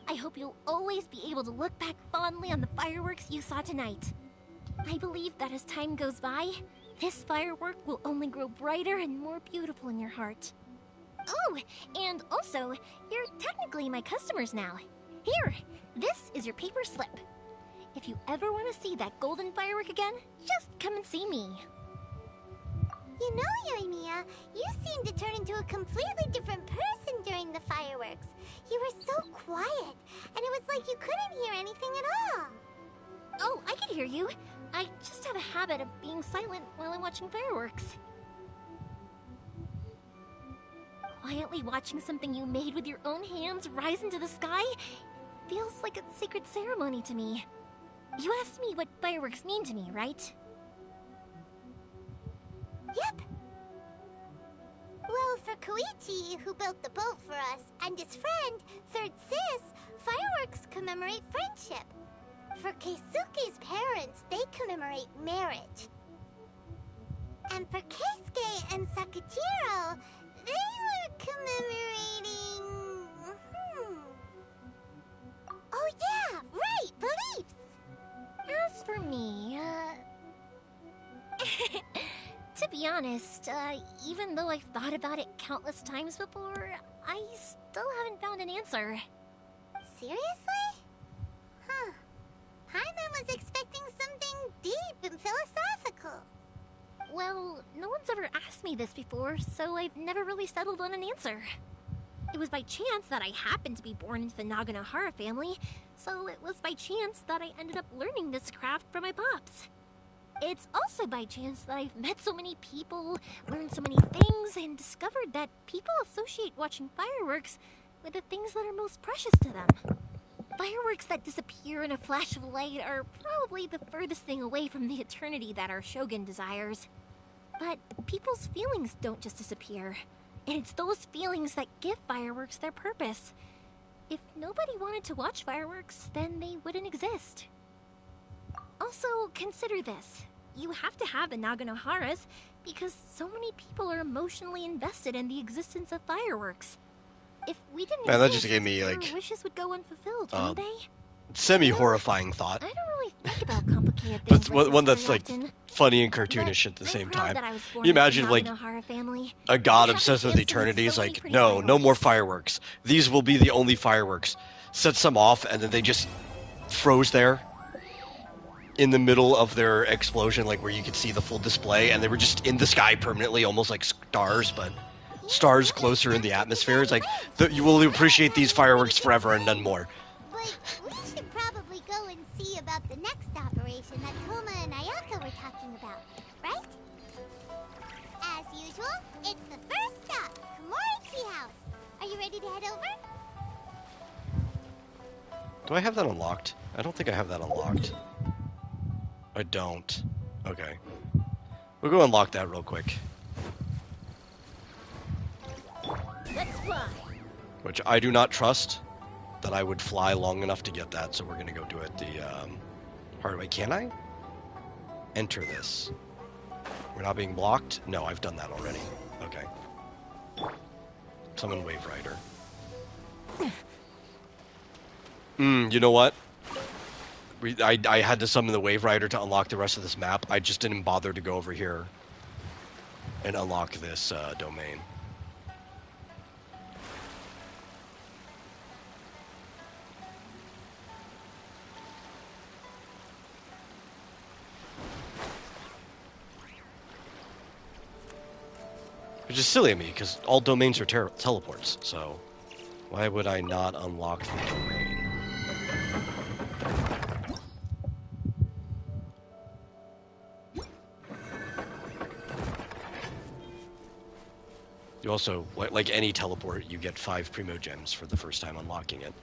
I hope you'll always be able to look back fondly on the fireworks you saw tonight. I believe that as time goes by, this firework will only grow brighter and more beautiful in your heart. Oh, and also, you're technically my customers now. Here, this is your paper slip. If you ever want to see that golden firework again, just come and see me. You know, Yoimiya, you seemed to turn into a completely different person during the fireworks. You were so quiet, and it was like you couldn't hear anything at all. Oh, I can hear you. I just have a habit of being silent while I'm watching fireworks. Quietly watching something you made with your own hands rise into the sky feels like a sacred ceremony to me. You asked me what fireworks mean to me, right? Yep. Well, for Koichi, who built the boat for us, and his friend, Third Sis, fireworks commemorate friendship. For Keisuke's parents, they commemorate marriage. And for Keisuke and Sakachiro, they were commemorating... Oh yeah, right, beliefs! As for me, to be honest, even though I've thought about it countless times before, I still haven't found an answer. Seriously? Huh. Paimon was expecting something deep and philosophical. Well, no one's ever asked me this before, so I've never really settled on an answer. It was by chance that I happened to be born into the Naganohara family, so it was by chance that I ended up learning this craft from my pops. It's also by chance that I've met so many people, learned so many things, and discovered that people associate watching fireworks with the things that are most precious to them. Fireworks that disappear in a flash of light are probably the furthest thing away from the eternity that our Shogun desires. But people's feelings don't just disappear, and it's those feelings that give fireworks their purpose. If nobody wanted to watch fireworks, then they wouldn't exist. Also, consider this. You have to have the Naganoharas because so many people are emotionally invested in the existence of fireworks. If we didn't Man, that exist, just gave me, their like, wishes would go unfulfilled, wouldn't they? semi-horrifying thought. I don't really think about complicated But things like one this that's very like often. funny and cartoonish at the I'm same proud time. that I was born You into the imagine like Naganohara family. a god We have obsessed the with gifts and eternity so is many like, pretty no more fireworks." fireworks. These will be the only fireworks. Sets them off, and then they just froze there in the middle of their explosion, like where you could see the full display, and they were just in the sky permanently, almost like stars, but stars closer in the atmosphere. It's like, you will appreciate these fireworks forever and none more. But we should probably go and see about the next operation that Toma and Ayaka were talking about, right? As usual, it's the first stop, Komori Tea House. Are you ready to head over? Do I have that unlocked? I don't think I have that unlocked. I don't. Okay. We'll go unlock that real quick. Let's fly. Which I do not trust that I would fly long enough to get that, so we're gonna go do it the hard way. Can I enter this? We're not being blocked? No, I've done that already. Okay. Summon Wave Rider. You know what? I had to summon the Wave Rider to unlock the rest of this map. I just didn't bother to go over here and unlock this domain. Which is silly of me, because all domains are teleports, so why would I not unlock the domain? You also, like any teleport, you get 5 Primo Gems for the first time unlocking it.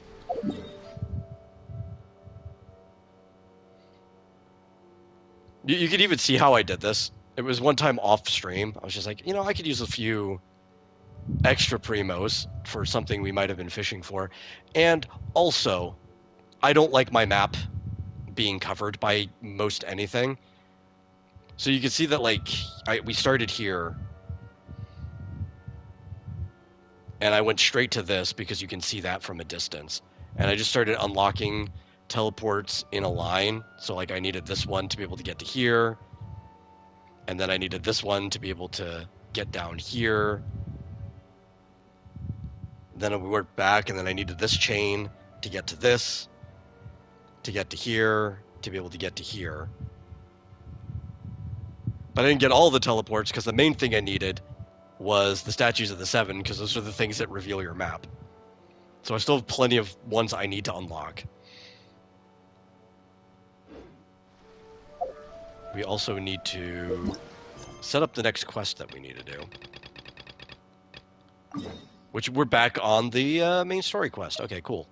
You could even see how I did this. It was one time off stream. I was just like, I could use a few extra Primos for something we might have been fishing for. And also, I don't like my map being covered by most anything. So you can see that, like, we started here. And I went straight to this because you can see that from a distance. And I just started unlocking teleports in a line. So, like, I needed this one to be able to get to here. And then I needed this one to be able to get down here. Then we worked back, and then I needed this chain to get to this, to get to here, to be able to get to here. But I didn't get all the teleports because the main thing I needed was the Statues of the Seven, because those are the things that reveal your map. So I still have plenty of ones I need to unlock. We also need to set up the next quest that we need to do. Which we're back on the main story quest. Okay, cool.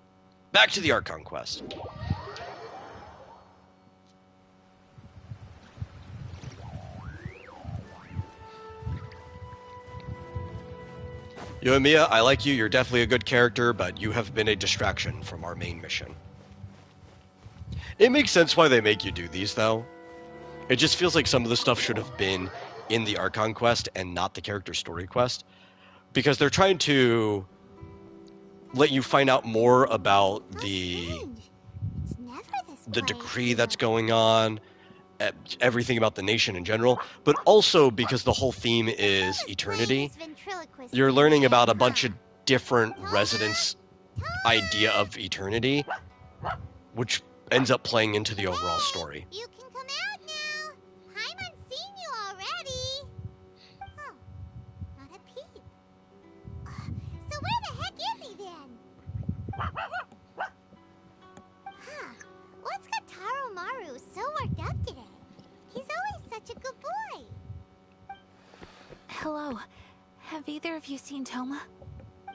Back to the Archon quest. Yoimiya, I like you. You're definitely a good character, but you have been a distraction from our main mission. It makes sense why they make you do these, though. It just feels like some of the stuff should have been in the Archon quest and not the character story quest. Because they're trying to let you find out more about the decree that's going on, everything about the nation in general, but also because the whole theme is eternity. You're learning about a bunch of different residents' idea of eternity, which ends up playing into the overall story. You can come out now. Paimon's seen you already. Oh, not a peep. So where the heck is he then? Huh, what's got Taro Maru so worked up today? He's always Hello. Have either of you seen Toma?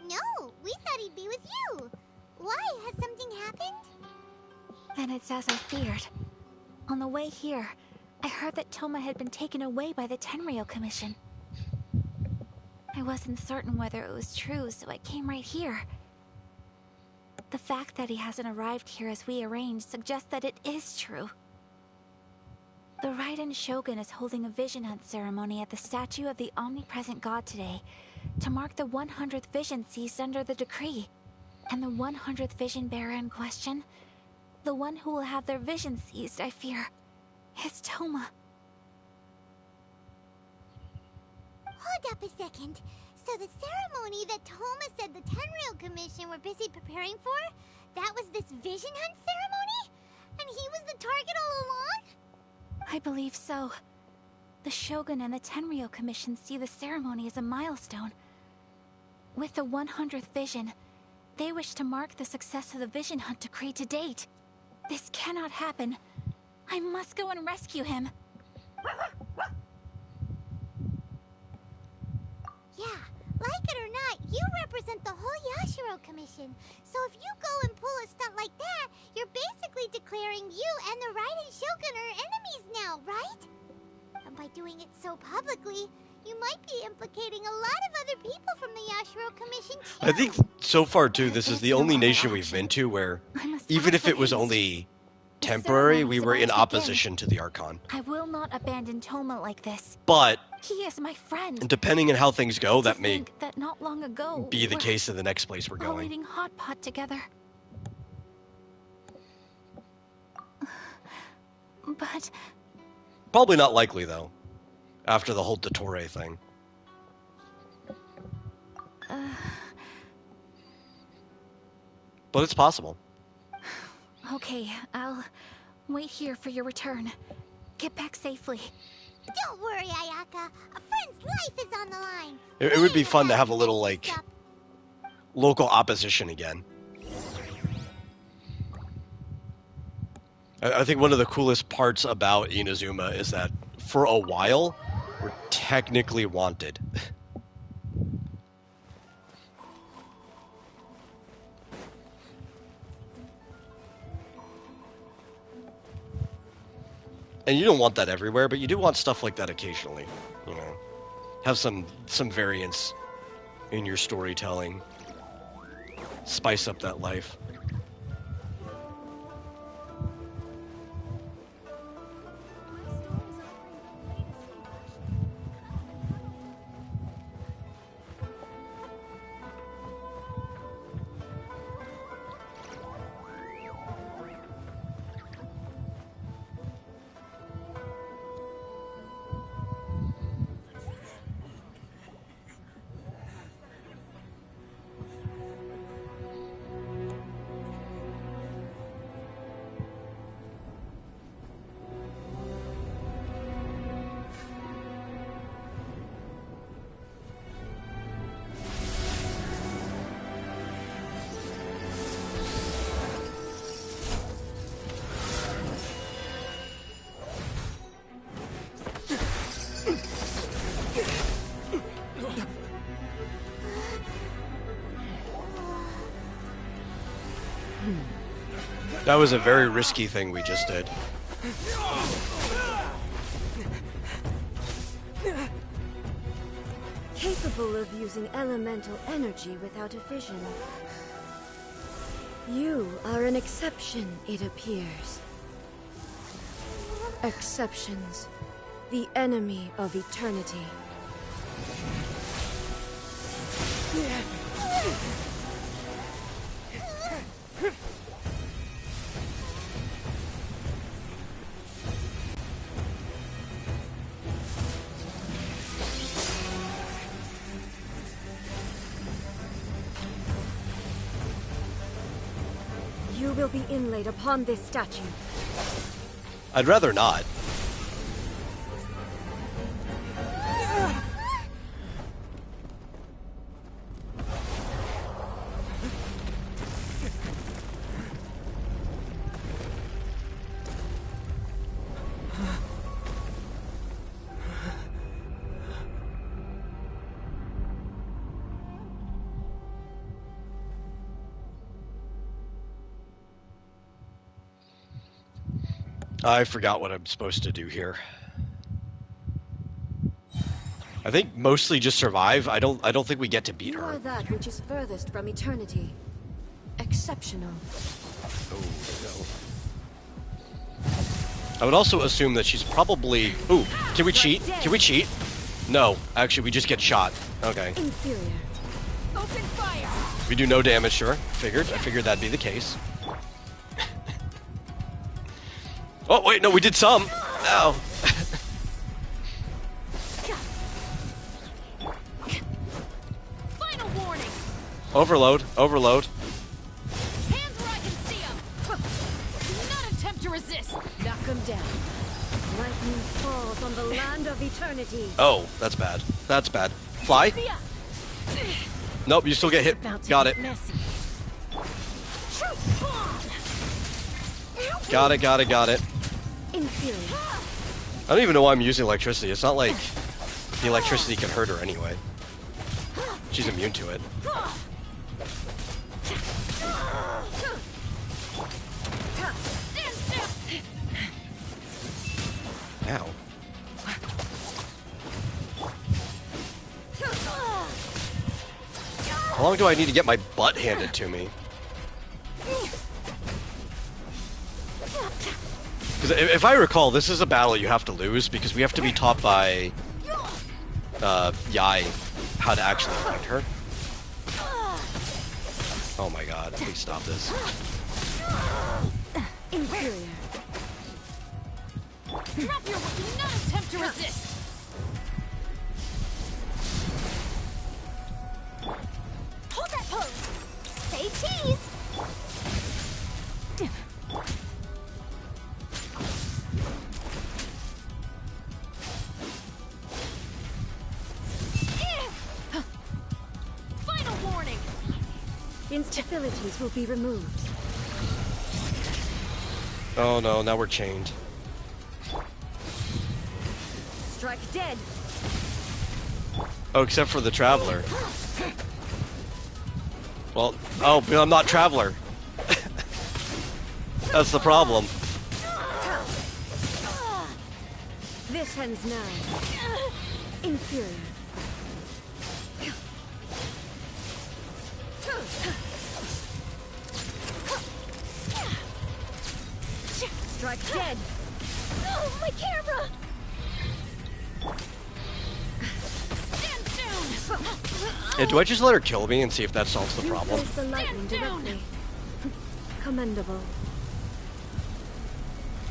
No, we thought he'd be with you. Why? Has something happened? Then it's as I feared. On the way here, I heard that Toma had been taken away by the Tenryou Commission. I wasn't certain whether it was true, so I came right here. The fact that he hasn't arrived here as we arranged suggests that it is true. The Raiden Shogun is holding a vision hunt ceremony at the statue of the omnipresent god today to mark the 100th vision seized under the decree. And the 100th vision bearer in question, the one who will have their vision seized, I fear, is Toma. Hold up a second. So the ceremony that Toma said the Tenryou Commission were busy preparing for, that was this vision hunt ceremony? And he was the target all along? I believe so. The Shogun and the Tenryou Commission see the ceremony as a milestone. With the 100th vision, they wish to mark the success of the vision hunt decree to date. This cannot happen. I must go and rescue him. Yeah, like it or not, you represent the whole Yashiro Commission. So if you go and pull a stunt like that, you're basically declaring you and the Raiden Shogun are enemies now, right? And by doing it so publicly, you might be implicating a lot of other people from the Yashiro Commission too. I think so far too, this is the only nation we've been to where, even if it was only temporary, we were in opposition to the Archon. I will not abandon Toma like this. But He is my friend. depending on how things go, that may Think that not long ago be the we're case in the next place we're all going. eating hot pot together. But Probably not likely though, after the whole Dottore thing. But it's possible. okay, I'll wait here for your return. Get back safely. Don't worry, Ayaka. A friend's life is on the line. It would be fun to have a little, like, local opposition again. I think one of the coolest parts about Inazuma is that, for a while, we're technically wanted. And you don't want that everywhere, but you do want stuff like that occasionally, you know. Have some variance in your storytelling. Spice up that life. That was a very risky thing we just did. Capable of using elemental energy without a fission. You are an exception, it appears. Exceptions. The enemy of eternity. You will be inlaid upon this statue. I'd rather not. I forgot what I'm supposed to do here. I think mostly just survive. I don't think we get to beat You her. are that which is furthest from eternity. Exceptional. Oh no. I would also assume that she's probably... Ooh, can we cheat? Can we cheat? No, actually we just get shot. Okay. Inferior. Open fire. We do no damage, sure. I figured that'd be the case. Oh wait, no, we did some. No. Final warning. Overload, overload. Hands where I can see them. Do not attempt to resist. Knock him down. Lightning falls on the land of eternity. Oh, that's bad. That's bad. Fly? Nope, you still get hit. Got it. Got it, got it, got it. Inferior. I don't even know why I'm using electricity. It's not like the electricity can hurt her anyway. She's immune to it. Ow. How long do I need to get my butt handed to me? Because if I recall, this is a battle you have to lose because we have to be taught by Yai how to actually fight her. Oh my god, please stop this. Inferior. Drop your weapon. Do not attempt to resist. Hold that pose. Say cheese. Final warning. Instabilities will be removed. Oh no, now we're chained. Strike dead. Oh, except for the Traveler. Well, oh, but I'm not Traveler. That's the problem. This ends now. Inferior. Strike dead. Oh, my camera. Stand down. Yeah, do I just let her kill me and see if that solves the problem? Face the lightning directly. Commendable.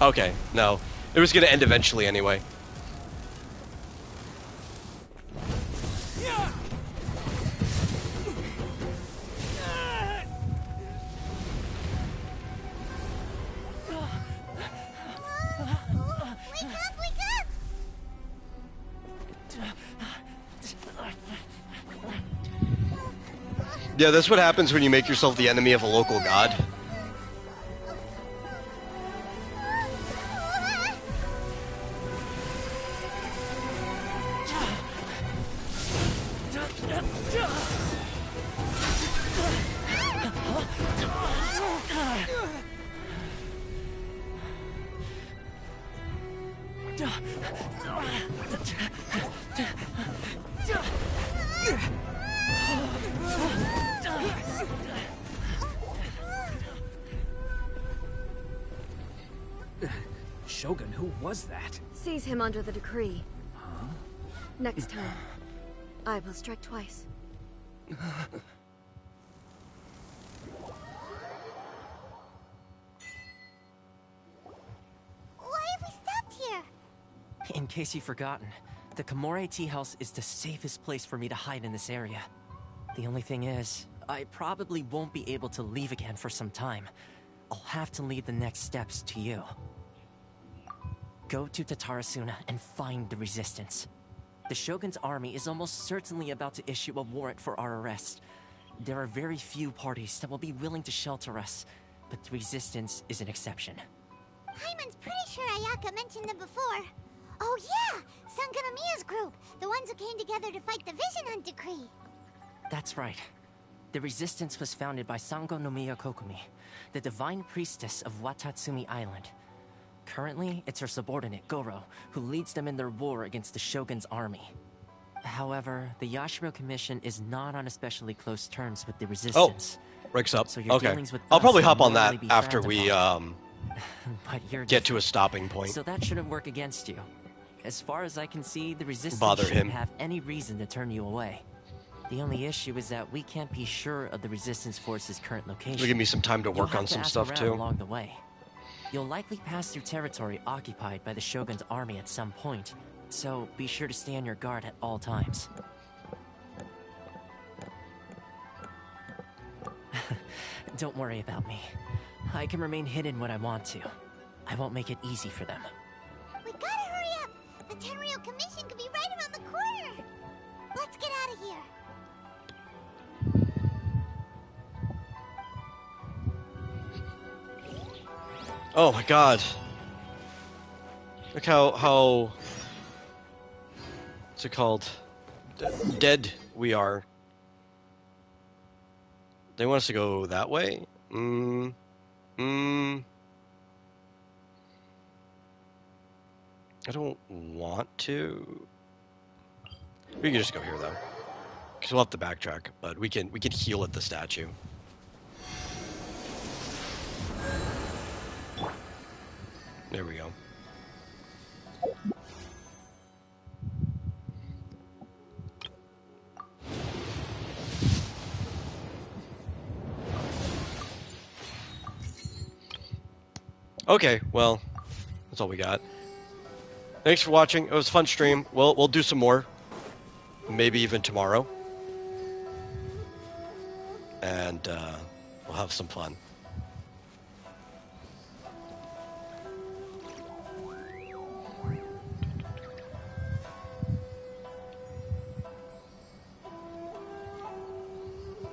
Okay, no. It was gonna end eventually anyway. Yeah, that's what happens when you make yourself the enemy of a local god. Shogun, who was that? Seize him under the decree. Huh? Next time, I will strike twice. Why have we stopped here? In case you've forgotten, the Komore Tea House is the safest place for me to hide in this area. The only thing is, I probably won't be able to leave again for some time. I'll have to leave the next steps to you. Go to Tatarasuna and find the Resistance. The Shogun's army is almost certainly about to issue a warrant for our arrest. There are very few parties that will be willing to shelter us, but the Resistance is an exception. Paimon's pretty sure Ayaka mentioned them before. Oh yeah! Sangonomiya's group! The ones who came together to fight the Vision Hunt Decree! That's right. The Resistance was founded by Sangonomiya Kokumi, the divine priestess of Watatsumi Island. Currently, it's her subordinate, Goro, who leads them in their war against the Shogun's army. However, the Yashiro Commission is not on especially close terms with the resistance. Breaks up. So your Okay. dealings with I'll us probably will hop on that normally be after frowned we upon. But you're get to a different. stopping point. So that shouldn't work against you. As far as I can see, the resistance Bother shouldn't him. have any reason to turn you away. The only issue is that we can't be sure of the resistance force's current location. It'll give me some time to work You'll on have to some ask stuff around too. along the way. You'll likely pass through territory occupied by the Shogun's army at some point, so be sure to stay on your guard at all times. Don't worry about me. I can remain hidden when I want to. I won't make it easy for them. We gotta hurry up! The Tenryou Commission could be right around the corner! Let's get out of here! Oh my god. Look how what's it called? Dead we are. They want us to go that way? I don't want to. We can just go here though. Cause we'll have to backtrack, but we can heal at the statue. There we go. Okay, well, that's all we got. Thanks for watching. It was a fun stream. We'll do some more. Maybe even tomorrow. And we'll have some fun.